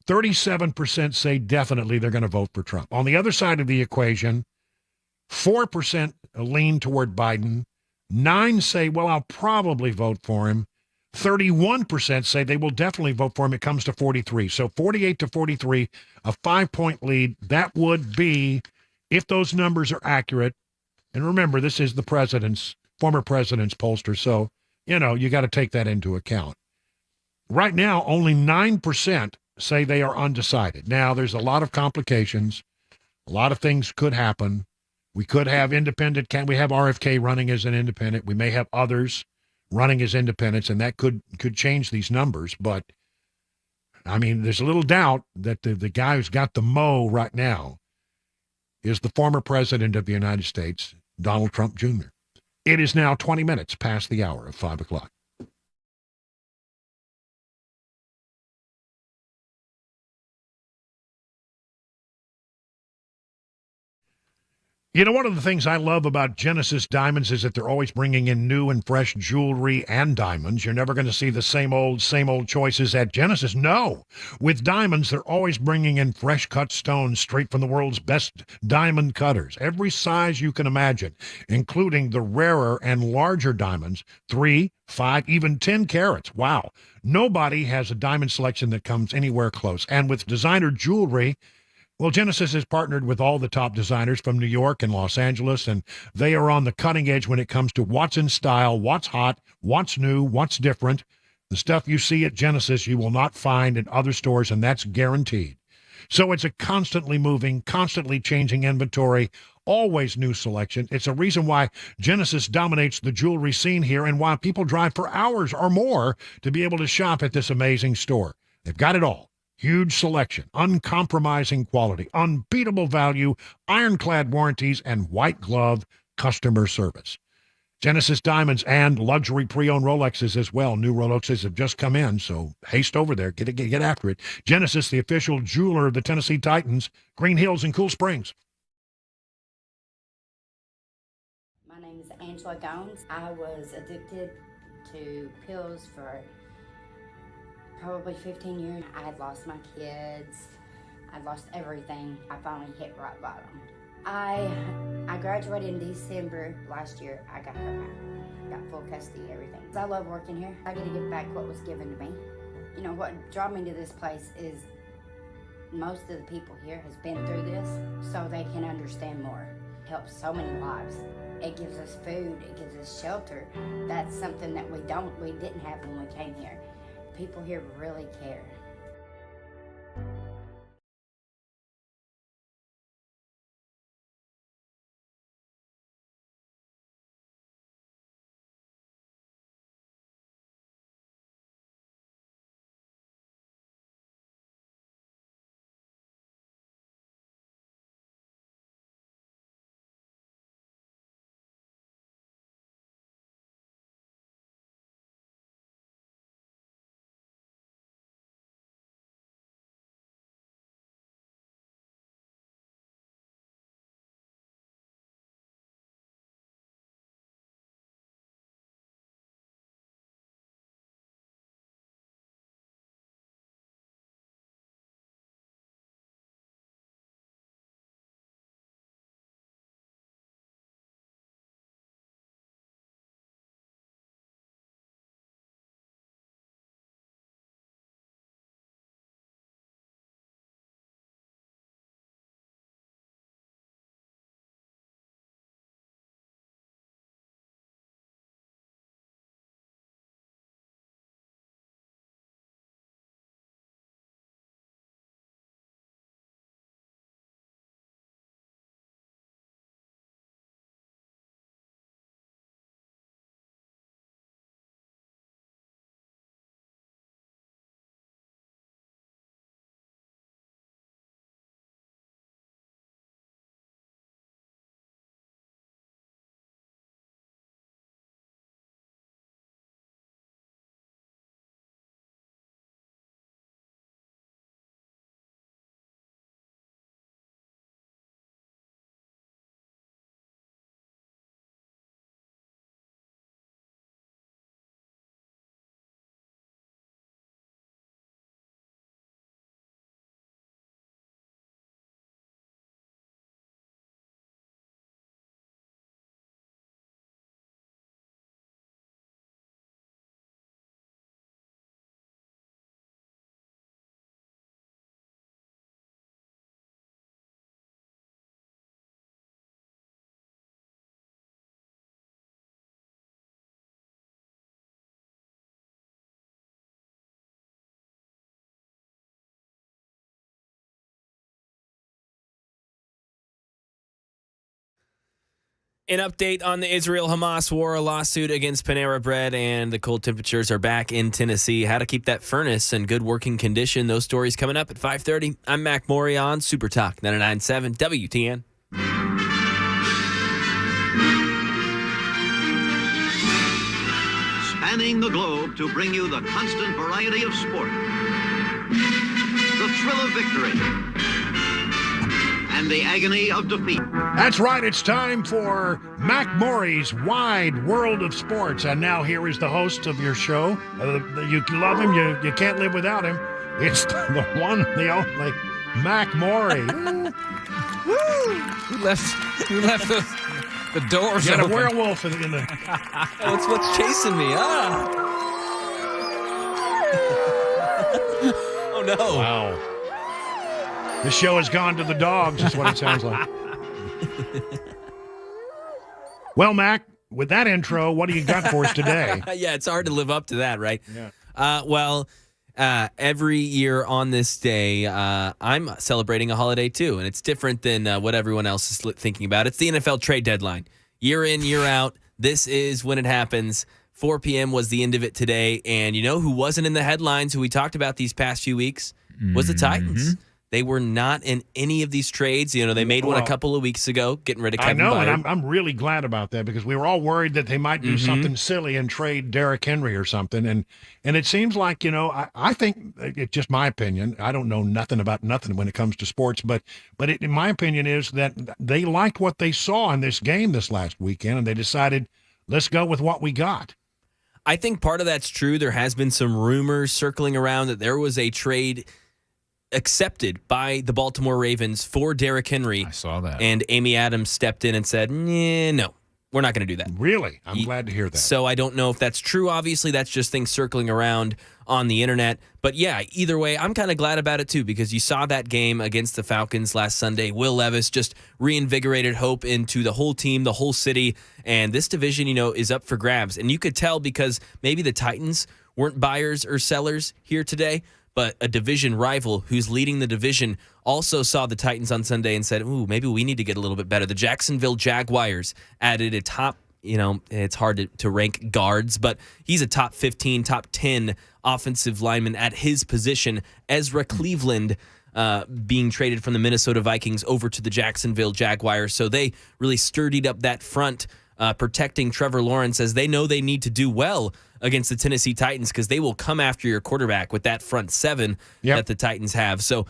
37% say definitely they're going to vote for Trump. On the other side of the equation, 4% lean toward Biden, 9 say, well, I'll probably vote for him. 31% say they will definitely vote for him. It comes to 43. So 48 to 43, a 5-point lead. That would be, if those numbers are accurate, and remember, this is the former president's pollster, so, you got to take that into account. Right now, only 9% say they are undecided. Now, there's a lot of complications. A lot of things could happen. We could have independent, we have RFK running as an independent. We may have others running as independents, and that could change these numbers. But, I mean, there's a little doubt that the guy who's got the mo right now is the former president of the United States, Donald Trump Jr. It is now 20 minutes past the hour of 5 o'clock. One of the things I love about Genesis Diamonds is that they're always bringing in new and fresh jewelry and diamonds. You're never going to see the same old choices at Genesis. No. With diamonds, they're always bringing in fresh cut stones straight from the world's best diamond cutters. Every size you can imagine, including the rarer and larger diamonds, 3, 5, even 10 carats. Wow. Nobody has a diamond selection that comes anywhere close. And with designer jewelry, well, Genesis has partnered with all the top designers from New York and Los Angeles, and they are on the cutting edge when it comes to what's in style, what's hot, what's new, what's different. The stuff you see at Genesis you will not find in other stores, and that's guaranteed. So it's a constantly moving, constantly changing inventory, always new selection. It's a reason why Genesis dominates the jewelry scene here and why people drive for hours or more to be able to shop at this amazing store. They've got it all. Huge selection, uncompromising quality, unbeatable value, ironclad warranties, and white glove customer service. Genesis Diamonds and luxury pre-owned Rolexes as well. New Rolexes have just come in, so haste over there. Get after it. Genesis, the official jeweler of the Tennessee Titans, Green Hills and Cool Springs. My name is Angela Gomes. I was addicted to pills for probably 15 years. I had lost my kids. I lost everything. I finally hit rock bottom. I graduated in December last year. I got her back. Got full custody, everything. I love working here. I get to give back what was given to me. What drew me to this place is most of the people here has been through this, so they can understand more. It helps so many lives. It gives us food. It gives us shelter. That's something that we didn't have when we came here. People here really care. An update on the Israel-Hamas war, a lawsuit against Panera Bread, and the cold temperatures are back in Tennessee. How to keep that furnace in good working condition. Those stories coming up at 5:30. I'm Mac Maury on Super Talk 99.7 WTN. Spanning the globe to bring you the constant variety of sport, the thrill of victory, and the agony of defeat. That's right. It's time for Mac Maury's Wide World of Sports. And now here is the host of your show. You love him. You can't live without him. It's the one, the only Mac Maury. Who left the doors Got a open? werewolf in the... Oh, what's chasing me? Oh, no. Wow. The show has gone to the dogs, is what it sounds like. Well, Mac, with that intro, what do you got for us today? Yeah, it's hard to live up to that, right? Yeah. Every year on this day, I'm celebrating a holiday too, and it's different than what everyone else is thinking about. It's the NFL trade deadline. Year in, year out, this is when it happens. 4 p.m. was the end of it today, and you know who wasn't in the headlines, who we talked about these past few weeks, was the Titans. They were not in any of these trades. You know, they made one a couple of weeks ago, getting rid of Kevin Byard. And I'm really glad about that because we were all worried that they might do something silly and trade Derrick Henry or something. And it seems like, you know, I think it's just my opinion. I don't know nothing about nothing when it comes to sports, but in my opinion is that they liked what they saw in this game this last weekend, and they decided, let's go with what we got. I think part of that's true. There has been some rumors circling around that there was a trade accepted by the Baltimore Ravens for Derrick Henry. I saw that. And Amy Adams stepped in and said, no, we're not going to do that. Really? I'm glad to hear that. So I don't know if that's true. Obviously, that's just things circling around on the internet. But yeah, either way, I'm kind of glad about it too because you saw that game against the Falcons last Sunday. Will Levis just reinvigorated hope into the whole team, the whole city. And this division, you know, is up for grabs. And you could tell because maybe the Titans weren't buyers or sellers here today, but a division rival who's leading the division also saw the Titans on Sunday and said, ooh, maybe we need to get a little bit better. The Jacksonville Jaguars added a top, you know, it's hard to rank guards, but he's a top 15, top 10 offensive lineman at his position. Ezra Cleveland being traded from the Minnesota Vikings over to the Jacksonville Jaguars. So they really sturdied up that front, protecting Trevor Lawrence as they know they need to do well against the Tennessee Titans because they will come after your quarterback with that front seven that the Titans have. So,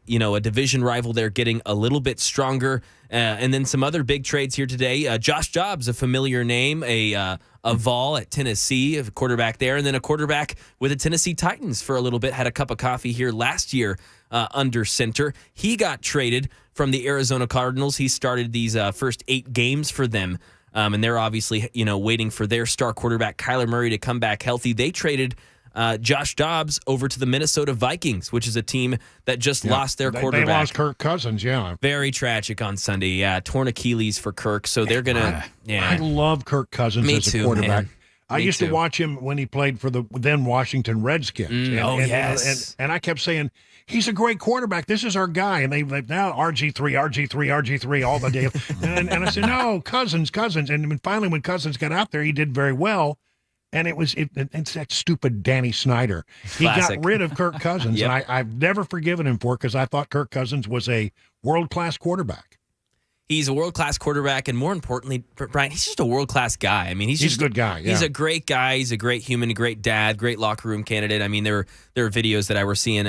you know, a division rival there getting a little bit stronger. And then some other big trades here today. Josh Dobbs, a familiar name, a Vol at Tennessee, a quarterback there, and then a quarterback with the Tennessee Titans for a little bit. Had a cup of coffee here last year under center. He got traded from the Arizona Cardinals. He started these first 8 games for them. And they're obviously, you know, waiting for their star quarterback, Kyler Murray, to come back healthy. They traded Josh Dobbs over to the Minnesota Vikings, which is a team that just lost their quarterback. They lost Kirk Cousins, Very tragic on Sunday. Yeah, torn Achilles for Kirk. So they're going to, I love Kirk Cousins as a quarterback. Man. I used to watch him when he played for the then Washington Redskins. And I kept saying, he's a great quarterback. This is our guy. And they've now RG3 all the day. and I said, no, Cousins. And finally, when Cousins got out there, he did very well. And it's that stupid Danny Snyder. He got rid of Kirk Cousins. And I've never forgiven him for it because I thought Kirk Cousins was a world-class quarterback. He's a world-class quarterback, and more importantly, Brian, he's just a world-class guy. I mean, he's a good guy. He's a great guy. He's a great human, a great dad, great locker room candidate. I mean, there are videos that I were seeing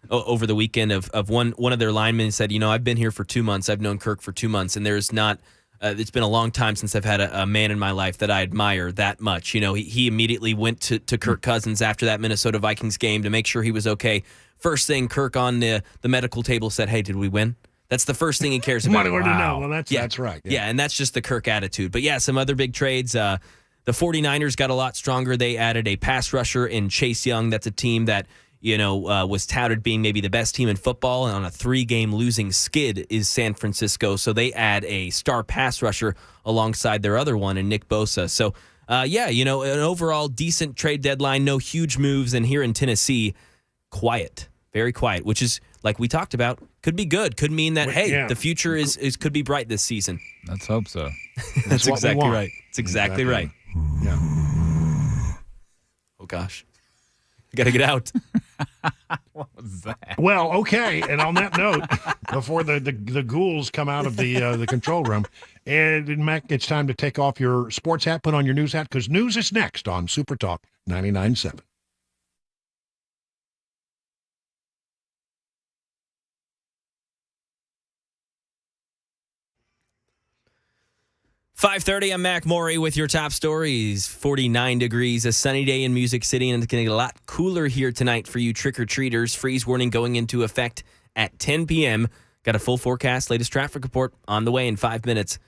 over the weekend of one of their linemen said, you know, I've been here for 2 months. I've known Kirk for 2 months, and there's not it's been a long time since I've had a man in my life that I admire that much. You know, he immediately went to Kirk Cousins after that Minnesota Vikings game to make sure he was okay. First thing, Kirk on the medical table said, hey, did we win? That's the first thing he cares about. Wow. Well, that's right. Yeah, and that's just the Kirk attitude. But yeah, some other big trades. The 49ers got a lot stronger. They added a pass rusher in Chase Young. That's a team that, you know, was touted being maybe the best team in football. And on a 3-game losing skid is San Francisco. So they add a star pass rusher alongside their other one in Nick Bosa. So, yeah, you know, an overall decent trade deadline. No huge moves. And here in Tennessee, quiet. Very quiet, which is, like we talked about, could be good. Could mean that, hey, yeah. the future is could be bright this season. Let's hope so. That's what we exactly want. right. It's exactly right. Yeah. Oh, gosh. Got to get out. What was that? Well, okay. And on that note, before the ghouls come out of the control room, and Mac, it's time to take off your sports hat, put on your news hat, because news is next on Super Talk 99.7. .30, I'm Mac Maury with your top stories. 49 degrees, a sunny day in Music City, and it's going to get a lot cooler here tonight for you trick-or-treaters. Freeze warning going into effect at 10 p.m. Got a full forecast, latest traffic report on the way in 5 minutes.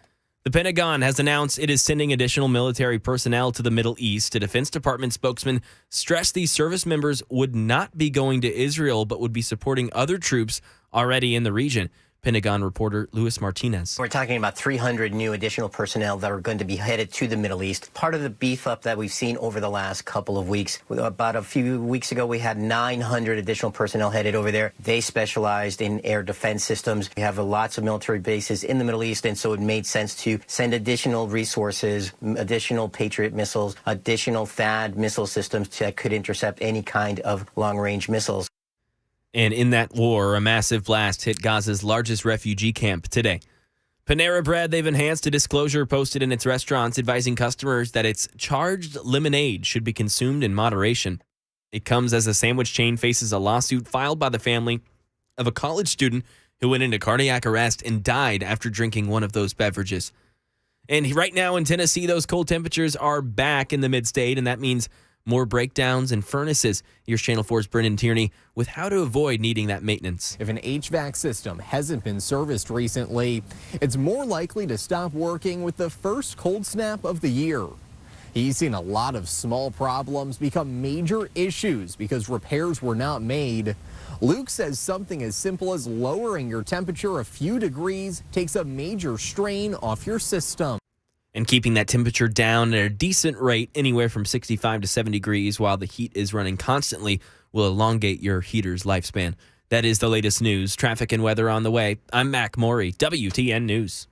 The Pentagon has announced it is sending additional military personnel to the Middle East. A Defense Department spokesman stressed these service members would not be going to Israel, but would be supporting other troops already in the region. Pentagon reporter Luis Martinez. We're talking about 300 new additional personnel that are going to be headed to the Middle East. Part of the beef up that we've seen over the last couple of weeks. About a few weeks ago, we had 900 additional personnel headed over there. They specialized in air defense systems. We have lots of military bases in the Middle East, and so it made sense to send additional resources, additional Patriot missiles, additional THAAD missile systems that could intercept any kind of long-range missiles. And in that war, a massive blast hit Gaza's largest refugee camp today. Panera Bread, they've enhanced a disclosure posted in its restaurants advising customers that its charged lemonade should be consumed in moderation. It comes as the sandwich chain faces a lawsuit filed by the family of a college student who went into cardiac arrest and died after drinking one of those beverages. And right now in Tennessee, those cold temperatures are back in the mid-state, and that means more breakdowns in furnaces. Here's Channel 4's Brendan Tierney with how to avoid needing that maintenance. If an HVAC system hasn't been serviced recently, it's more likely to stop working with the first cold snap of the year. He's seen a lot of small problems become major issues because repairs were not made. Luke says something as simple as lowering your temperature a few degrees takes a major strain off your system. And keeping that temperature down at a decent rate, anywhere from 65 to 70 degrees while the heat is running constantly, will elongate your heater's lifespan. That is the latest news. Traffic and weather on the way. I'm Mac Maury, WTN News.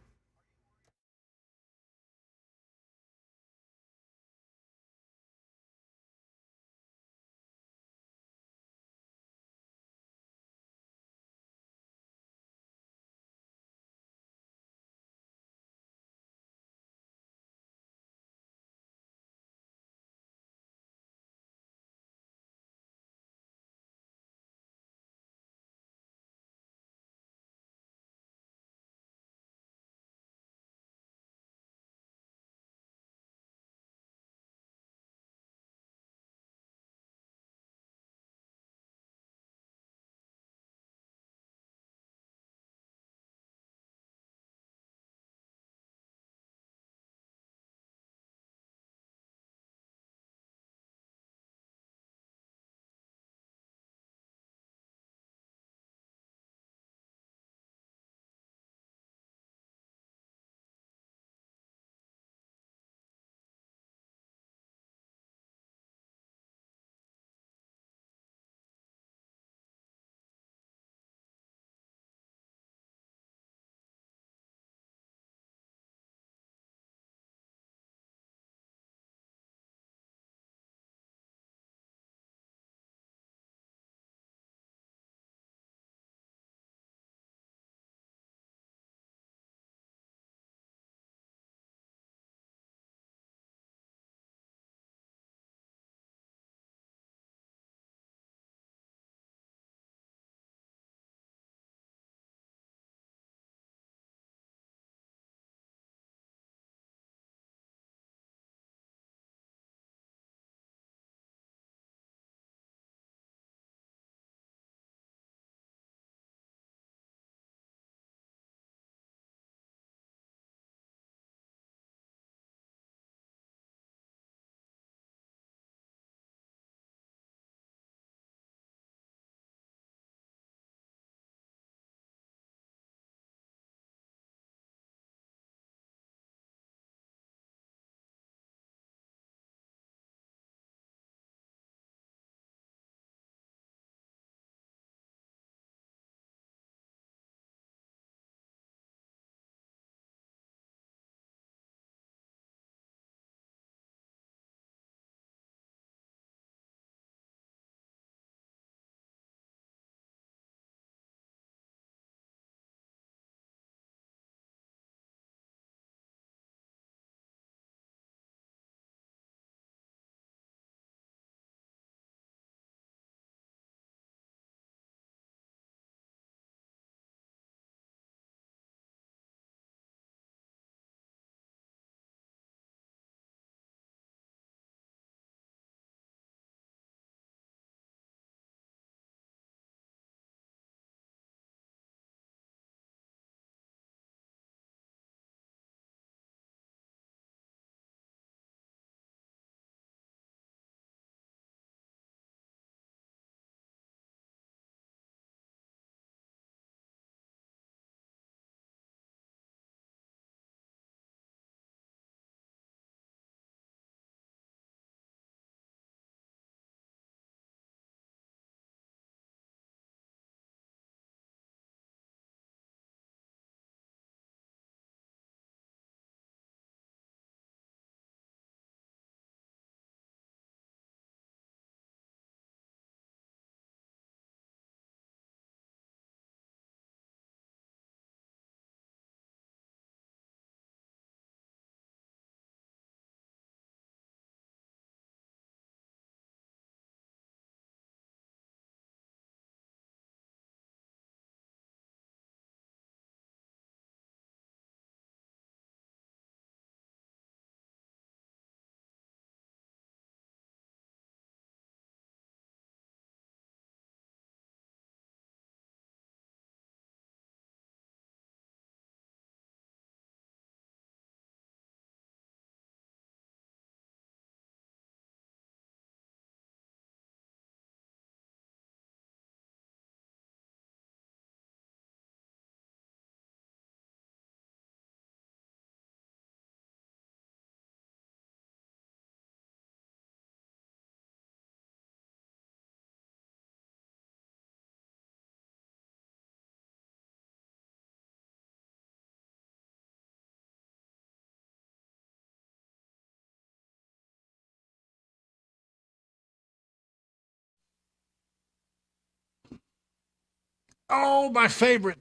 Oh, my favorite.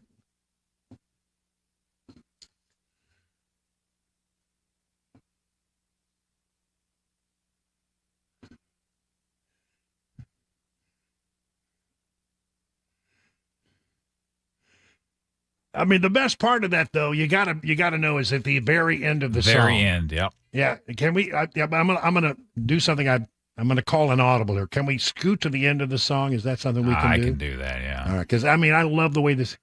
I mean, the best part of that, though, you gotta know is at the very end of the song. Very end, yep. Yeah. Can we? I'm gonna do something. I'm gonna call an audible here. Can we scoot to the end of the song? Is that something we can do? I can do that. Yeah. All right. Because I mean, I love the way this.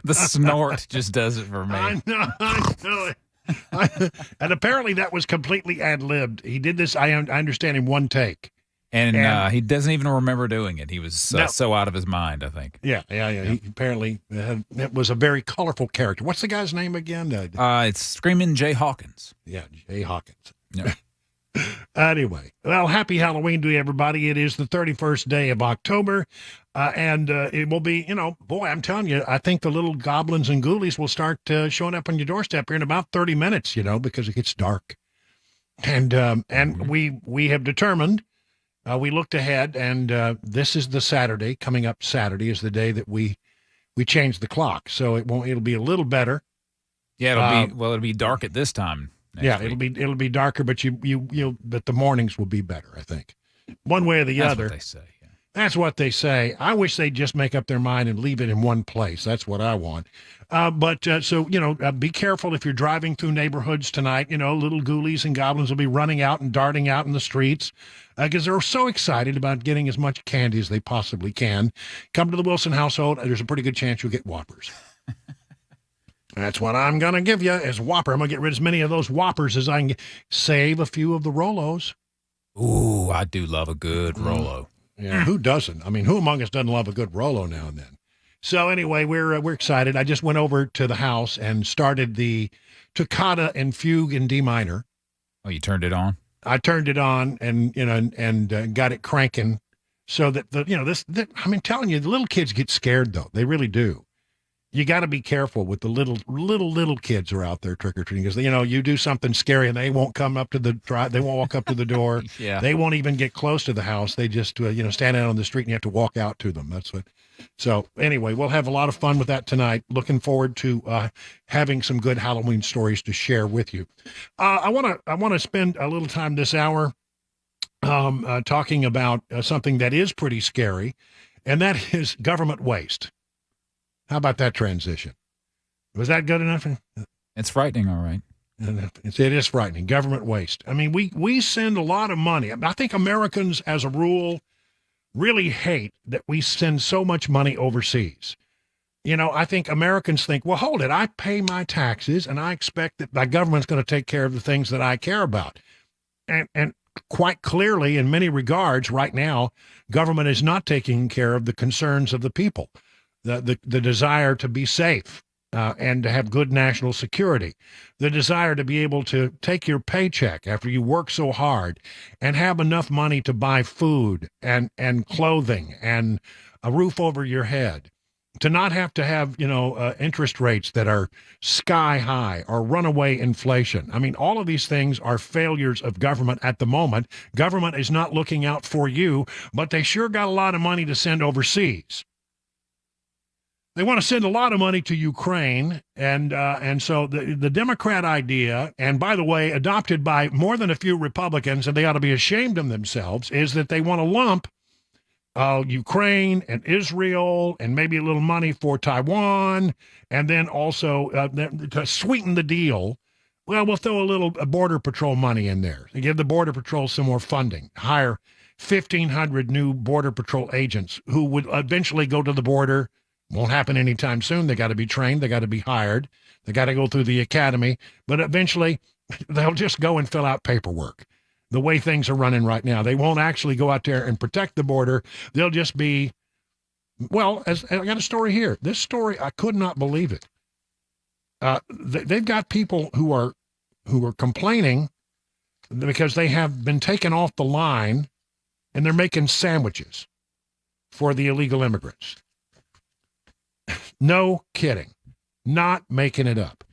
The snort just does it for me. I know it. And apparently that was completely ad-libbed. He did this, I understand, in one take. And he doesn't even remember doing it. He was so out of his mind, I think. Yeah. He apparently it was a very colorful character. What's the guy's name again? It's Screaming Jay Hawkins. Yeah, Jay Hawkins. Yeah. Anyway, well, happy Halloween to everybody. It is the 31st day of October, and it will be, boy, I'm telling you, I think the little goblins and ghoulies will start showing up on your doorstep here in about 30 minutes, because it gets dark. And we have determined, we looked ahead, and this is the Saturday. Coming up Saturday is the day that we change the clock, so it'll be a little better. Yeah, it'll be dark at this time. Yeah, it'll be darker, but but the mornings will be better, I think. One way or the other. That's what they say. Yeah. That's what they say. I wish they'd just make up their mind and leave it in one place. That's what I want. So be careful if you're driving through neighborhoods tonight. Little ghoulies and goblins will be running out and darting out in the streets because they're so excited about getting as much candy as they possibly can. Come to the Wilson household, there's a pretty good chance you'll get Whoppers. That's what I'm going to give you is Whopper. I'm going to get rid of as many of those Whoppers as I can save a few of the Rolos. Ooh, I do love a good Rolo. Yeah, who doesn't? I mean, who among us doesn't love a good Rolo now and then? So anyway, we're excited. I just went over to the house and started the Toccata and Fugue in D minor. Oh, you turned it on? I turned it on and got it cranking so that I'm telling you, the little kids get scared though. They really do. You got to be careful with the little kids who are out there trick-or-treating because, you do something scary and they won't come up to the drive. They won't walk up to the door. Yeah. They won't even get close to the house. They just, stand out on the street and you have to walk out to them. That's what. So anyway, we'll have a lot of fun with that tonight. Looking forward to having some good Halloween stories to share with you. I want to spend a little time this hour talking about something that is pretty scary, and that is government waste. How about that transition? Was that good enough? It's frightening, all right. It is frightening. Government waste. I mean, we send a lot of money. I think Americans, as a rule, really hate that we send so much money overseas. I think Americans think, well, hold it. I pay my taxes, and I expect that my government's going to take care of the things that I care about. And quite clearly, in many regards, right now, government is not taking care of the concerns of the people. The desire to be safe and to have good national security, the desire to be able to take your paycheck after you work so hard and have enough money to buy food and clothing and a roof over your head, to not have to have, interest rates that are sky high or runaway inflation. I mean, all of these things are failures of government at the moment. Government is not looking out for you, but they sure got a lot of money to send overseas. They want to send a lot of money to Ukraine, and so the Democrat idea, and by the way, adopted by more than a few Republicans, and they ought to be ashamed of themselves, is that they want to lump Ukraine and Israel and maybe a little money for Taiwan, and then also to sweeten the deal, well, we'll throw a little Border Patrol money in there and give the Border Patrol some more funding, hire 1,500 new Border Patrol agents who would eventually go to the border. Won't happen anytime soon. They got to be trained. They got to be hired. They got to go through the academy. But eventually, they'll just go and fill out paperwork. The way things are running right now, they won't actually go out there and protect the border. They'll just be, well, I got a story here. This story, I could not believe it. They've got people who are complaining because they have been taken off the line and they're making sandwiches for the illegal immigrants. No kidding. Not making it up.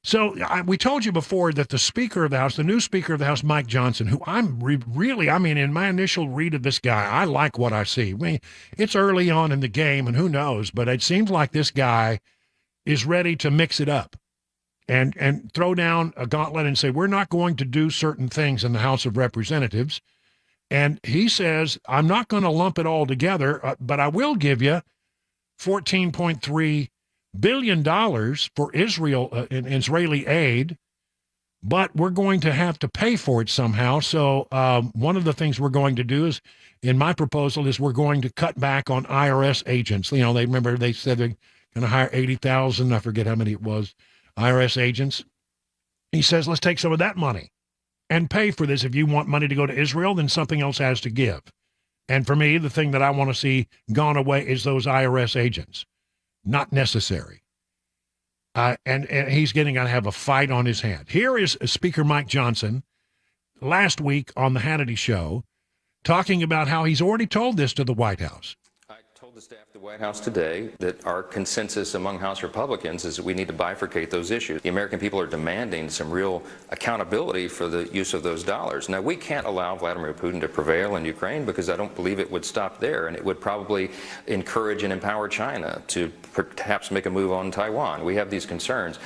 So we told you before that the Speaker of the House, the new Speaker of the House, Mike Johnson, who I'm really, in my initial read of this guy, I like what I see. I mean, it's early on in the game, and who knows, but it seems like this guy is ready to mix it up and throw down a gauntlet and say, we're not going to do certain things in the House of Representatives. And he says, I'm not going to lump it all together, but I will give you $14.3 billion for Israel in Israeli aid, but we're going to have to pay for it somehow. So one of the things we're going to do is, in my proposal, is we're going to cut back on IRS agents. You know, they said they're going to hire 80,000, I forget how many it was, IRS agents. He says, let's take some of that money and pay for this. If you want money to go to Israel, then something else has to give. And for me, the thing that I want to see gone away is those IRS agents. Not necessary. And he's going to have a fight on his hand. Here is Speaker Mike Johnson last week on the Hannity Show talking about how he's already told this to the White House. I told the staff at the White House today that our consensus among House Republicans is that we need to bifurcate those issues. The American people are demanding some real accountability for the use of those dollars. Now, we can't allow Vladimir Putin to prevail in Ukraine because I don't believe it would stop there, and it would probably encourage and empower China to perhaps make a move on Taiwan. We have these concerns.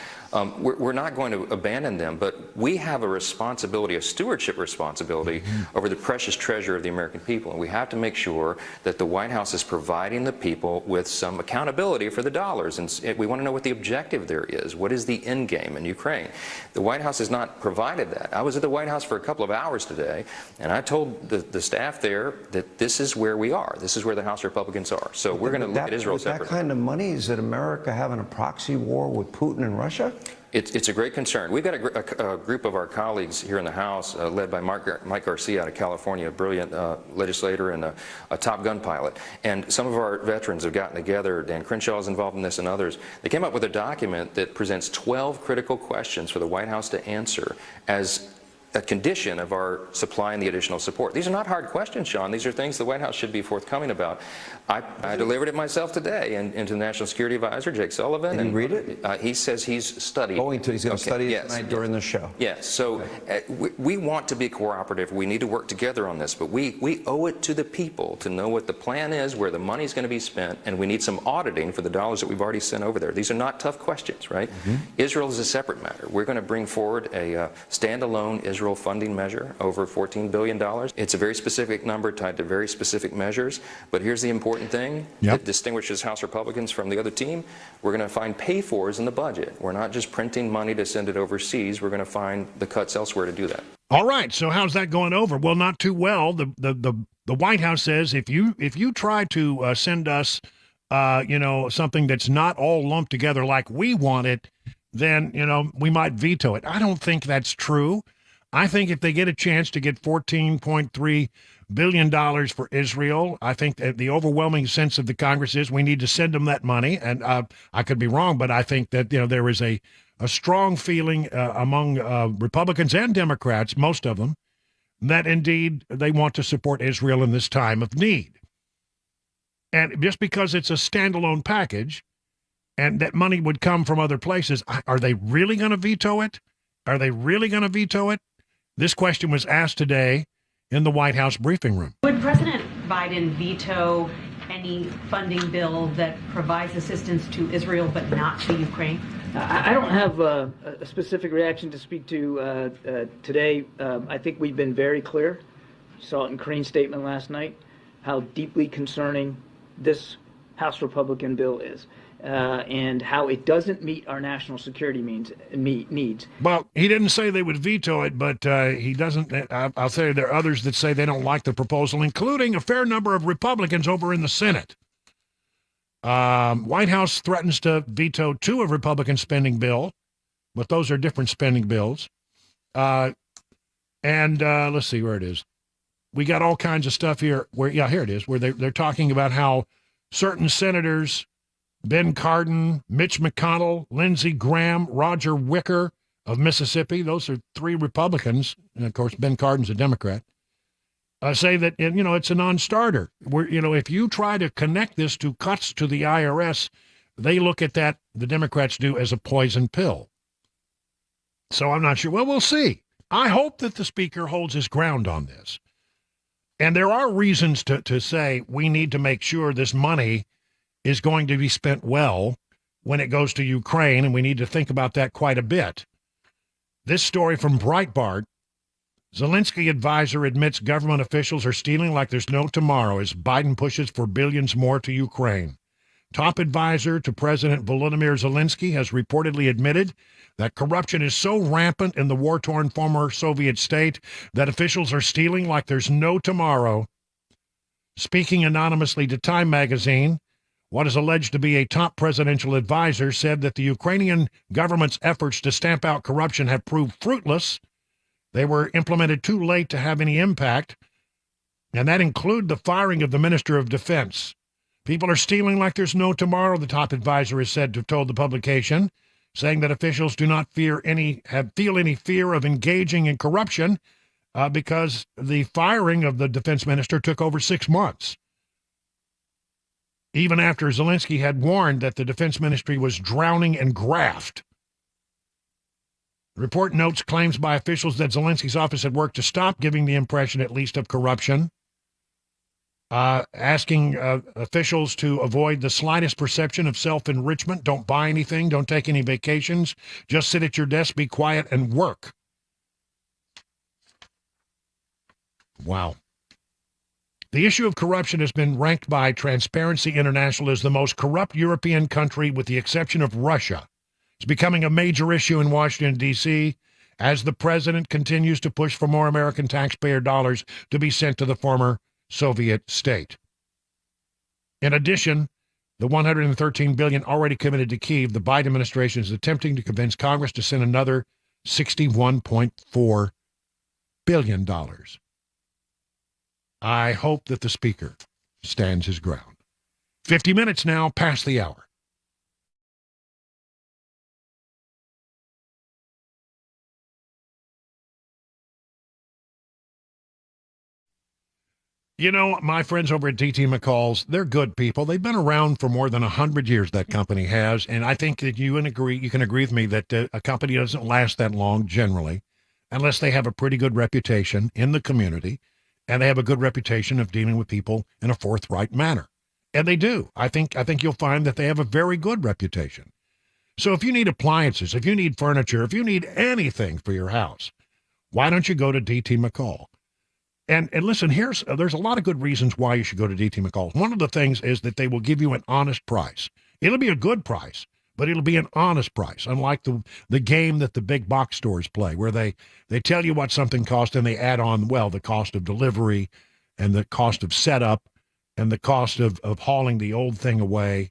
We're not going to abandon them, but we have a responsibility, a stewardship responsibility over the precious treasure of the American people. And we have to make sure that the White House is providing the people with some accountability for the dollars. And we want to know what the objective there is. What is the end game in Ukraine? The White House has not provided that. I was at the White House for a couple of hours today, and I told the staff there that this is where we are. This is where the House Republicans are. So we're going to look at Israel separately. With that kind of money, is it America having a proxy war with Putin and Russia? It's a great concern. We've got a group of our colleagues here in the House, led by Mike Garcia out of California, a brilliant legislator and a Top Gun pilot. And some of our veterans have gotten together. Dan Crenshaw is involved in this and others. They came up with a document that presents 12 critical questions for the White House to answer as a condition of our supplying the additional support. These are not hard questions, Sean. These are things the White House should be forthcoming about. I delivered it myself today and to the National Security Advisor, Jake Sullivan. Did you read it? He says he's studied. He's going to study it tonight during the show. Yes. So we want to be cooperative. We need to work together on this, but we owe it to the people to know what the plan is, where the money's going to be spent, and we need some auditing for the dollars that we've already sent over there. These are not tough questions, right? Israel is a separate matter. We're going to bring forward a standalone Israel funding measure over $14 billion. It's a very specific number tied to very specific measures, but here's the important thing that distinguishes House Republicans from the other team. We're going to find pay-fors in the budget. We're not just printing money to send it overseas. We're going to find the cuts elsewhere to do that. All right, so how's that going over? Well, not too well. The White House says if you try to send us something that's not all lumped together like we want it, then we might veto it. I don't think that's true. I think if they get a chance to get $14.3 billion for Israel, I think that the overwhelming sense of the Congress is we need to send them that money. And I could be wrong, but I think that there is a strong feeling among Republicans and Democrats, most of them, that indeed they want to support Israel in this time of need. And just because it's a standalone package and that money would come from other places, are they really going to veto it? Are they really going to veto it? This question was asked today in the White House briefing room. Would President Biden veto any funding bill that provides assistance to Israel but not to Ukraine? I don't have a specific reaction to speak to today. I think we've been very clear. You saw it in Kareen's statement last night, how deeply concerning this House Republican bill is. And how it doesn't meet our national security needs. Well, he didn't say they would veto it, but he doesn't. I'll tell you, there are others that say they don't like the proposal, including a fair number of Republicans over in the Senate. White House threatens to veto 2 of Republican spending bill, but those are different spending bills. And let's see where it is. We got all kinds of stuff here. Here it is, where they're talking about how certain senators, Ben Cardin, Mitch McConnell, Lindsey Graham, Roger Wicker, of Mississippi, those are 3 Republicans, and of course Ben Cardin's a Democrat, say that, it's a non-starter. If you try to connect this to cuts to the IRS, they look at that, the Democrats do, as a poison pill. So I'm not sure. Well, we'll see. I hope that the speaker holds his ground on this. And there are reasons to say we need to make sure this money is going to be spent well when it goes to Ukraine, and we need to think about that quite a bit. This story from Breitbart: Zelensky advisor admits government officials are stealing like there's no tomorrow as Biden pushes for billions more to Ukraine. Top advisor to President Volodymyr Zelensky has reportedly admitted that corruption is so rampant in the war-torn former Soviet state that officials are stealing like there's no tomorrow. Speaking anonymously to Time magazine, what is alleged to be a top presidential advisor said that the Ukrainian government's efforts to stamp out corruption have proved fruitless. They were implemented too late to have any impact, and that included the firing of the Minister of Defense. People are stealing like there's no tomorrow, the top advisor is said to have told the publication, saying that officials do not feel any fear of engaging in corruption because the firing of the defense minister took over 6 months. Even after Zelensky had warned that the defense ministry was drowning in graft. The report notes claims by officials that Zelensky's office had worked to stop giving the impression, at least, of corruption, asking officials to avoid the slightest perception of self-enrichment. Don't buy anything. Don't take any vacations. Just sit at your desk, be quiet, and work. Wow. The issue of corruption has been ranked by Transparency International as the most corrupt European country with the exception of Russia. It's becoming a major issue in Washington, D.C., as the president continues to push for more American taxpayer dollars to be sent to the former Soviet state. In addition, the $113 billion already committed to Kyiv, the Biden administration is attempting to convince Congress to send another $61.4 billion. I hope that the speaker stands his ground. 50 minutes now past the hour. My friends over at DT McCall's, they're good people. They've been around for more than 100 years, that company has, and I think that you can agree with me that a company doesn't last that long generally unless they have a pretty good reputation in the community and they have a good reputation of dealing with people in a forthright manner. And they do. I think you'll find that they have a very good reputation. So if you need appliances, if you need furniture, if you need anything for your house, why don't you go to DT McCall? And listen, there's a lot of good reasons why you should go to DT McCall. One of the things is that they will give you an honest price. It'll be a good price, but it'll be an honest price, unlike the game that the big box stores play, where they tell you what something costs and they add on, the cost of delivery and the cost of setup and the cost of hauling the old thing away,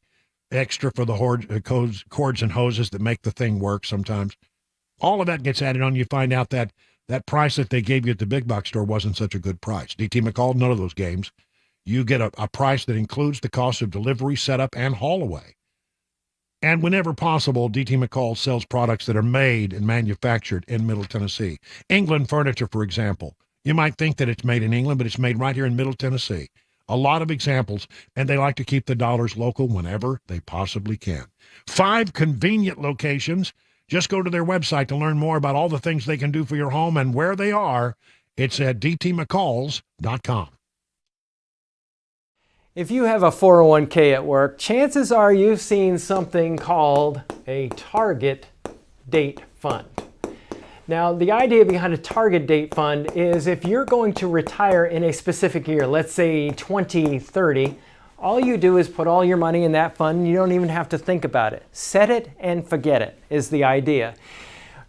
extra for the cords and hoses that make the thing work sometimes. All of that gets added on. You find out that price that they gave you at the big box store wasn't such a good price. DT McCall, none of those games. You get a price that includes the cost of delivery, setup, and haul away. And whenever possible, DT McCall sells products that are made and manufactured in Middle Tennessee. England furniture, for example. You might think that it's made in England, but it's made right here in Middle Tennessee. A lot of examples, and they like to keep the dollars local whenever they possibly can. 5 convenient locations. Just go to their website to learn more about all the things they can do for your home and where they are. It's at dtmccalls.com. If you have a 401k at work, chances are you've seen something called a target date fund. Now, the idea behind a target date fund is if you're going to retire in a specific year, let's say 2030, all you do is put all your money in that fund. You don't even have to think about it. Set it and forget it is the idea.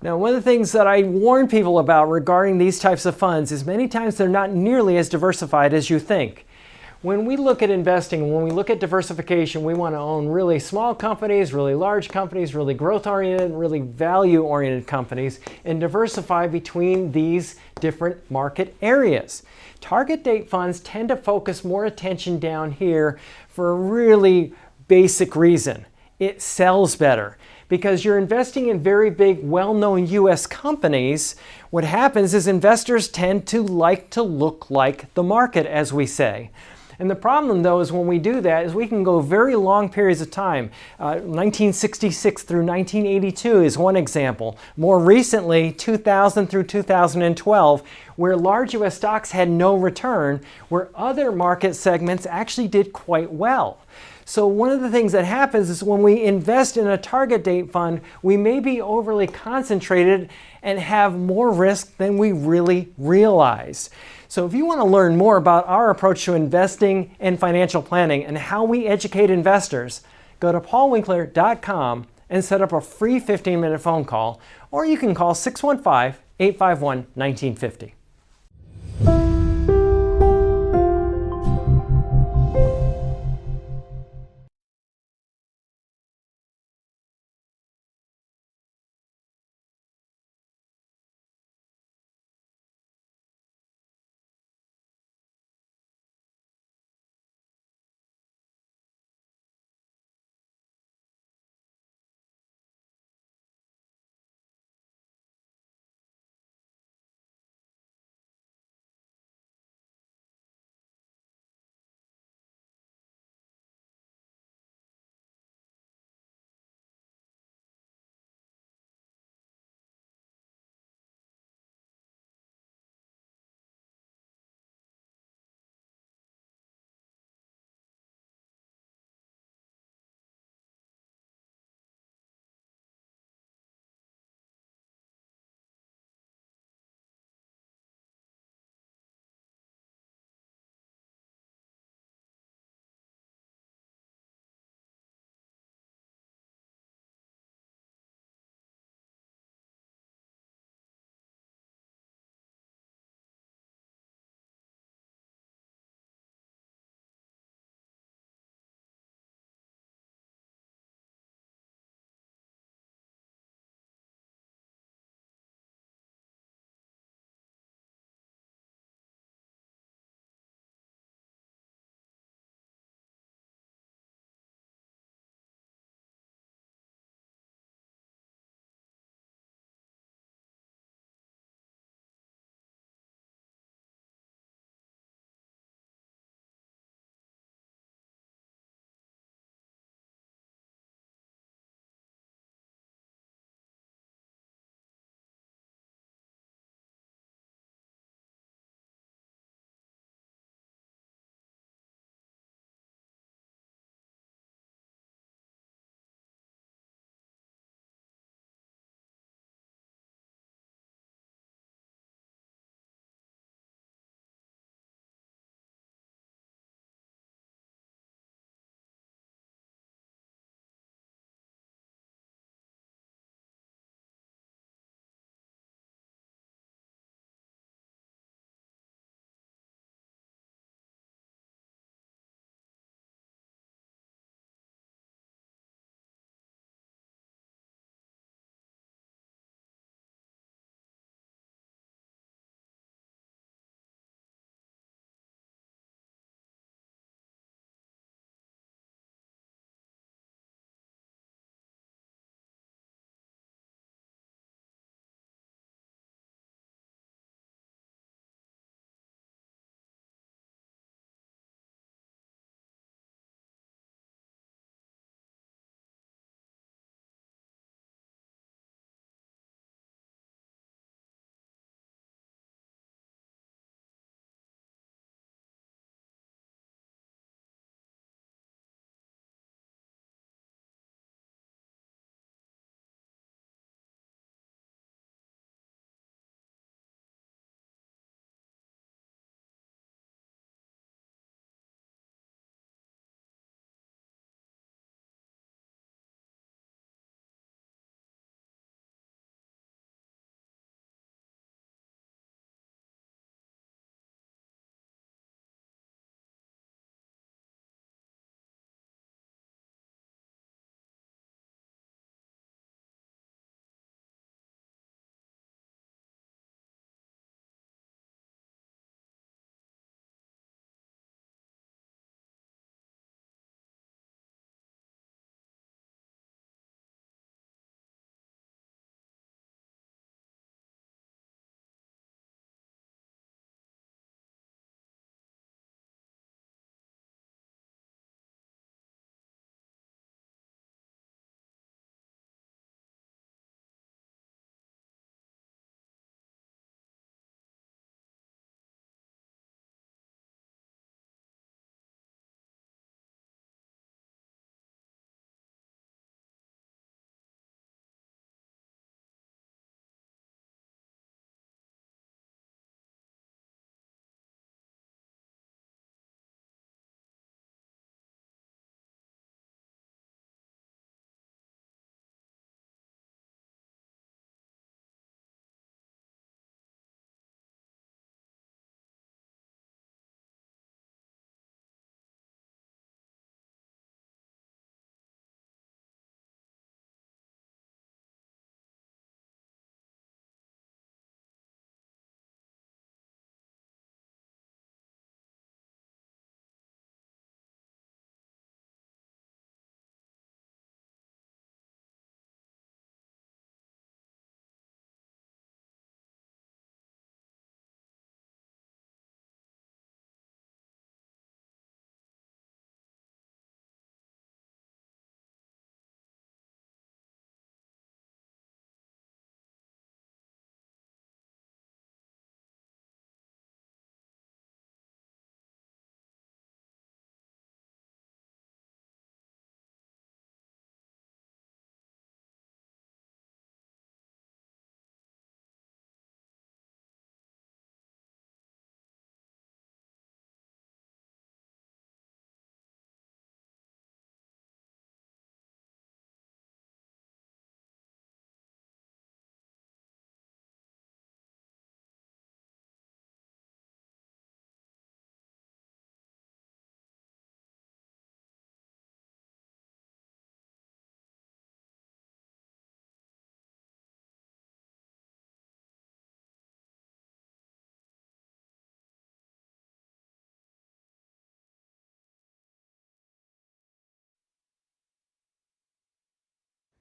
Now, one of the things that I warn people about regarding these types of funds is many times they're not nearly as diversified as you think. When we look at investing, when we look at diversification, we want to own really small companies, really large companies, really growth-oriented, really value-oriented companies, and diversify between these different market areas. Target date funds tend to focus more attention down here for a really basic reason. It sells better. because you're investing in very big, well-known U.S. companies. What happens is investors tend to like to look like the market, as we say. And the problem, though, is when we do that, is we can go very long periods of time. 1966 through 1982 is one example. More recently, 2000 through 2012, where large U.S. stocks had no return, where other market segments actually did quite well. So one of the things that happens is when we invest in a target date fund, we may be overly concentrated and have more risk than we really realize. So if you want to learn more about our approach to investing and financial planning and how we educate investors, go to paulwinkler.com and set up a free 15-minute phone call, or you can call 615-851-1950.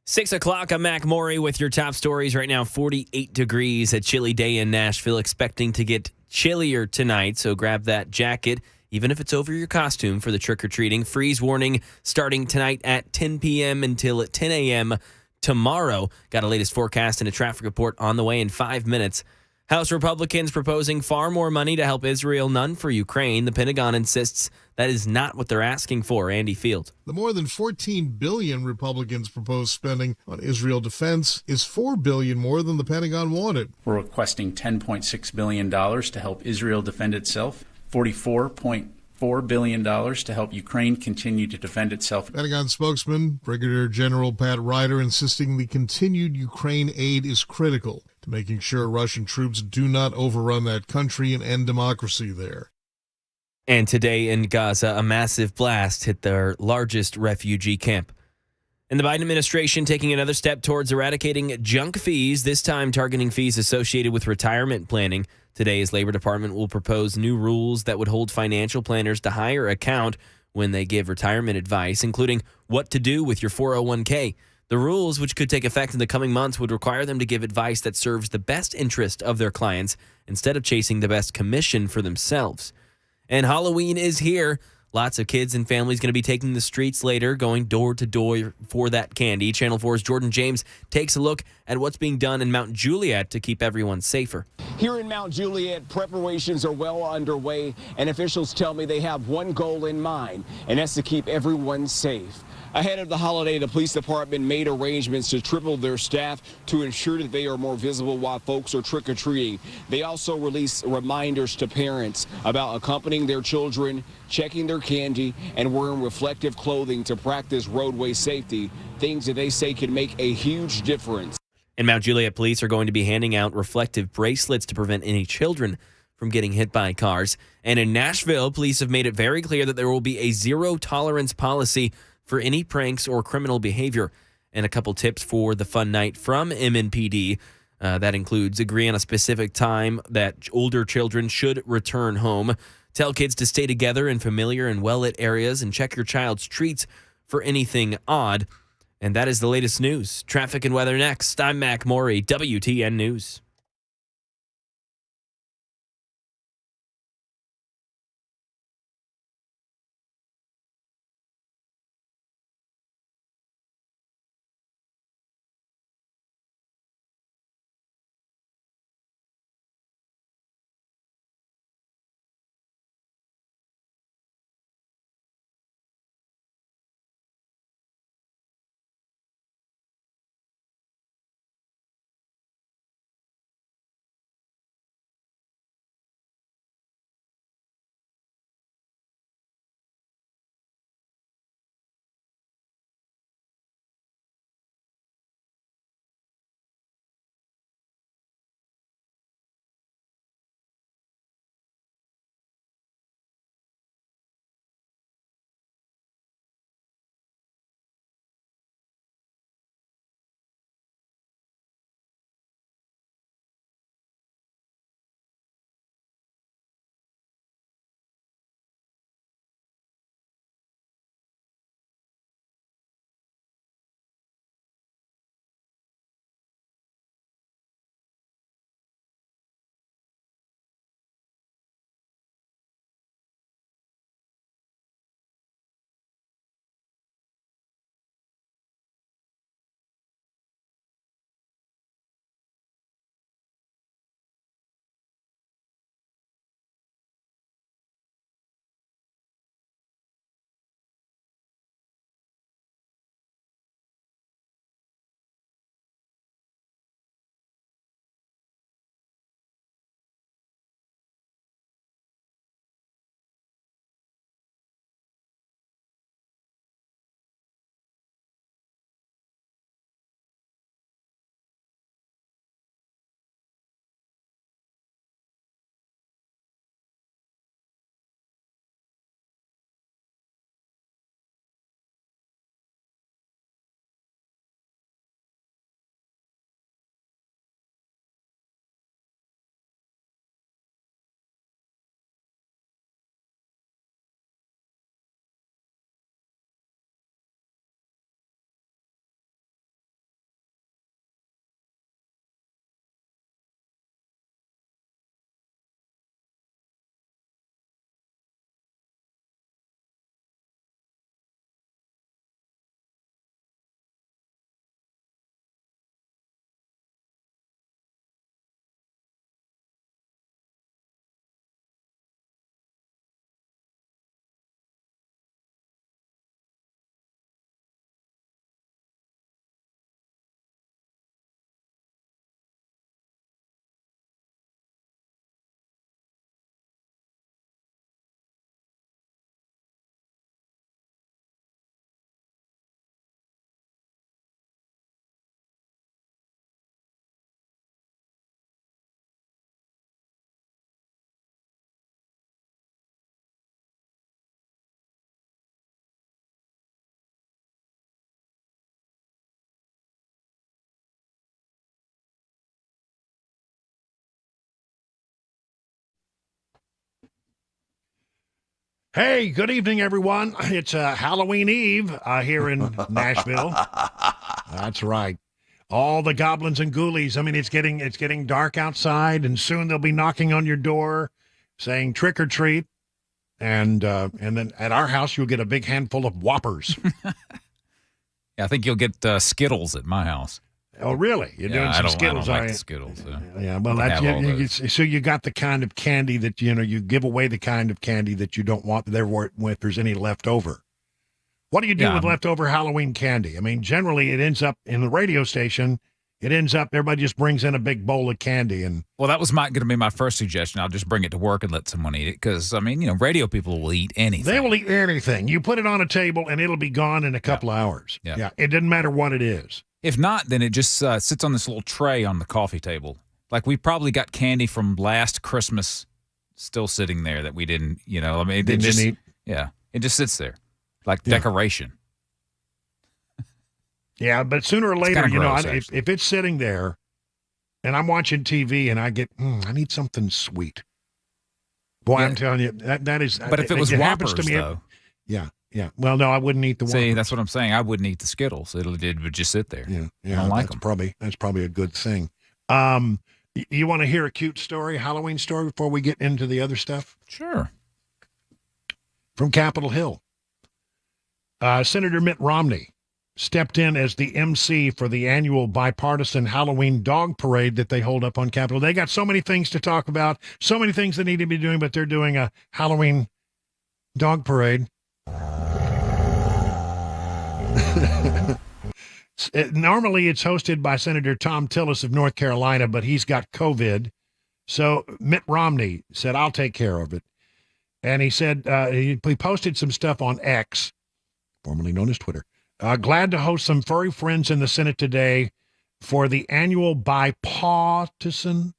6 o'clock, I'm Mac Maury with your top stories right now. 48 degrees, a chilly day in Nashville, expecting to get chillier tonight. So grab that jacket, even if it's over your costume for the trick-or-treating. Freeze warning starting tonight at 10 p.m. until at 10 a.m. tomorrow. Got a latest forecast and a traffic report on the way in 5 minutes. House Republicans proposing far more money to help Israel, none for Ukraine. The Pentagon insists that is not what they're asking for. Andy Field. The more than $14 billion Republicans propose spending on Israel defense is $4 billion more than the Pentagon wanted. We're requesting $10.6 billion to help Israel defend itself, $44.4 billion to help Ukraine continue to defend itself. Pentagon spokesman Brigadier General Pat Ryder insisting the continued Ukraine aid is critical to making sure Russian troops do not overrun that country and end democracy there. And today in Gaza, a massive blast hit their largest refugee camp. And the Biden administration taking another step towards eradicating junk fees, this time targeting fees associated with retirement planning. Today's Labor Department will propose new rules that would hold financial planners to higher account when they give retirement advice, including what to do with your 401k. The rules, which could take effect in the coming months, would require them to give advice that serves the best interest of their clients instead of chasing the best commission for themselves. And Halloween is here. Lots of kids and families going to be taking the streets later, going door to door for that candy. Channel 4's Jordan James takes a look at what's being done in Mount Juliet to keep everyone safer. Here in Mount Juliet, preparations are well underway, and officials tell me they have one goal in mind, and that's to keep everyone safe. Ahead of the holiday, the police department made arrangements to triple their staff to ensure that they are more visible while folks are trick-or-treating. They also release reminders to parents about accompanying their children, checking their candy, and wearing reflective clothing to practice roadway safety, things that they say can make a huge difference. And Mount Juliet police are going to be handing out reflective bracelets to prevent any children from getting hit by cars. And in Nashville, police have made it very clear that there will be a zero-tolerance policy for any pranks or criminal behavior. And a couple tips for the fun night from MNPD. That includes agree on a specific time that older children should return home. Tell kids to stay together in familiar and well-lit areas and check your child's treats for anything odd. And that is the latest news. Traffic and weather next. I'm Mac Maury, WTN News. Hey, good evening, everyone. It's Halloween Eve here in Nashville. That's right. All the goblins and ghoulies. I mean, it's getting dark outside, and soon they'll be knocking on your door, saying trick or treat. And then at our house, you'll get a big handful of Whoppers. Yeah, I think you'll get Skittles at my house. Oh, really? You're doing some Skittles, I don't are like you? the Skittles. Yeah, well, so you got the kind of candy that, you give away the kind of candy that you don't want if there's any left over. What do you do with leftover Halloween candy? I mean, generally it ends up in the radio station. Everybody just brings in a big bowl of candy. Well, that was going to be my first suggestion. I'll just bring it to work and let someone eat it because, I mean, radio people will eat anything. They will eat anything. You put it on a table and it'll be gone in a couple of hours. Yeah. It doesn't matter what it is. If not, then it just sits on this little tray on the coffee table. Like we probably got candy from last Christmas still sitting there that we didn't, I mean, Didn't eat. Yeah, it just sits there like decoration. Yeah, but sooner or later, gross, if it's sitting there and I'm watching TV and I get, I need something sweet. Boy, I'm telling you, that is. But if it was Whoppers, to me, though. Yeah. Well, no, I wouldn't eat the Whoppers. See, that's what I'm saying. I wouldn't eat the Skittles. It would just sit there. Yeah. I don't like them. That's probably a good thing. You want to hear a cute story, Halloween story, before we get into the other stuff? Sure. From Capitol Hill. Senator Mitt Romney stepped in as the MC for the annual bipartisan Halloween dog parade that they hold up on Capitol. They got so many things to talk about, so many things they need to be doing, but they're doing a Halloween dog parade. Normally it's hosted by Senator Tom Tillis of North Carolina, but he's got COVID. So Mitt Romney said, I'll take care of it. And he said, he posted some stuff on X, formerly known as Twitter. Glad to host some furry friends in the Senate today for the annual bipartisan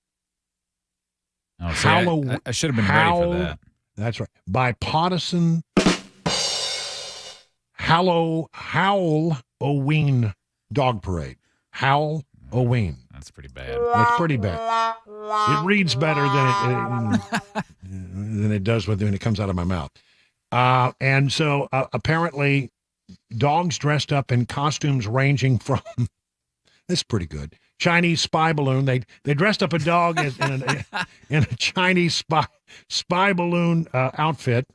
I should have been ready for that. That's right. Bipartisan Halloween dog parade. Halloween. That's pretty bad. It's pretty bad. It reads better than it does when it comes out of my mouth. And so apparently dogs dressed up in costumes ranging from, this is pretty good, Chinese spy balloon. They dressed up a dog in a Chinese spy balloon outfit.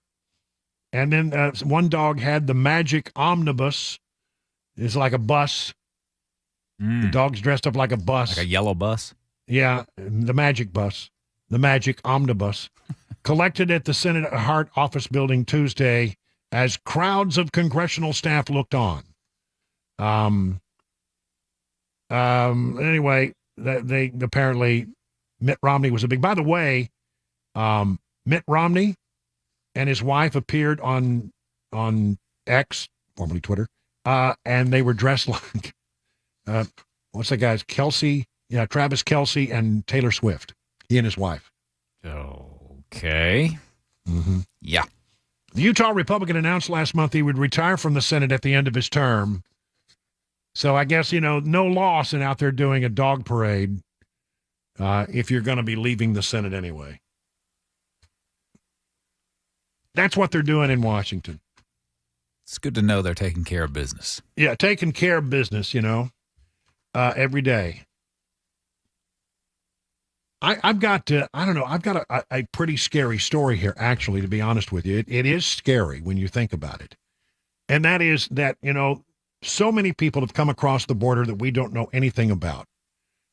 And then one dog had the magic omnibus. It's like a bus. The dog's dressed up like a bus. Like a yellow bus? Yeah, the magic bus. The magic omnibus. Collected at the Senate Hart Office Building Tuesday as crowds of congressional staff looked on. Anyway, they apparently Mitt Romney was a big. By the way, Mitt Romney and his wife appeared on X, formerly Twitter, and they were dressed like what's that guy's Kelsey? Yeah, Travis Kelce and Taylor Swift. He and his wife. Okay. Mm-hmm. Yeah. The Utah Republican announced last month he would retire from the Senate at the end of his term. So I guess, no loss in out there doing a dog parade if you're going to be leaving the Senate anyway. That's what they're doing in Washington. It's good to know they're taking care of business. Yeah, taking care of business, every day. I've got a pretty scary story here, actually, to be honest with you. It is scary when you think about it. And that is that, so many people have come across the border that we don't know anything about.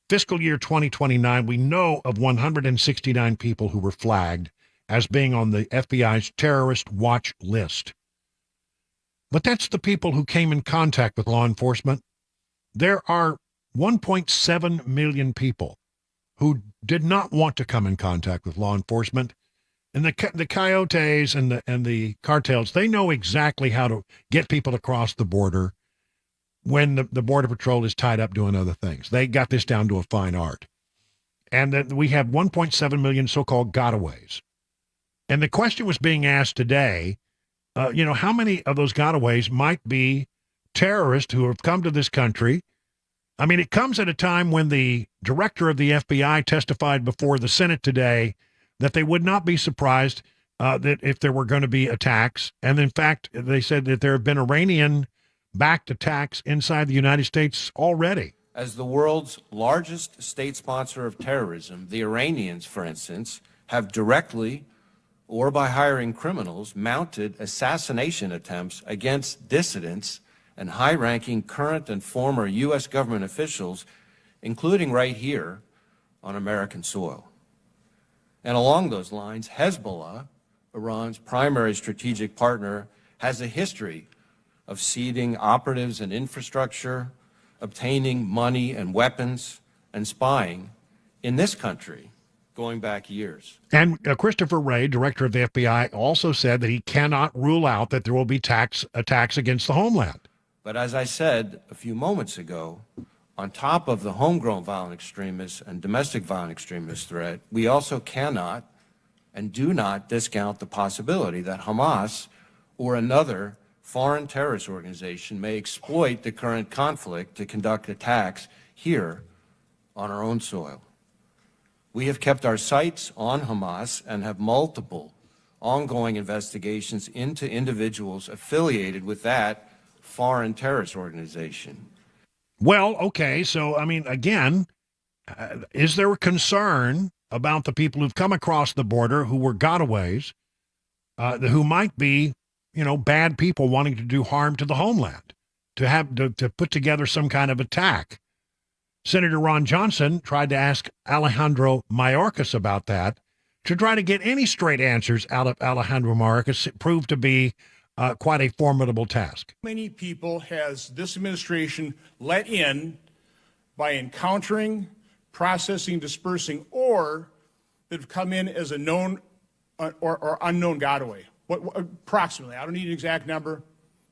Fiscal year 2029, we know of 169 people who were flagged as being on the FBI's terrorist watch list. But that's the people who came in contact with law enforcement. There are 1.7 million people who did not want to come in contact with law enforcement. And the coyotes and the cartels, they know exactly how to get people across the border when the Border Patrol is tied up doing other things. They got this down to a fine art. And that we have 1.7 million so-called gotaways. And the question was being asked today, how many of those gotaways might be terrorists who have come to this country? I mean, it comes at a time when the director of the FBI testified before the Senate today that they would not be surprised that if there were going to be attacks. And in fact, they said that there have been Iranian-backed attacks inside the United States already. As the world's largest state sponsor of terrorism, the Iranians, for instance, have directly or by hiring criminals mounted assassination attempts against dissidents and high-ranking current and former U.S. government officials, including right here on American soil. And along those lines, Hezbollah, Iran's primary strategic partner, has a history of seeding operatives and infrastructure, obtaining money and weapons, and spying in this country going back years. And Christopher Wray, director of the FBI, also said that he cannot rule out that there will be attacks against the homeland. But as I said a few moments ago, on top of the homegrown violent extremists and domestic violent extremist threat, we also cannot and do not discount the possibility that Hamas or another foreign terrorist organization may exploit the current conflict to conduct attacks here on our own soil. We have kept our sights on Hamas and have multiple ongoing investigations into individuals affiliated with that foreign terrorist organization. Well, okay, so, I mean, again, is there a concern about the people who've come across the border who were gotaways, who might be, bad people wanting to do harm to the homeland, to put together some kind of attack? Senator Ron Johnson tried to ask Alejandro Mayorkas about that to try to get any straight answers out of Alejandro Mayorkas. It proved to be quite a formidable task. How many people has this administration let in by encountering, processing, dispersing, or that have come in as a known or unknown gotaway? What approximately? I don't need an exact number.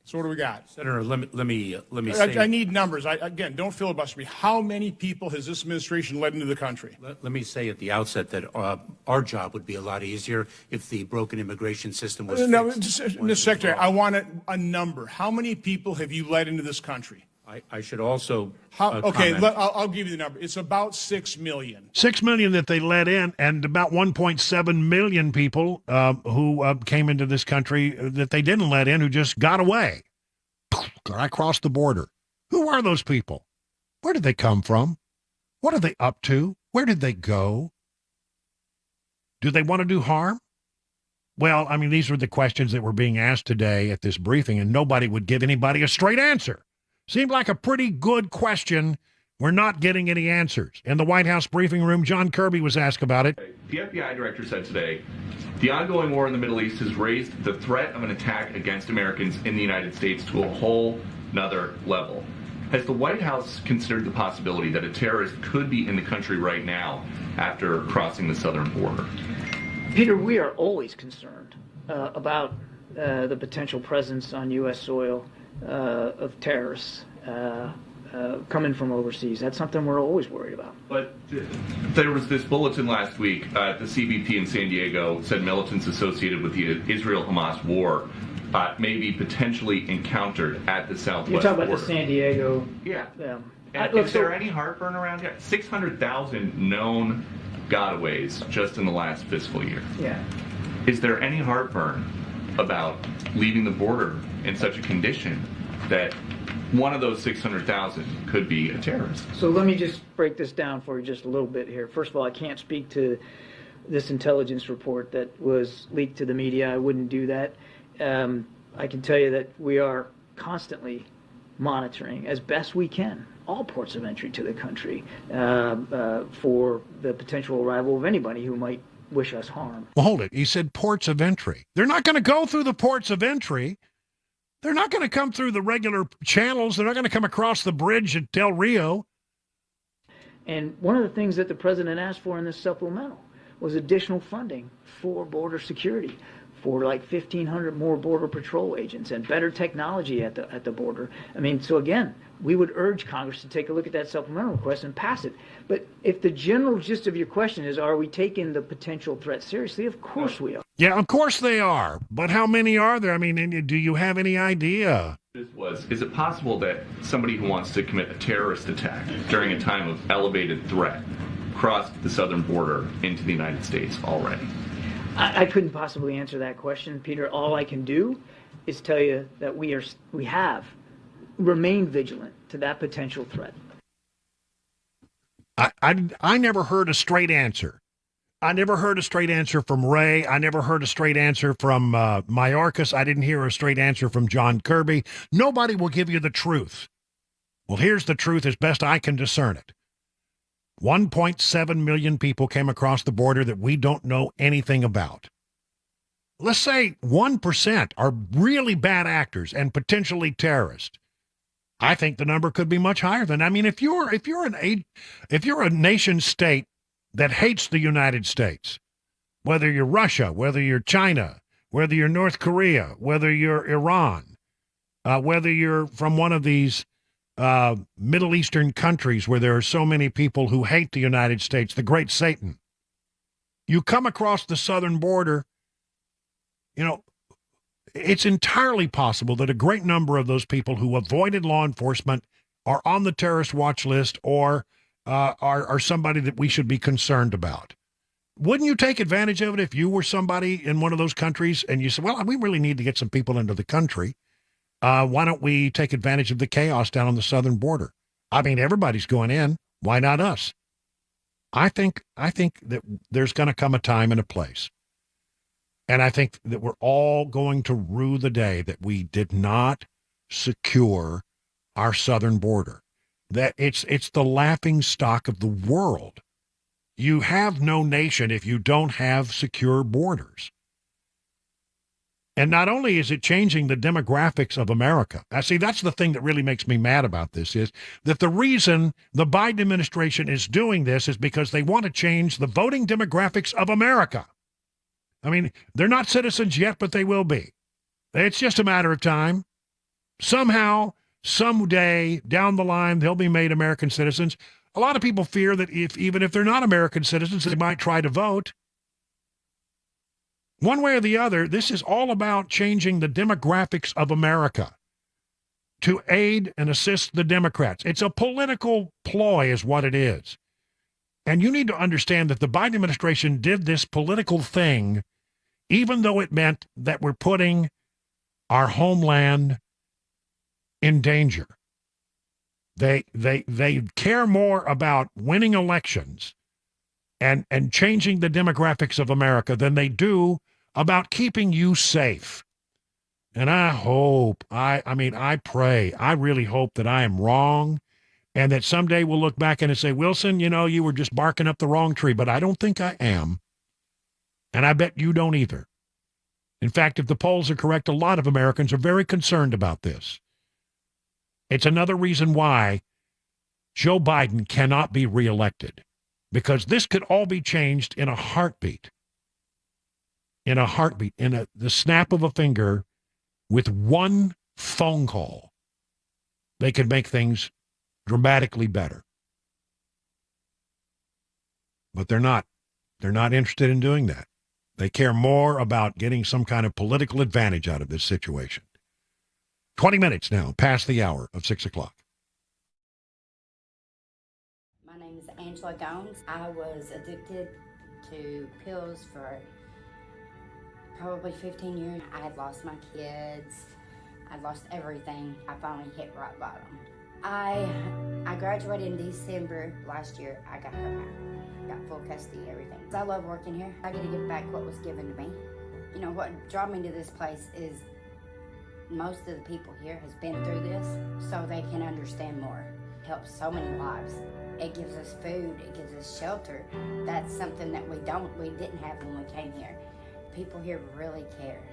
So what do we got? Senator, let me say. I need numbers. Again, don't filibuster me. How many people has this administration led into the country? Let me say at the outset that our job would be a lot easier if the broken immigration system was No, fixed. Mr. Secretary, I want a number. How many people have you led into this country? I should also okay, comment. I'll give you the number. It's about 6 million. 6 million that they let in, and about 1.7 million people who came into this country that they didn't let in, who just got away. I crossed the border. Who are those people? Where did they come from? What are they up to? Where did they go? Do they want to do harm? Well, I mean, these were the questions that were being asked today at this briefing, and nobody would give anybody a straight answer. Seemed like a pretty good question. We're not getting any answers. In the White House briefing room, John Kirby was asked about it. The FBI director said today, the ongoing war in the Middle East has raised the threat of an attack against Americans in the United States to a whole nother level. Has the White House considered the possibility that a terrorist could be in the country right now after crossing the southern border? Peter, we are always concerned about the potential presence on U.S. soil of terrorists coming from overseas. That's something we're always worried about. But there was this bulletin last week. The CBP in San Diego said militants associated with the Israel-Hamas war may be potentially encountered at the southwest You're talking border. about the San Diego. Yeah. Look, Is there any heartburn around here? 600,000 known gotaways just in the last fiscal year. Yeah. Is there any heartburn about leaving the border in such a condition that one of those 600,000 could be a terrorist? So let me just break this down for you just a little bit here. First of all, I can't speak to this intelligence report that was leaked to the media. I wouldn't do that. I can tell you that we are constantly monitoring as best we can all ports of entry to the country for the potential arrival of anybody who might wish us harm. Well, hold it. He said ports of entry. They're not going to go through the ports of entry. They're not going to come through the regular channels. They're not going to come across the bridge at Del Rio. And one of the things that the president asked for in this supplemental was additional funding for border security, for like 1,500 more Border Patrol agents and better technology at the border. I mean, so again, we would urge Congress to take a look at that supplemental request and pass it. But if the general gist of your question is, are we taking the potential threat seriously? Of course we are. Yeah, of course they are. But how many are there? I mean, do you have any idea? Is it possible that somebody who wants to commit a terrorist attack during a time of elevated threat crossed the southern border into the United States already? I couldn't possibly answer that question, Peter. All I can do is tell you that we have remained vigilant to that potential threat. I never heard a straight answer. I never heard a straight answer from Ray. I never heard a straight answer from Mayorkas. I didn't hear a straight answer from John Kirby. Nobody will give you the truth. Well, here's the truth as best I can discern it. 1.7 million people came across the border that we don't know anything about. Let's say 1% are really bad actors and potentially terrorists. I think the number could be much higher than. I mean, if you're a nation state that hates the United States, whether you're Russia, whether you're China, whether you're North Korea, whether you're Iran, whether you're from one of these Middle Eastern countries where there are so many people who hate the United States, the great Satan, you come across the southern border, it's entirely possible that a great number of those people who avoided law enforcement are on the terrorist watch list or are somebody that we should be concerned about. Wouldn't you take advantage of it if you were somebody in one of those countries and you said, well, we really need to get some people into the country. Why don't we take advantage of the chaos down on the southern border? I mean, everybody's going in. Why not us? I think that there's going to come a time and a place. And I think that we're all going to rue the day that we did not secure our southern border. That it's the laughing stock of the world. You have no nation if you don't have secure borders. And not only is it changing the demographics of America, see, that's the thing that really makes me mad about this, is that the reason the Biden administration is doing this is because they want to change the voting demographics of America. I mean, they're not citizens yet, but they will be. It's just a matter of time. Somehow, someday down the line, they'll be made American citizens. A lot of people fear that even if they're not American citizens, they might try to vote. One way or the other, this is all about changing the demographics of America to aid and assist the Democrats. It's a political ploy is what it is. And you need to understand that the Biden administration did this political thing even though it meant that we're putting our homeland in danger. They care more about winning elections and changing the demographics of America than they do about keeping you safe. And I hope, I pray, I really hope that I am wrong and that someday we'll look back and say, Wilson, you were just barking up the wrong tree, but I don't think I am. And I bet you don't either. In fact, if the polls are correct, a lot of Americans are very concerned about this. It's another reason why Joe Biden cannot be reelected, because this could all be changed in a heartbeat. In a heartbeat, the snap of a finger, with one phone call, they could make things dramatically better. But they're not. They're not interested in doing that. They care more about getting some kind of political advantage out of this situation. 20 minutes now, past the hour of 6 o'clock. My name is Angela Gones. I was addicted to pills for probably 15 years. I had lost my kids. I lost everything. I finally hit rock bottom. I graduated in December last year. I got her got full custody, everything. I love working here. I get to give back what was given to me. What drew me to this place is most of the people here has been through this, so they can understand more. It helps so many lives. It gives us food, it gives us shelter. That's something that we didn't have when we came here. People here really care.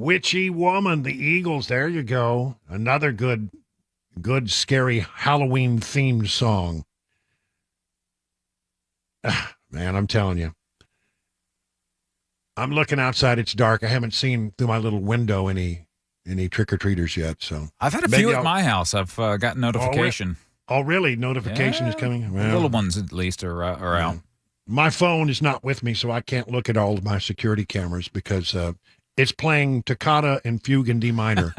Witchy Woman, the Eagles. There you go. Another good, scary Halloween themed song. Man, I'm telling you. I'm looking outside. It's dark. I haven't seen through my little window any trick-or-treaters yet. So I've had a few at my house. I've gotten notification. Oh, really? Notification is coming? Well, the little ones, at least, are out. My phone is not with me, so I can't look at all of my security cameras because it's playing Toccata and Fugue in D minor.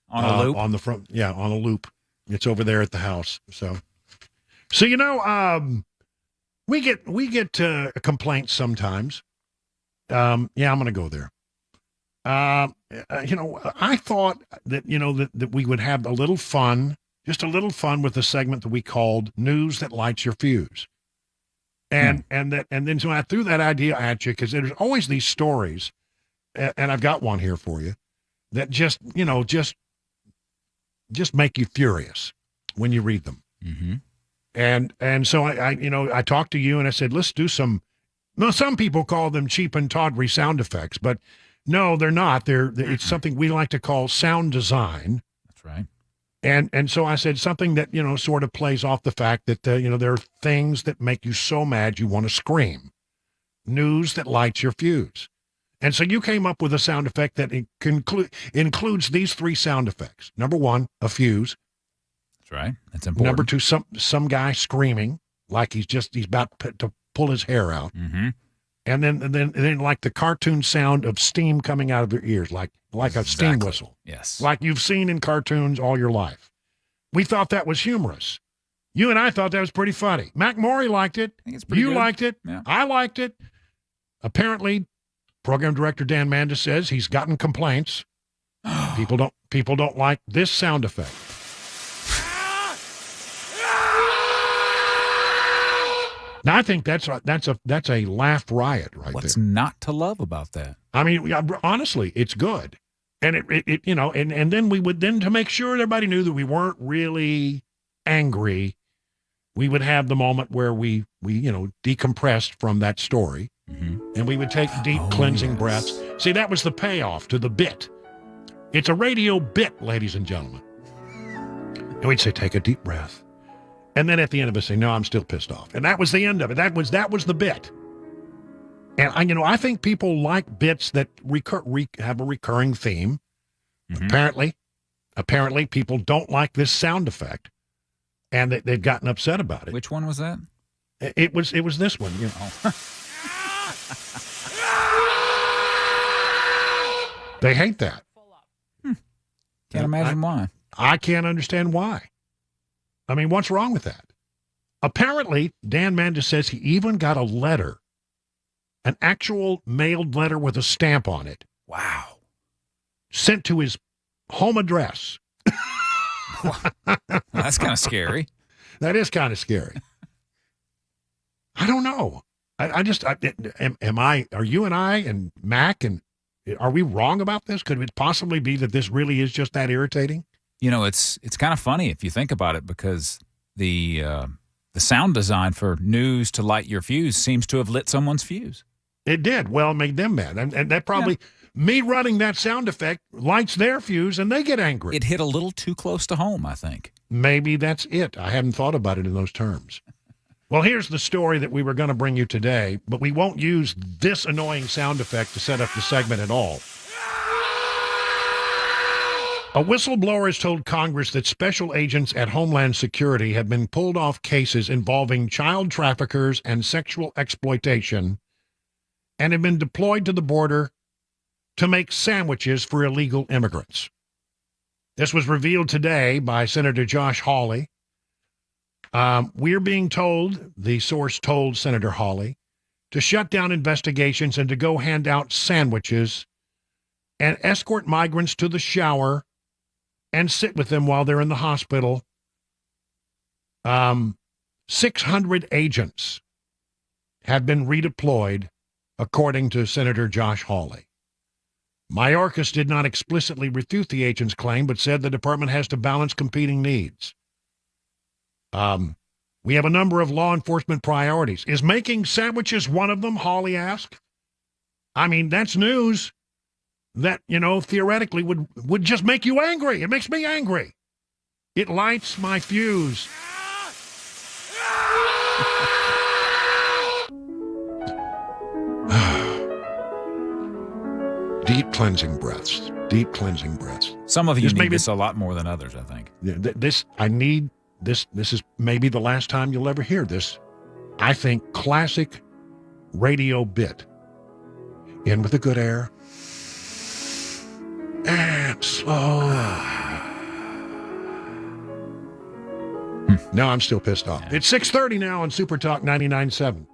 On a loop? On the front. Yeah, on a loop. It's over there at the house. So you know, we get complaints sometimes. Yeah, I'm going to go there. You know, I thought that, you know, that we would have a little fun, just a little fun with the segment that we called News That Lights Your Fuse. And then so I threw that idea at you because there's always these stories, and I've got one here for you, that just, you know, just make you furious when you read them. Mm-hmm. And so I you know, I talked to you and I said, let's do some, no, some people call them cheap and tawdry sound effects, but no, they're not. It's something we like to call sound design. That's right. And so I said something that, you know, sort of plays off the fact that, you know, there are things that make you so mad you want to scream. News that lights your fuse. And so you came up with a sound effect that includes these three sound effects. Number one, a fuse. That's right. That's important. Number two, some guy screaming like he's about to pull his hair out. Mm-hmm. And then like the cartoon sound of steam coming out of your ears, like a steam whistle. Yes. Like you've seen in cartoons all your life. We thought that was humorous. You and I thought that was pretty funny. Mac Maury liked it. I think it's pretty good. Liked it. Yeah. I liked it. Apparently, program director Dan Mandis says he's gotten complaints. People don't like this sound effect. Now, I think that's a laugh riot right there. What's not to love about that? I mean, honestly, it's good. And it you know, and then we would then, to make sure everybody knew that we weren't really angry, we would have the moment where we you know, decompressed from that story. Mm-hmm. And we would take deep cleansing breaths. See, that was the payoff to the bit. It's a radio bit, ladies and gentlemen. And we'd say, take a deep breath. And then at the end of it, say, no, I'm still pissed off. And that was the end of it. That was the bit. And you know, I think people like bits that have a recurring theme. Mm-hmm. Apparently, people don't like this sound effect, and they've gotten upset about it. Which one was that? It was this one. You know. They hate that. Can't imagine why. I can't understand why. I mean, what's wrong with that? Apparently, Dan Mandis says he even got a letter, an actual mailed letter with a stamp on it. Wow. Sent to his home address. That's kind of scary. That is kind of scary. I don't know. Are you and I and Mac, and are we wrong about this? Could it possibly be that this really is just that irritating? You know, it's kind of funny if you think about it, because the sound design for News to Light Your Fuse seems to have lit someone's fuse. It did. Well, it made them mad. And that probably, me running that sound effect lights their fuse and they get angry. It hit a little too close to home, I think. Maybe that's it. I hadn't thought about it in those terms. Well, here's the story that we were going to bring you today, but we won't use this annoying sound effect to set up the segment at all. A whistleblower has told Congress that special agents at Homeland Security have been pulled off cases involving child traffickers and sexual exploitation and have been deployed to the border to make sandwiches for illegal immigrants. This was revealed today by Senator Josh Hawley. We're being told, the source told Senator Hawley, to shut down investigations and to go hand out sandwiches and escort migrants to the shower and sit with them while they're in the hospital. 600 agents have been redeployed, according to Senator Josh Hawley. Mayorkas did not explicitly refute the agent's claim, but said the department has to balance competing needs. We have a number of law enforcement priorities. Is making sandwiches one of them? Hawley asked. I mean, that's news. that, theoretically would just make you angry. It makes me angry. It lights my fuse. Deep cleansing breaths. Deep cleansing breaths. Some of you need this a lot more than others, I think. This is maybe the last time you'll ever hear this. I think classic radio bit. In with the good air. And slow. No, I'm still pissed off. It's 6:30 now on Super Talk 99.7.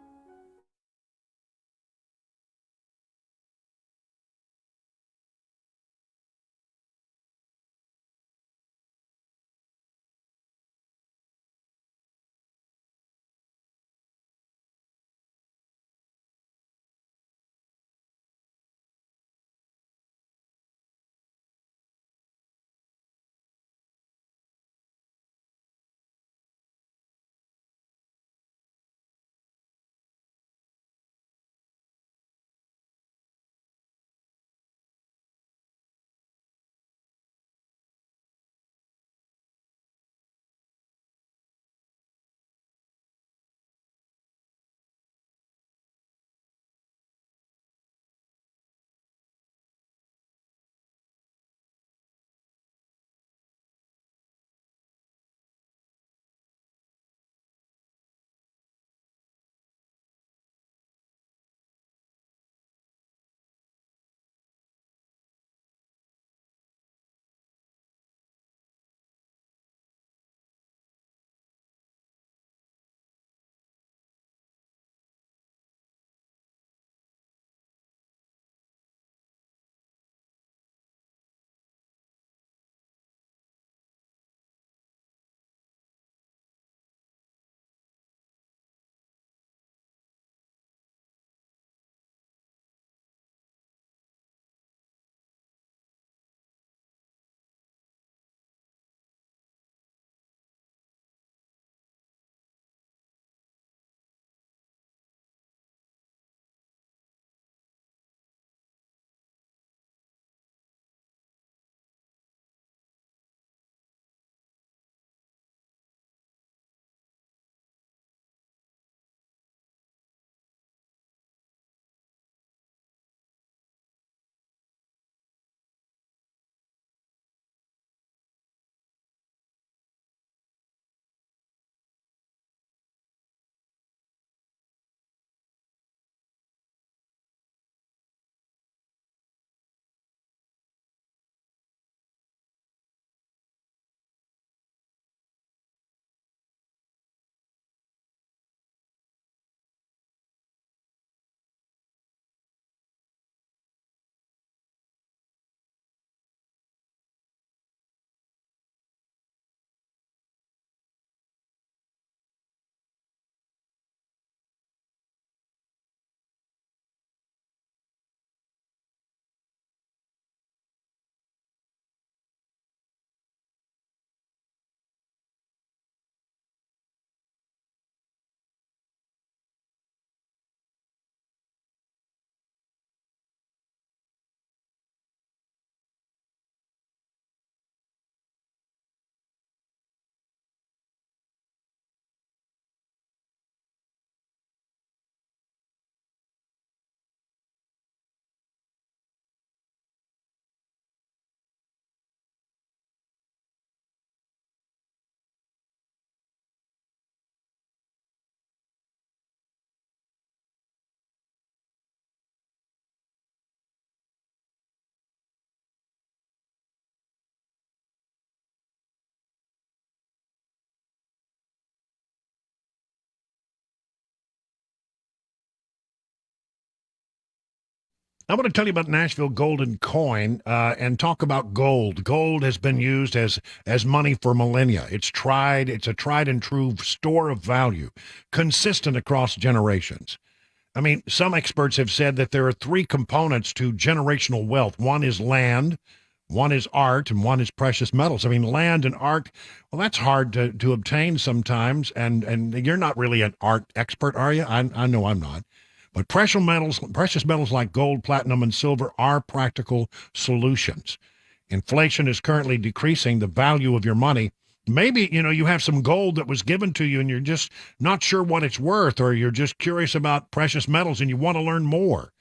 I want to tell you about Nashville Golden Coin and talk about gold. Gold has been used as money for millennia. It's a tried and true store of value, consistent across generations. I mean, some experts have said that there are three components to generational wealth. One is land, one is art, and one is precious metals. I mean, land and art, well, that's hard to obtain sometimes, and you're not really an art expert, are you? I know I'm not. But precious metals like gold, platinum, and silver are practical solutions. Inflation is currently decreasing the value of your money. Maybe, you have some gold that was given to you and you're just not sure what it's worth, or you're just curious about precious metals and you want to learn more.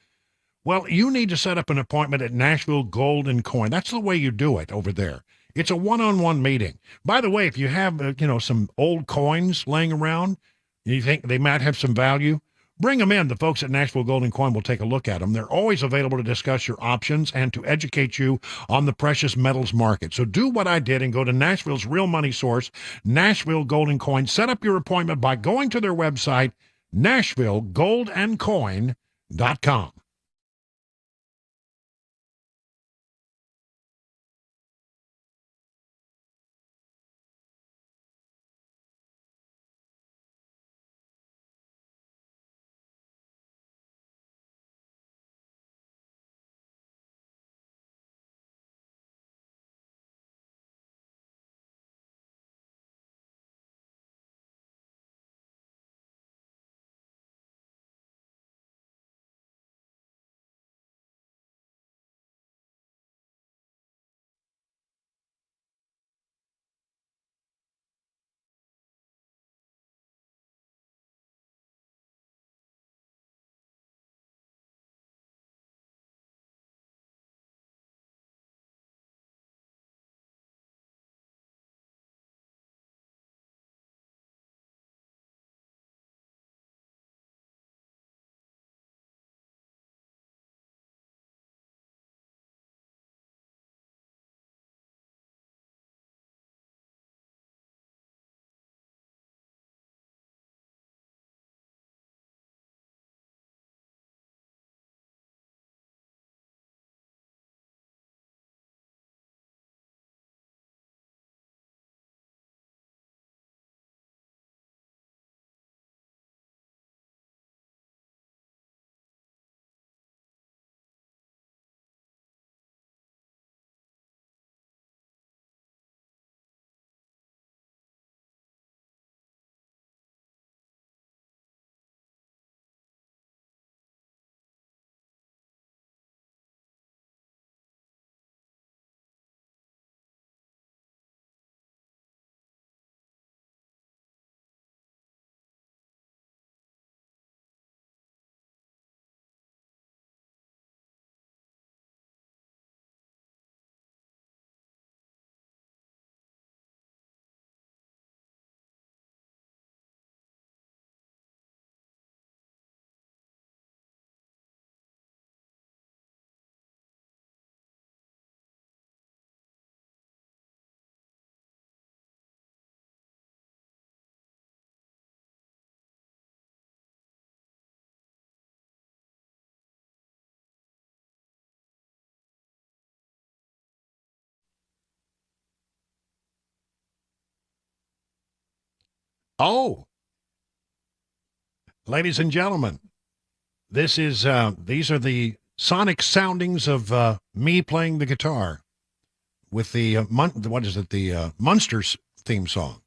Well, you need to set up an appointment at Nashville Gold and Coin. That's the way you do it over there. It's a one-on-one meeting. By the way, if you have, some old coins laying around, you think they might have some value, bring them in. The folks at Nashville Gold and Coin will take a look at them. They're always available to discuss your options and to educate you on the precious metals market. So do what I did and go to Nashville's real money source, Nashville Gold and Coin. Set up your appointment by going to their website, NashvilleGoldandCoin.com. Oh, ladies and gentlemen, these are the sonic soundings of me playing the guitar with the the Munsters theme song.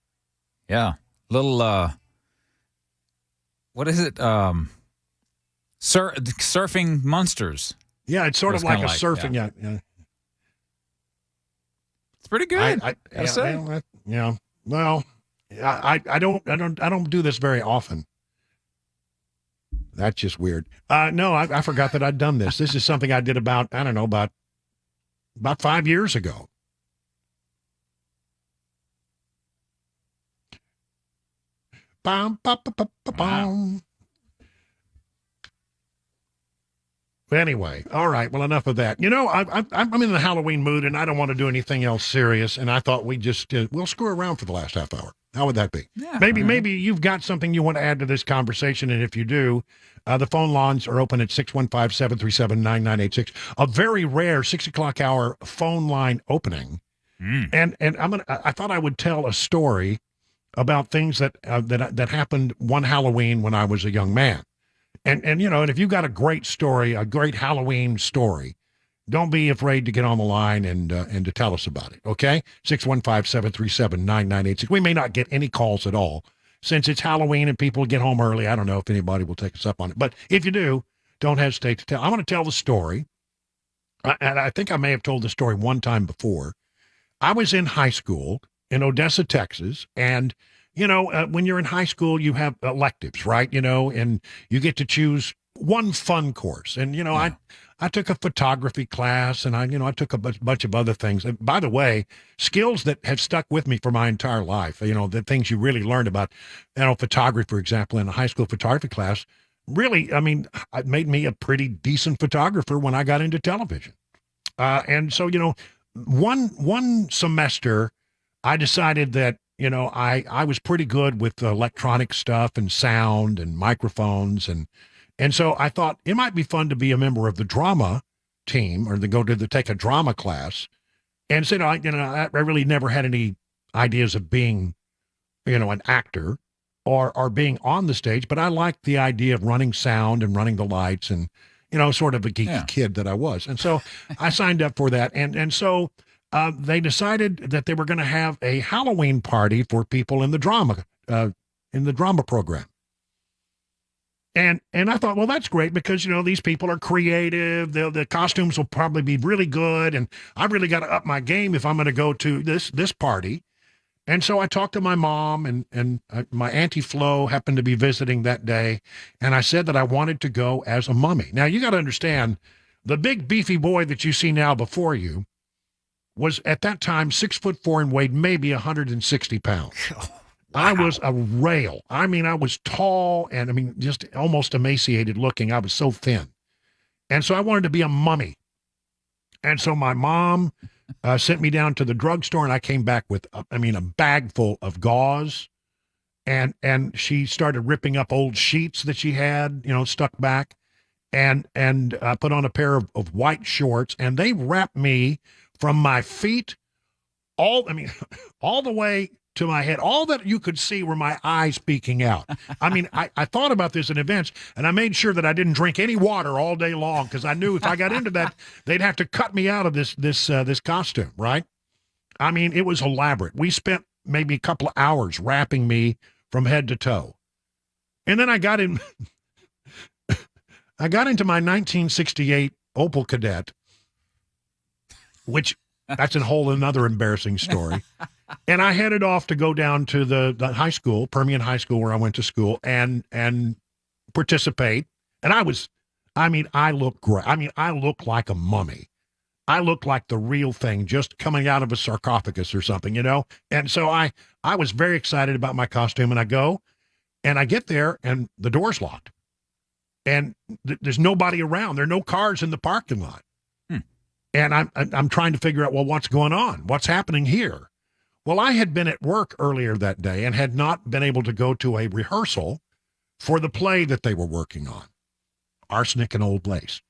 Yeah, little what is it? Surfing Munsters. Yeah, it's sort of like a surfing. Yeah. It's pretty good. I don't do this very often. That's just weird. No, I forgot that I'd done this. This is something I did about 5 years ago. Bum, ba, ba, ba, ba, bum. Anyway, all right. Well, enough of that. I'm in the Halloween mood, and I don't want to do anything else serious. And I thought we'd just we'll screw around for the last half hour. How would that be? Yeah, maybe you've got something you want to add to this conversation, and if you do, the phone lines are open at 615-737-9986. A very rare 6 o'clock hour phone line opening, and I thought I would tell a story about things that happened one Halloween when I was a young man. And if you've got a great story, a great Halloween story, don't be afraid to get on the line and to tell us about it, okay? 615-737-9986. We may not get any calls at all. since it's Halloween and people get home early, I don't know if anybody will take us up on it. But if you do, don't hesitate to tell. I want to tell the story. And I think I may have told the story one time before. I was in high school in Odessa, Texas, and when you're in high school, you have electives, right? And you get to choose one fun course. And, I took a photography class, and I took a bunch of other things. And by the way, skills that have stuck with me for my entire life, the things you really learned about, photography, for example, in a high school photography class, really, it made me a pretty decent photographer when I got into television. And so, one semester, I decided that, I was pretty good with electronic stuff and sound and microphones. And so I thought it might be fun to be a member of the drama team or to take a drama class. And so, I really never had any ideas of being, an actor or being on the stage, but I liked the idea of running sound and running the lights and, sort of a geeky kid that I was. And so I signed up for that. And so they decided that they were going to have a Halloween party for people in the drama program. And I thought, well, that's great because, these people are creative. The costumes will probably be really good. And I really got to up my game if I'm going to go to this party. And so I talked to my mom and my Auntie Flo happened to be visiting that day. And I said that I wanted to go as a mummy. Now, you got to understand, the big beefy boy that you see now before you was at that time 6'4" and weighed maybe 160 pounds. I was a rail. I was tall and just almost emaciated looking. I was so thin. And so I wanted to be a mummy. And so my mom sent me down to the drugstore and I came back with, a bag full of gauze. And she started ripping up old sheets that she had, stuck back and put on a pair of white shorts, and they wrapped me from my feet all the way to my head. All that you could see were my eyes peeking out. I thought about this in advance, and I made sure that I didn't drink any water all day long because I knew if I got into that, they'd have to cut me out of this costume, right? It was elaborate. We spent maybe a couple of hours wrapping me from head to toe. And then I got into my 1968 Opel Kadett, which that's a whole another embarrassing story. And I headed off to go down to the high school, Permian High School, where I went to school, and participate. And I looked great. I looked like a mummy. I looked like the real thing, just coming out of a sarcophagus or something, And so I was very excited about my costume, and I go, and I get there, and the door's locked. And there's nobody around. There are no cars in the parking lot. And I'm trying to figure out, well, what's going on? What's happening here? Well, I had been at work earlier that day and had not been able to go to a rehearsal for the play that they were working on, Arsenic and Old Lace.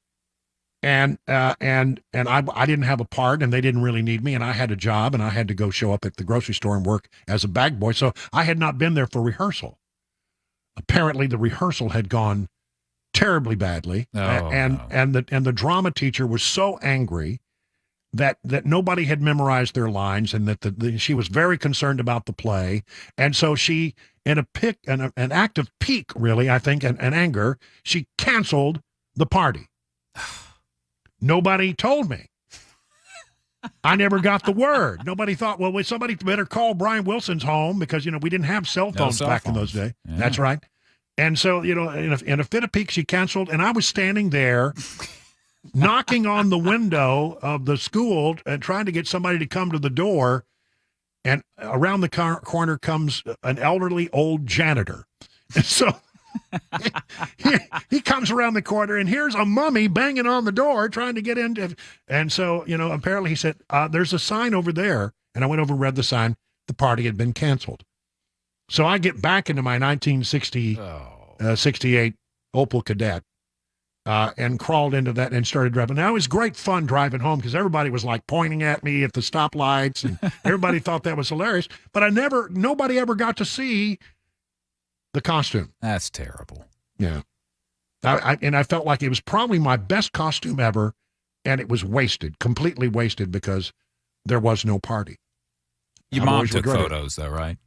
And I didn't have a part, and they didn't really need me, and I had a job, and I had to go show up at the grocery store and work as a bag boy. So I had not been there for rehearsal. Apparently, the rehearsal had gone terribly badly, and the drama teacher was so angry that nobody had memorized their lines, and that she was very concerned about the play, and so she, in an act of pique, really, I think, and anger, she canceled the party. Nobody told me. I never got the word. Nobody thought, well, somebody better call Brian Wilson's home because we didn't have cell phones back in those days. Yeah. That's right. And so, in a fit of pique, she canceled, and I was standing there knocking on the window of the school and trying to get somebody to come to the door, and around the corner comes an elderly old janitor. And so he comes around the corner, and here's a mummy banging on the door trying to get in. And so, apparently he said, there's a sign over there. And I went over and read the sign. The party had been canceled. So I get back into my 1968 Opel Kadett and crawled into that and started driving. Now, it was great fun driving home because everybody was like pointing at me at the stoplights, and everybody thought that was hilarious. But nobody ever got to see the costume. That's terrible. Yeah. I felt like it was probably my best costume ever, and it was wasted, completely wasted because there was no party. Your mom took photos, though, right?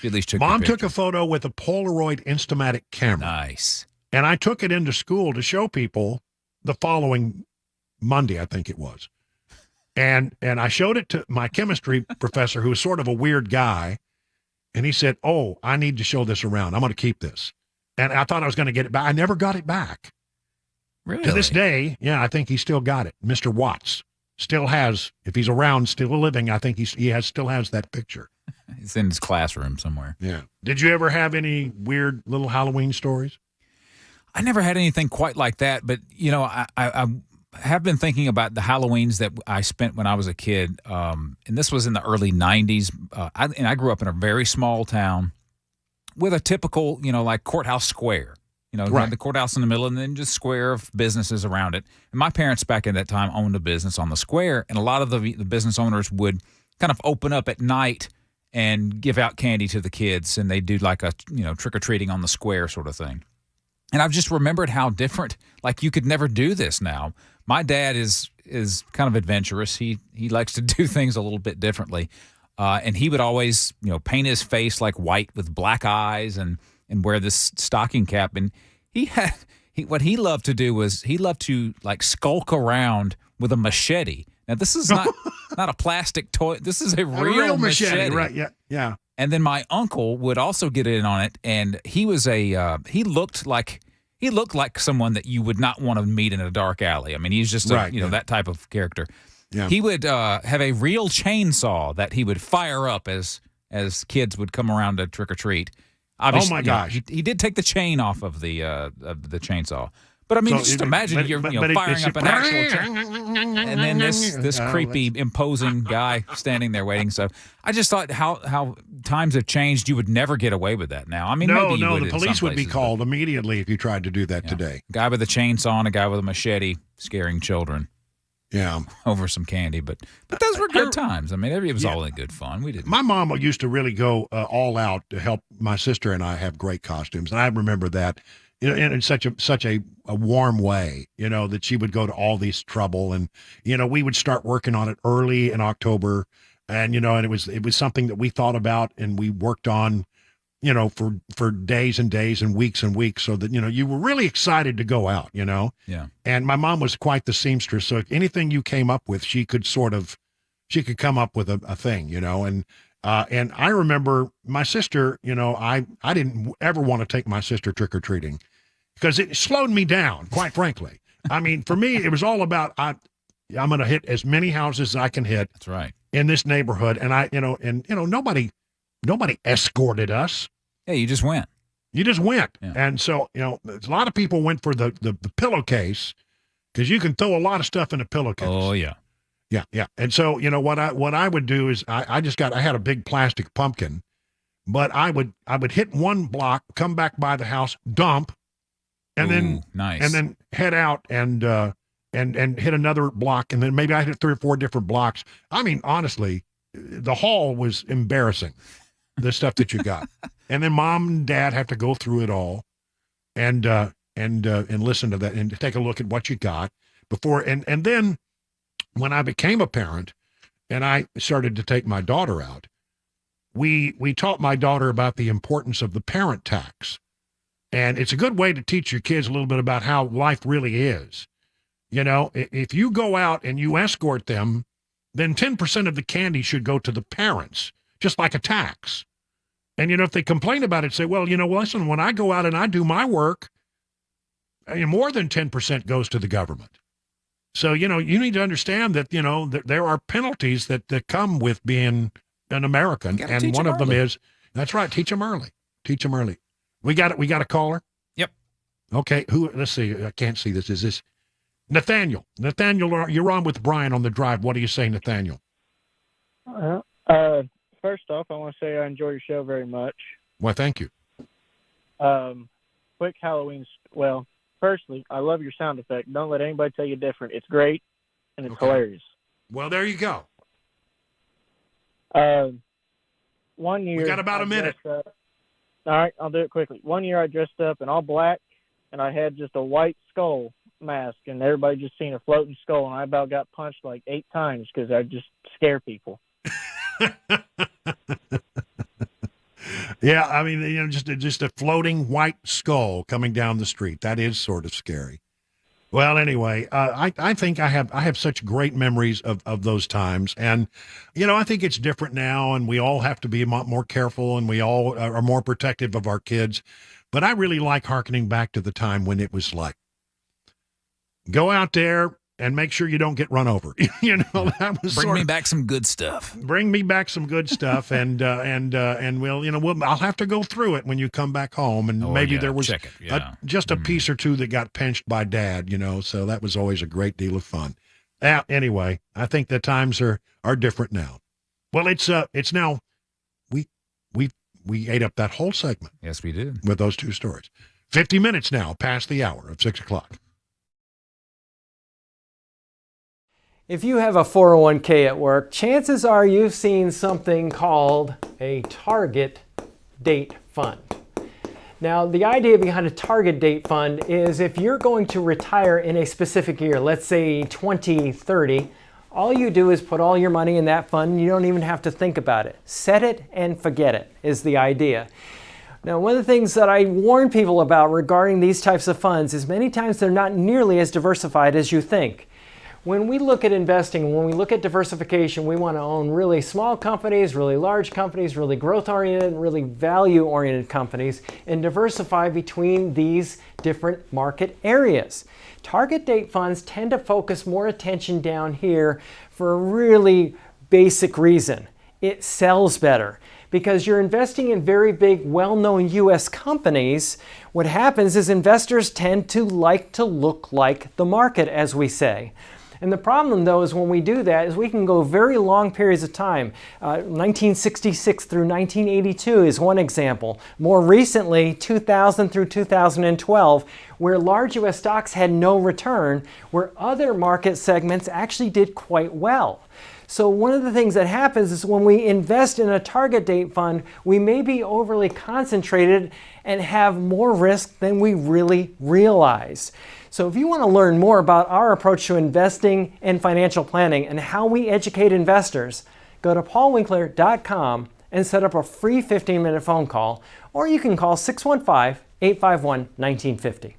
You at least took Mom your took a photo with a Polaroid Instamatic camera. Nice. And I took it into school to show people the following Monday, I think it was. And I showed it to my chemistry professor, who was sort of a weird guy. And he said, "Oh, I need to show this around. I'm going to keep this." And I thought I was going to get it back. I never got it back. Really? To this day, yeah, I think he still got it. Mr. Watts still has, if he's around, still living, I think still has that picture. It's in his classroom somewhere. Yeah. Did you ever have any weird little Halloween stories? I never had anything quite like that, but I have been thinking about the Halloweens that I spent when I was a kid, and this was in the early 90s. I grew up in a very small town with a typical, like courthouse square. Right. The courthouse in the middle and then just square of businesses around it. And my parents back at that time owned a business on the square, and a lot of the business owners would kind of open up at night and give out candy to the kids, and they do like a trick-or-treating on the square sort of thing. And I've just remembered how different, like you could never do this now. My dad is kind of adventurous. He likes to do things a little bit differently. And he would always, paint his face like white with black eyes and wear this stocking cap. And what he loved to do was he loved to like skulk around with a machete. Now this is not a plastic toy. This is a real machete. Right. Yeah. Yeah. And then my uncle would also get in on it, and he was he looked like someone that you would not want to meet in a dark alley. I mean, he's just that type of character. Yeah. He would have a real chainsaw that he would fire up as kids would come around to trick or treat. Obviously, oh my gosh! He did take the chain off of the chainsaw. But I mean, just imagine you're firing up an actual chain, and then this creepy, imposing guy standing there waiting. So I just thought how times have changed. You would never get away with that now. I mean, maybe you would the police would be called immediately if you tried to do that today. A guy with a chainsaw and a guy with a machete scaring children. Yeah, over some candy, but those were good times. I mean, it was all in good fun. We didn't. My mom used to really go all out to help my sister and I have great costumes, and I remember that. In such a warm way, that she would go to all these trouble, and we would start working on it early in October, and and it was something that we thought about and we worked on, for days and days and weeks, so that you were really excited to go out, Yeah. And my mom was quite the seamstress, so if anything you came up with, she could come up with a thing, and I remember my sister, I didn't ever want to take my sister trick-or-treating because it slowed me down, quite frankly. I mean, for me, it was all about, I'm going to hit as many houses as I can hit. That's right. In this neighborhood. And nobody escorted us. Yeah, you just went. Yeah. And so, a lot of people went for the pillowcase because you can throw a lot of stuff in a pillowcase. Oh, yeah. Yeah. And so, what I would do is I had a big plastic pumpkin, but I would hit one block, come back by the house, dump, and then nice. And then head out and hit another block, and then maybe I hit 3 or 4 different blocks. I mean, honestly, the haul was embarrassing, the stuff that you got. And then mom and dad have to go through it all and listen to that and take a look at what you got before and then when I became a parent and I started to take my daughter out, we taught my daughter about the importance of the parent tax. And it's a good way to teach your kids a little bit about how life really is. If you go out and you escort them, then 10% of the candy should go to the parents, just like a tax. And, if they complain about it, say, well, listen, when I go out and I do my work, more than 10% goes to the government. So, you need to understand that, that there are penalties that come with being an American. And one of them is, that's right, teach them early. Teach them early. We got a caller? Yep. Okay, let's see, I can't see this. Is this Nathaniel? Nathaniel, you're on with Brian on the drive. What do you say, Nathaniel? First off, I want to say I enjoy your show very much. Well, thank you. Quick Halloween, firstly, I love your sound effect. Don't let anybody tell you different. It's great, and it's hilarious. Well, there you go. 1 year... We got about a minute. All right, I'll do it quickly. 1 year I dressed up in all black, and I had just a white skull mask, and everybody just seen a floating skull, and I about got punched like 8 times because I just scare people. Yeah, I mean, just a floating white skull coming down the street. That is sort of scary. Well, anyway, I think I have such great memories of those times, and I think it's different now, and we all have to be more careful, and we all are more protective of our kids. But I really like hearkening back to the time when it was like, go out there and make sure you don't get run over. That was Bring me back some good stuff. Bring me back some good stuff, and I'll have to go through it when you come back home, and maybe there was just a piece or two that got pinched by Dad, so that was always a great deal of fun. Anyway, I think the times are different now. Well, it's now we ate up that whole segment. Yes, we did. With those two stories. 50 minutes now past the hour of 6 o'clock. If you have a 401k at work, chances are you've seen something called a target date fund. Now, the idea behind a target date fund is if you're going to retire in a specific year, let's say 2030, all you do is put all your money in that fund. You don't even have to think about it. Set it and forget it is the idea. Now, one of the things that I warn people about regarding these types of funds is many times they're not nearly as diversified as you think. When we look at investing, when we look at diversification, we want to own really small companies, really large companies, really growth-oriented, really value-oriented companies, and diversify between these different market areas. Target date funds tend to focus more attention down here for a really basic reason. It sells better. Because you're investing in very big, well-known U.S. companies, what happens is investors tend to like to look like the market, as we say. And the problem, though, is when we do that is we can go very long periods of time. 1966 through 1982 is one example. More recently, 2000 through 2012, where large U.S. stocks had no return, where other market segments actually did quite well. So one of the things that happens is when we invest in a target date fund, we may be overly concentrated and have more risk than we really realize. So if you want to learn more about our approach to investing and financial planning and how we educate investors, go to paulwinkler.com and set up a free 15-minute phone call, or you can call 615-851-1950.